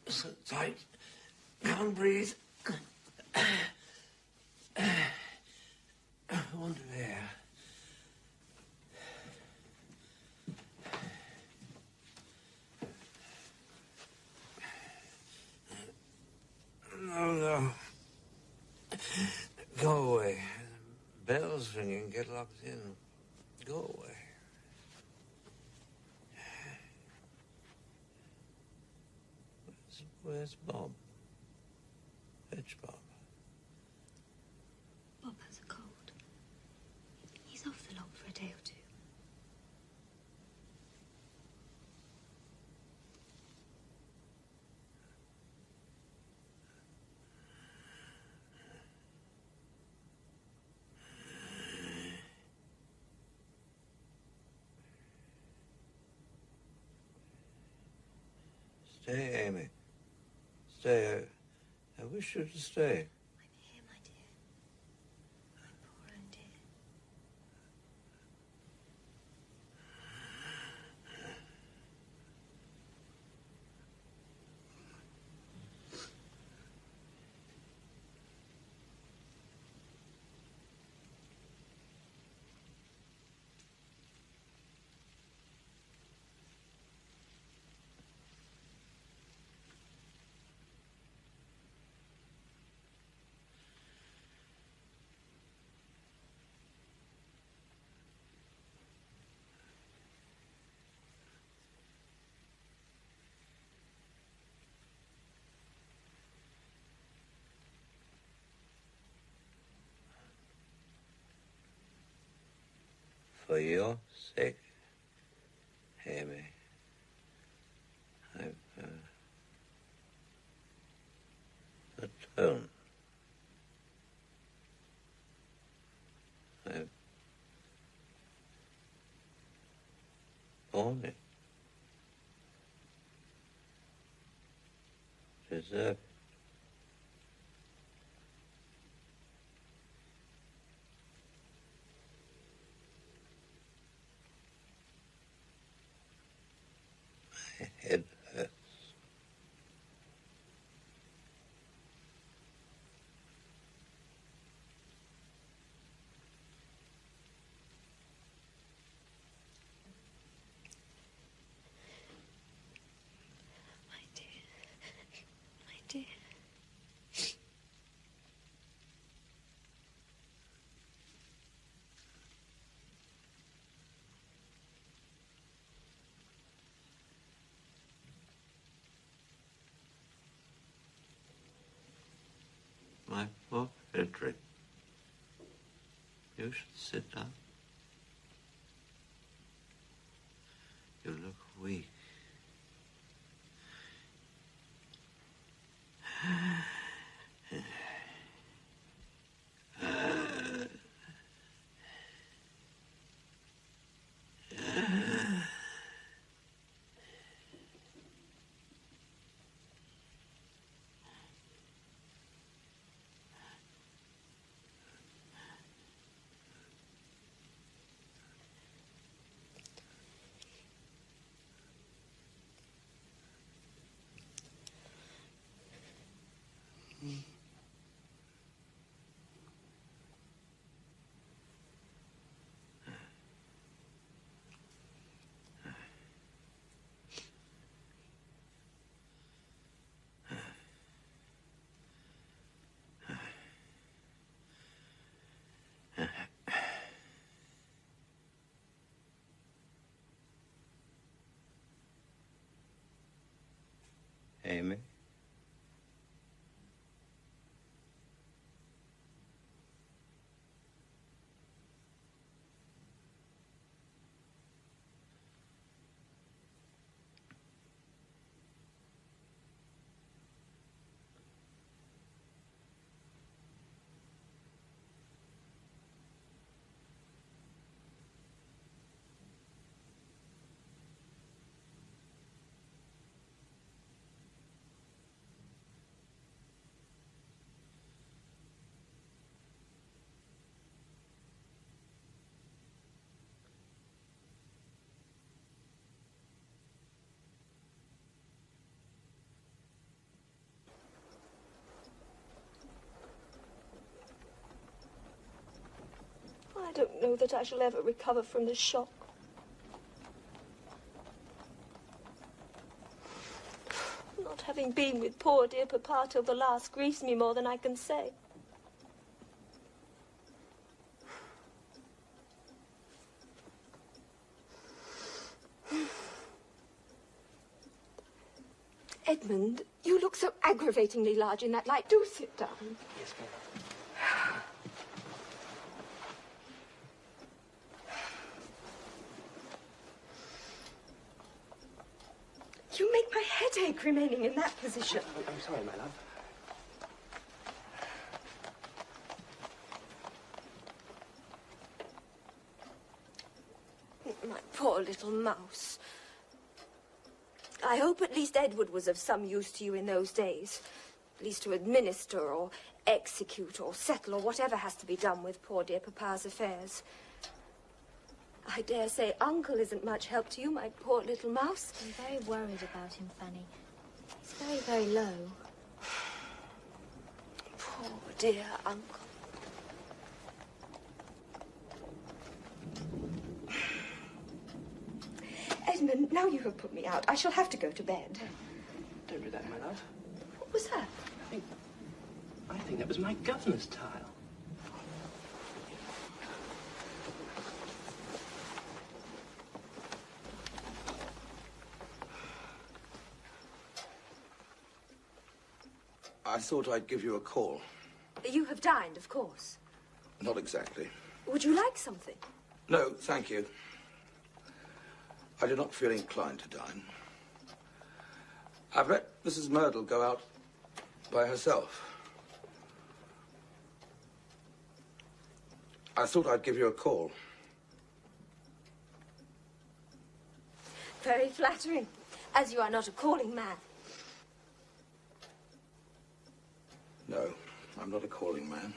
So tight. Can't breathe. I want air. No. Go away. Bells ringing. Get locked in. Go away. Where's Bob? Fetch Bob. Bob has a cold. He's off the lot for a day or two. Stay, Amy. Stay. I wish you to stay. I'm here, my dear. My poor own dear. For your sake, Amy, I've atoned. I've borne it. Deserve it. My head hurts. My dear. My dear. You should sit down. You look weak. Amy? I don't know that I shall ever recover from the shock. Not having been with poor dear Papa till the last grieves me more than I can say. Edmund, you look so aggravatingly large in that light. Do sit down. Yes, ma'am. You make my head ache remaining in that position. I'm sorry, my love. My poor little mouse. I hope at least Edward was of some use to you in those days. At least to administer or execute or settle or whatever has to be done with poor dear Papa's affairs. I dare say Uncle isn't much help to you, my poor little mouse. I'm very worried about him, Fanny. He's very, very low. Poor dear Uncle. Edmund, now you have put me out. I shall have to go to bed. Don't do that, my love. What was that? I think that was my governor's tile. I thought I'd give you a call. You have dined, of course. Not exactly. Would you like something? No, thank you. I do not feel inclined to dine. I've let Mrs. Myrtle go out by herself. I thought I'd give you a call. Very flattering, as you are not a calling man. No, I'm not a calling man.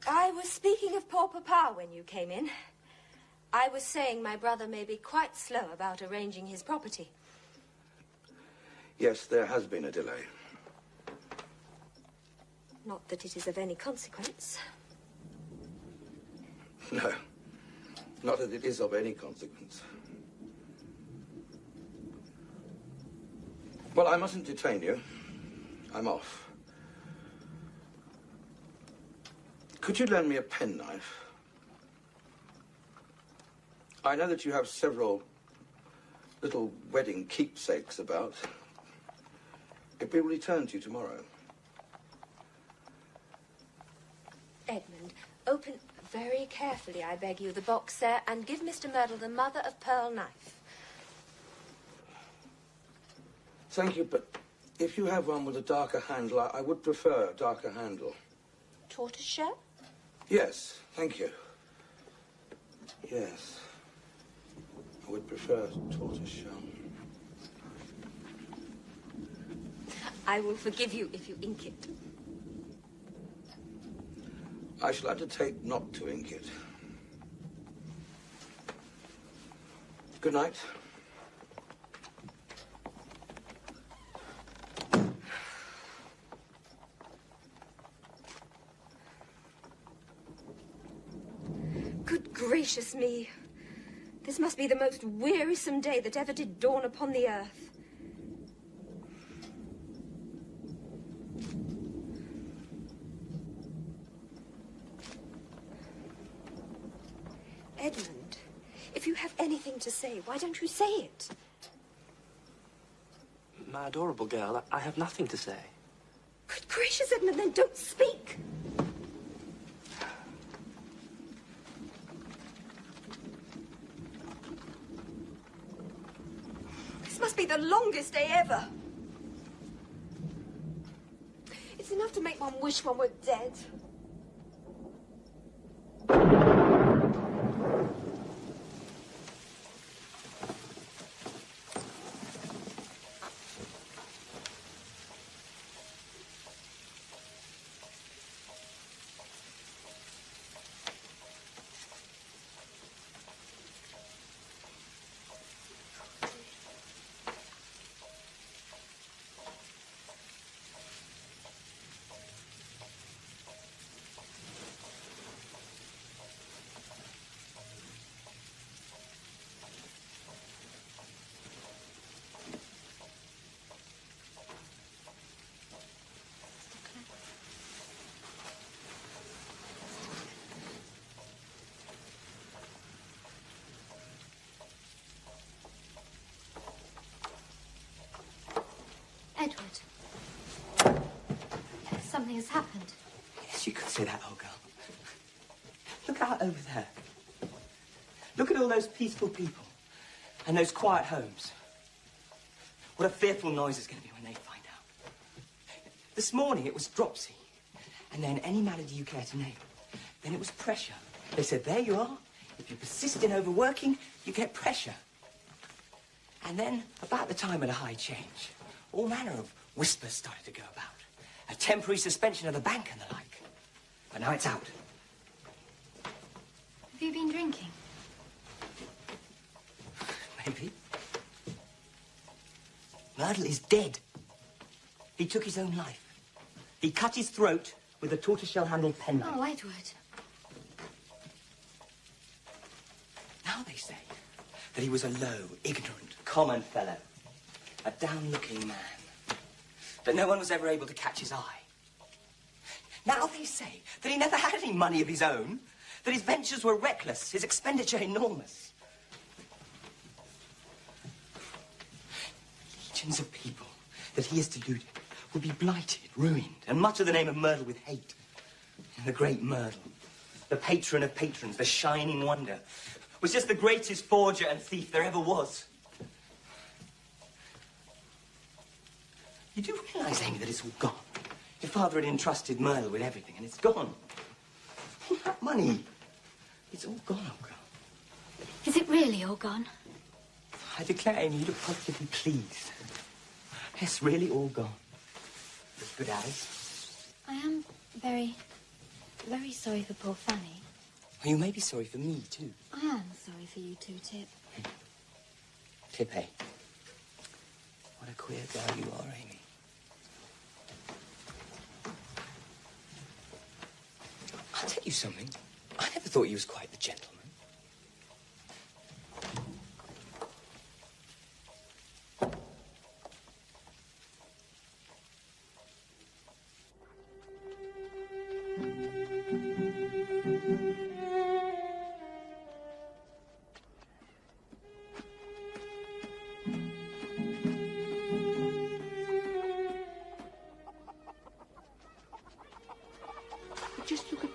I was speaking of poor Papa when you came in. I was saying my brother may be quite slow about arranging his property. Yes, there has been a delay. Not that it is of any consequence. No, not that it is of any consequence. Well, I mustn't detain you. I'm off. Could you lend me a penknife? I know that you have several little wedding keepsakes about. It will return to you tomorrow. Edmund, open very carefully, I beg you, the box there, and give Mr. Myrtle the mother-of-pearl knife. Thank you, but if you have one with a darker handle, I would prefer a darker handle. Tortoiseshell? Yes, thank you. Yes. I would prefer tortoiseshell. I will forgive you if you ink it. I shall undertake not to ink it. Good night. Good gracious me. This must be the most wearisome day that ever did dawn upon the earth. Edmund, if you have anything to say, why don't you say it? My adorable girl, I have nothing to say. Good gracious, Edmund, then don't speak. This must be the longest day ever. It's enough to make one wish one were dead. Edward, something has happened. Yes, you could say that, old girl. Look out over there. Look at all those peaceful people and those quiet homes. What a fearful noise it's going to be when they find out. This morning it was dropsy, and then any matter do you care to name? Then it was pressure. They said, there you are. If you persist in overworking, you get pressure. And then, about the time of the high change, all manner of whispers started to go about. A temporary suspension of the bank and the like. But now it's out. Have you been drinking? Maybe. Myrtle is dead. He took his own life. He cut his throat with a tortoiseshell-handled penknife. Oh, Edward. Now they say that he was a low, ignorant, common fellow. A down-looking man. That no one was ever able to catch his eye. Now they say that he never had any money of his own, that his ventures were reckless, his expenditure enormous. Legions of people that he has deluded will be blighted, ruined, and mutter the name of Myrtle with hate. And the great Myrtle, the patron of patrons, the shining wonder, was just the greatest forger and thief there ever was. You do realise, Amy, that it's all gone? Your father had entrusted Myrtle with everything, and it's gone. All that money, it's all gone, old girl. Is it really all gone? I declare, Amy, you look positively pleased. Yes, really all gone. As good as. I am very, very sorry for poor Fanny. Well, you may be sorry for me, too. I am sorry for you too, Tip. Tip, eh? What a queer girl you are, Amy. I'll tell you something. I never thought you was quite the gentleman.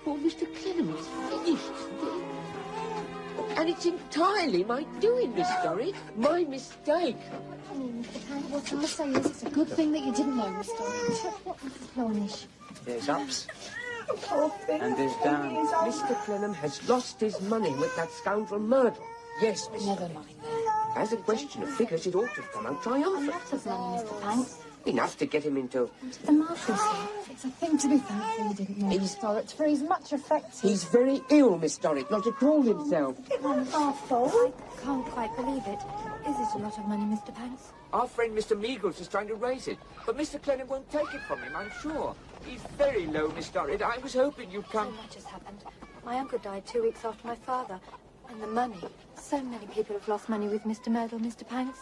Poor Mr. Clennam is finished, isn't he? And it's entirely my doing, Miss Dorrit. My mistake. What I say is it's a good thing that you didn't know, Miss Dorrit. What was the plonish? There's ups. Oh, and there's downs. Mr. Clennam has lost his money with that scoundrel Myrtle. Yes, Miss. Never mind then. As a question of figures, it ought to have come out triumphant. A lot of money, Mr. Banks. Enough to get him into... The Marshal's here. It's a thing to be thankful you didn't know, Miss Dorrit, for he's much affected. He's very ill, Miss Dorrit, not to call himself. It wasn't our fault. I can't quite believe it. Is it a lot of money, Mr. Banks? Our friend Mr. Meagles is trying to raise it, but Mr. Clennam won't take it from him, I'm sure. He's very low, Miss Dorrit. I was hoping you'd come... So much has happened. My uncle died 2 weeks after my father. And the money. So many people have lost money with Mr. Myrtle, Mr. Banks.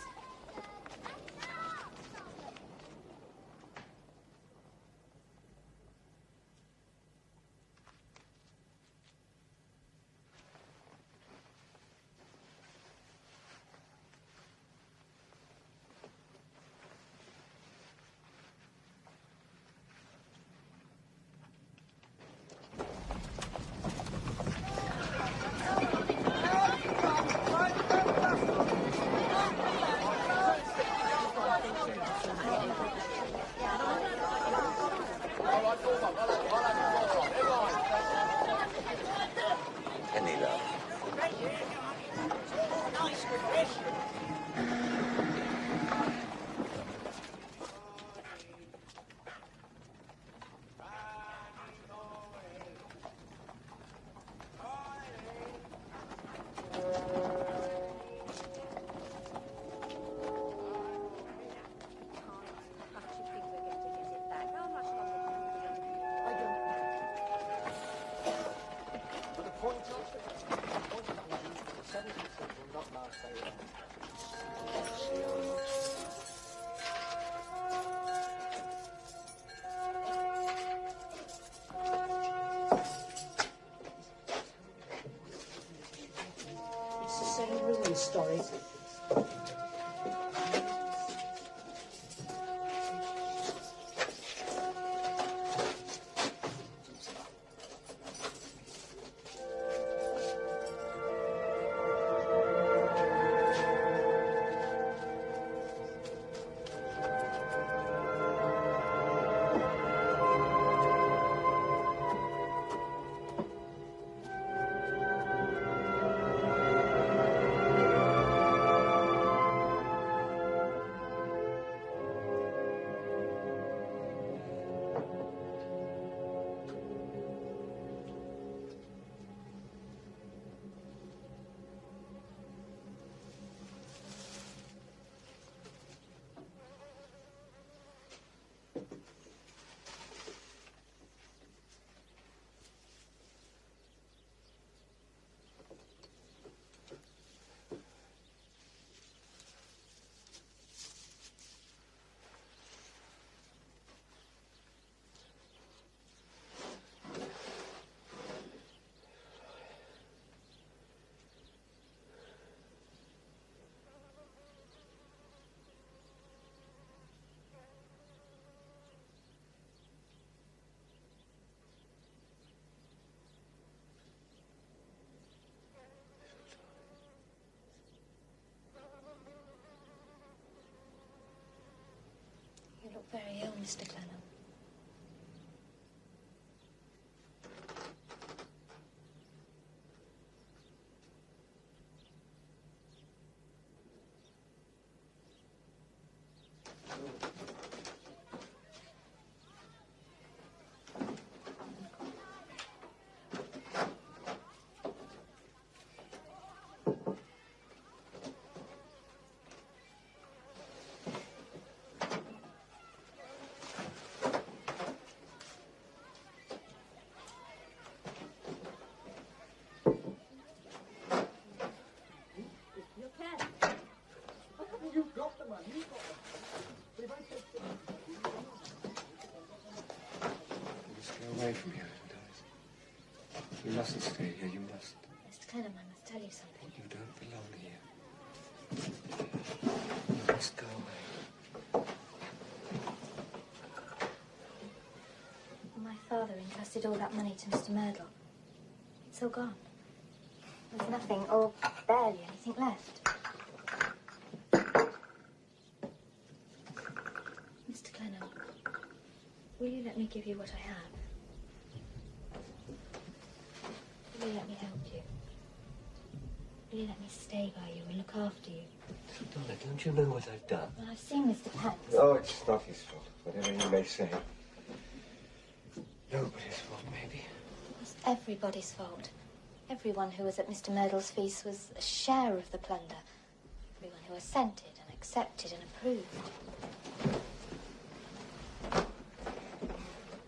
Story. You look very ill, Mr. Clennam. Away from here, guys. You mustn't stay here, you must. Mr. Clennam, I must tell you something. You don't belong here. You must go away. My father entrusted all that money to Mr. Myrtle. It's all gone. There's nothing, or barely anything left. Mr. Clenham, will you let me give you what I have? Will you let me help you? Will you let me stay by you and look after you? Donna, don't you know what I've done? Well, I've seen Mr. Pence. Oh, it's not his fault, whatever you may say. Nobody's fault, maybe. It was everybody's fault. Everyone who was at Mr. Myrtle's feast was a share of the plunder. Everyone who assented and accepted and approved.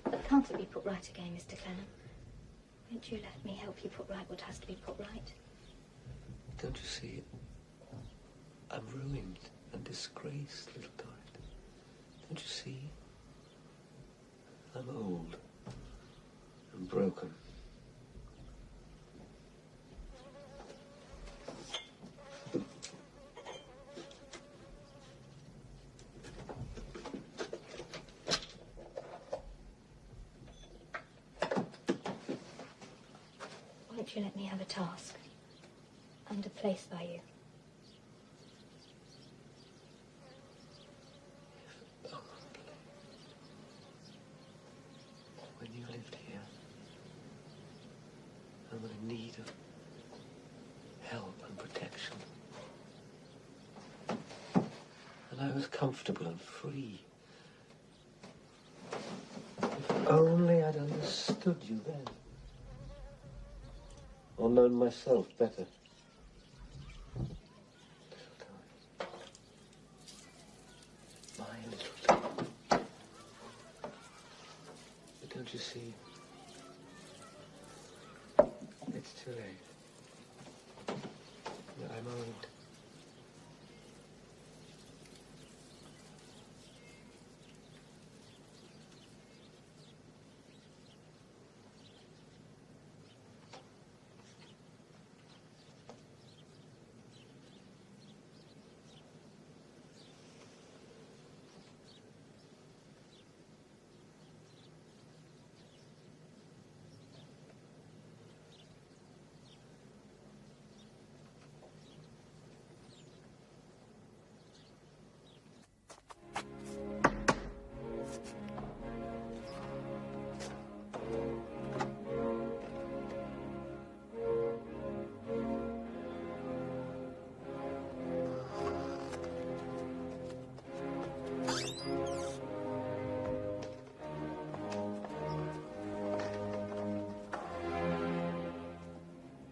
But can't it be put right again, Mr. Clenham? Won't you let me help you put right what has to be put right? Don't you see? I'm ruined and disgraced, little Dorrit. Don't you see? I'm old and broken. Won't you let me have a task and a place by you? When you lived here, I was in need of help and protection. And I was comfortable and free. If only I'd understood you then. Or known myself better. My little darling. But don't you see? It's too late. I'm old.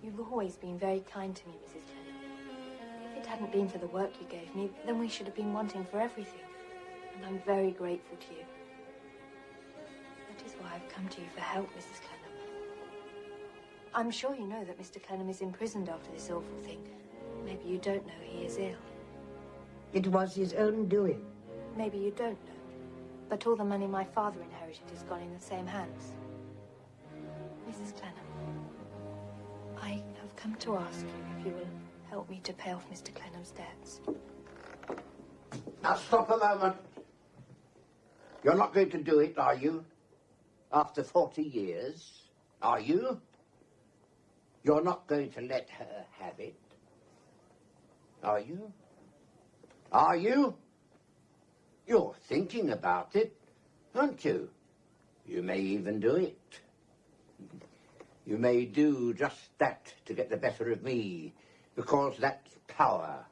You've always been very kind to me, Mrs. Clenham. If it hadn't been for the work you gave me, then we should have been wanting for everything. And I'm very grateful to you. That is why I've come to you for help, Mrs. Clenham. I'm sure you know that Mr. Clenham is imprisoned after this awful thing. Maybe you don't know he is ill. It was his own doing. Maybe you don't know. But all the money my father inherited has gone in the same hands. Mrs. Clenham, I have come to ask you if you will help me to pay off Mr. Clenham's debts. Now stop a moment. You're not going to do it, are you? After 40 years, are you? You're not going to let her have it, are you? Are you? You're thinking about it, aren't you? You may even do it. You may do just that to get the better of me, because that's power.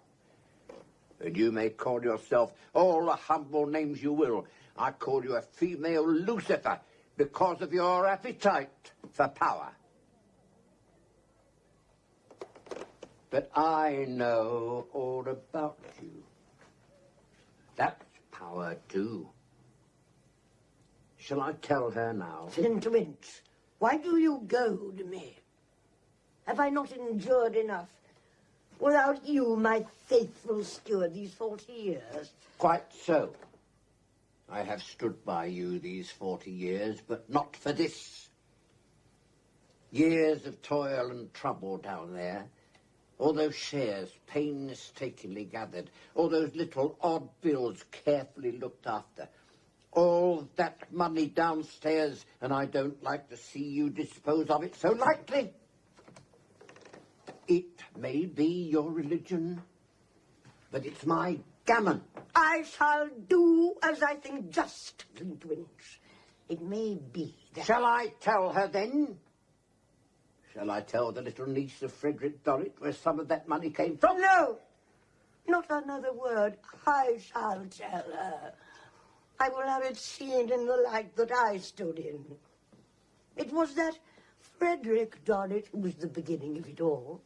And you may call yourself all the humble names you will. I call you a female Lucifer because of your appetite for power. But I know all about you. That's power too. Shall I tell her now? Flintwinch, why do you goad me? Have I not endured enough without you, my faithful steward, these 40 years? Quite so. I have stood by you these 40 years, but not for this. Years of toil and trouble down there. All those shares painstakingly gathered. All those little odd bills carefully looked after. all that money downstairs, and I don't like to see you dispose of it so lightly. It may be your religion, but it's my gammon. I shall do as I think just, Flintwinch. It may be that... Shall I tell her then? Shall I tell the little niece of Frederick Dorrit where some of that money came from? No! Not another word. I shall tell her. I will have it seen in the light that I stood in. It was that Frederick Dorrit who was the beginning of it all.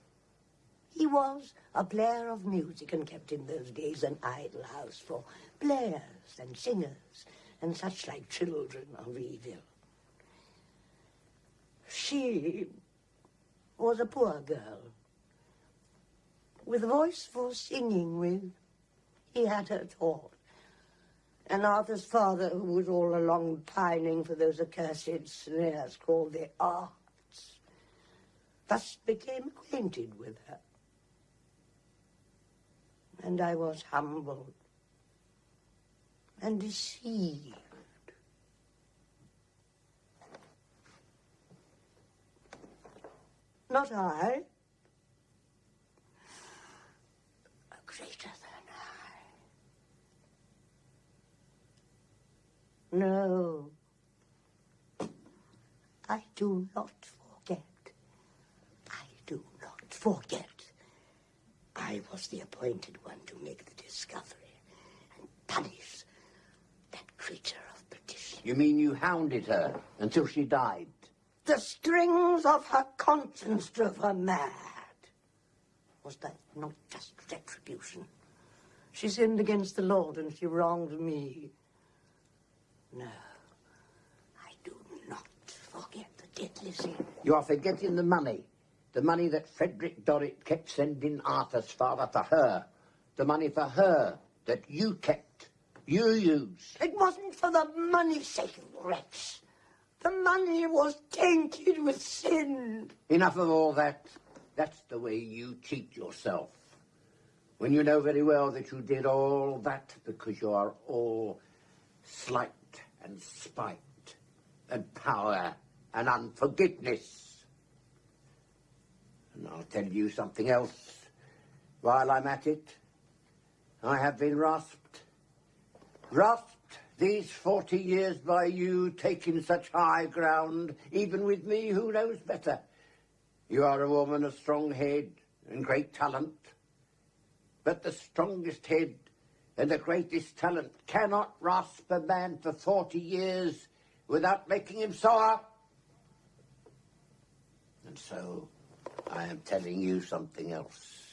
He was a player of music and kept in those days an idle house for players and singers and such like children of evil. She was a poor girl with a voice for singing with. He had her taught. And Arthur's father, who was all along pining for those accursed snares called the arts, thus became acquainted with her. And I was humbled and deceived. Not I. A greater than I. No. I do not forget. I do not forget. I was the appointed one to make the discovery and punish that creature of perdition. You mean you hounded her until she died? The strings of her conscience drove her mad. Was that not just retribution? She sinned against the Lord and she wronged me. No, I do not forget the deadly sin. You are forgetting the money. The money that Frederick Dorrit kept sending Arthur's father for her. The money for her that you kept. You used. It wasn't for the money's sake, wretch. The money was tainted with sin. Enough of all that. That's the way you cheat yourself. When you know very well that you did all that because you are all slight and spite and power and unforgiveness. And I'll tell you something else. While I'm at it, I have been rasped. Rasped these 40 years by you taking such high ground, even with me who knows better. You are a woman of strong head and great talent. But the strongest head and the greatest talent cannot rasp a man for 40 years without making him sour. And so I am telling you something else.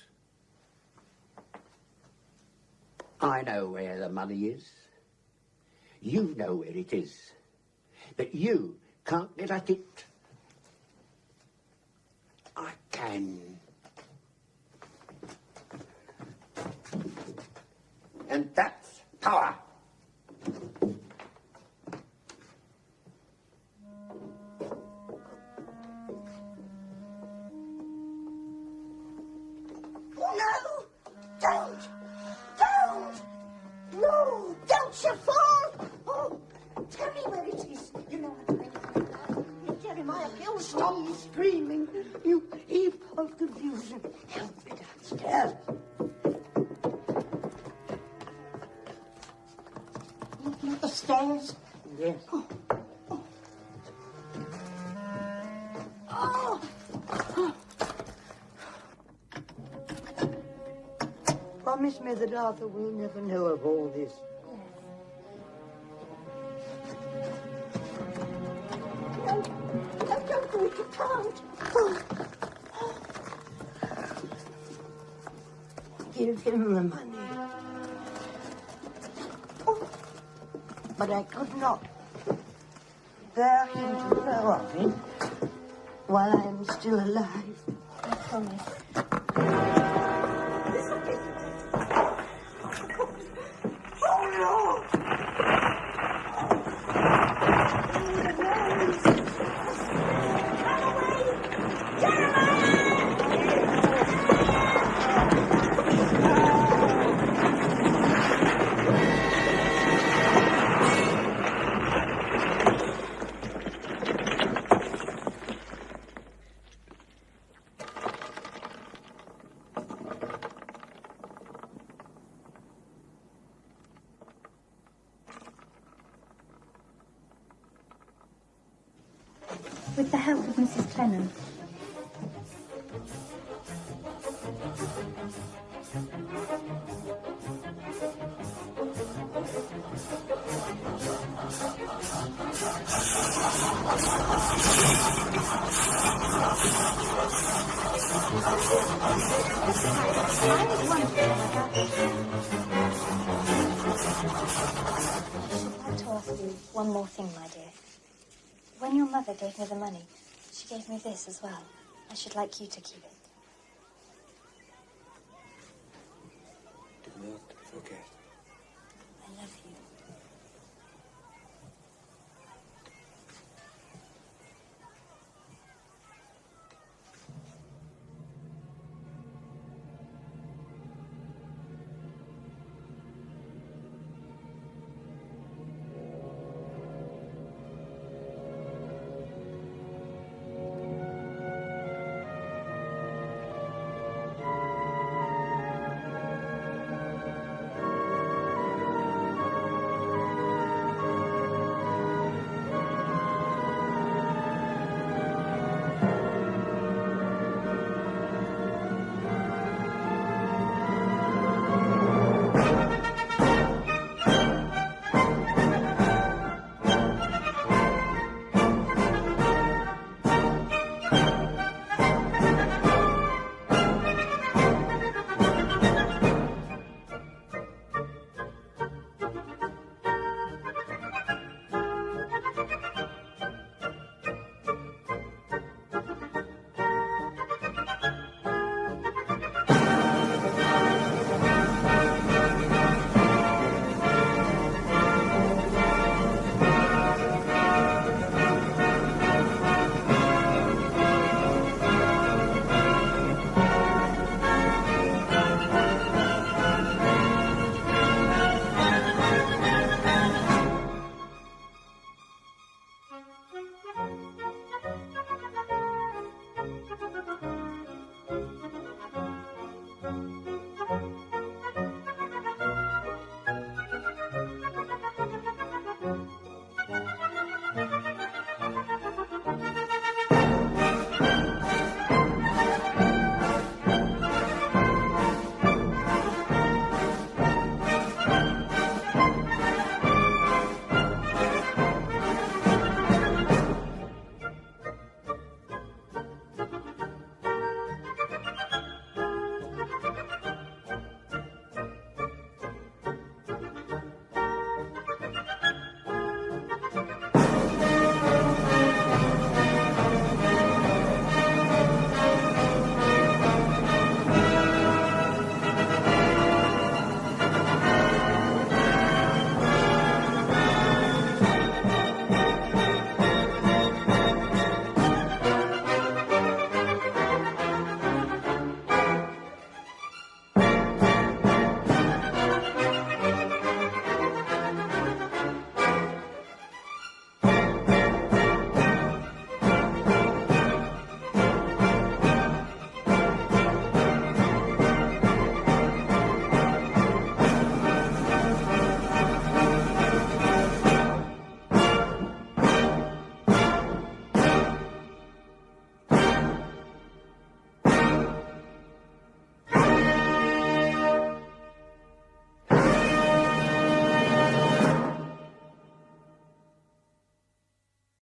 I know where the money is. You know where it is. But you can't get at it. I can. And that's power. No! Don't! Don't! No! Don't you fall! Oh, tell me where it is. You know how to make it. Jeremiah, you stop screaming. You heap of confusion. Help me downstairs. Looking at the stairs? Yes. Oh. Oh. Oh. Oh. Promise me that Arthur will never know of all this. No, don't do it. You can't. Oh. Give him the money. Oh. But I could not bear him to know of it while I am still alive. I promise. With the help of Mrs. Clenham. One more thing, my dear. When your mother gave me the money, she gave me this as well. I should like you to keep it. Do not forget.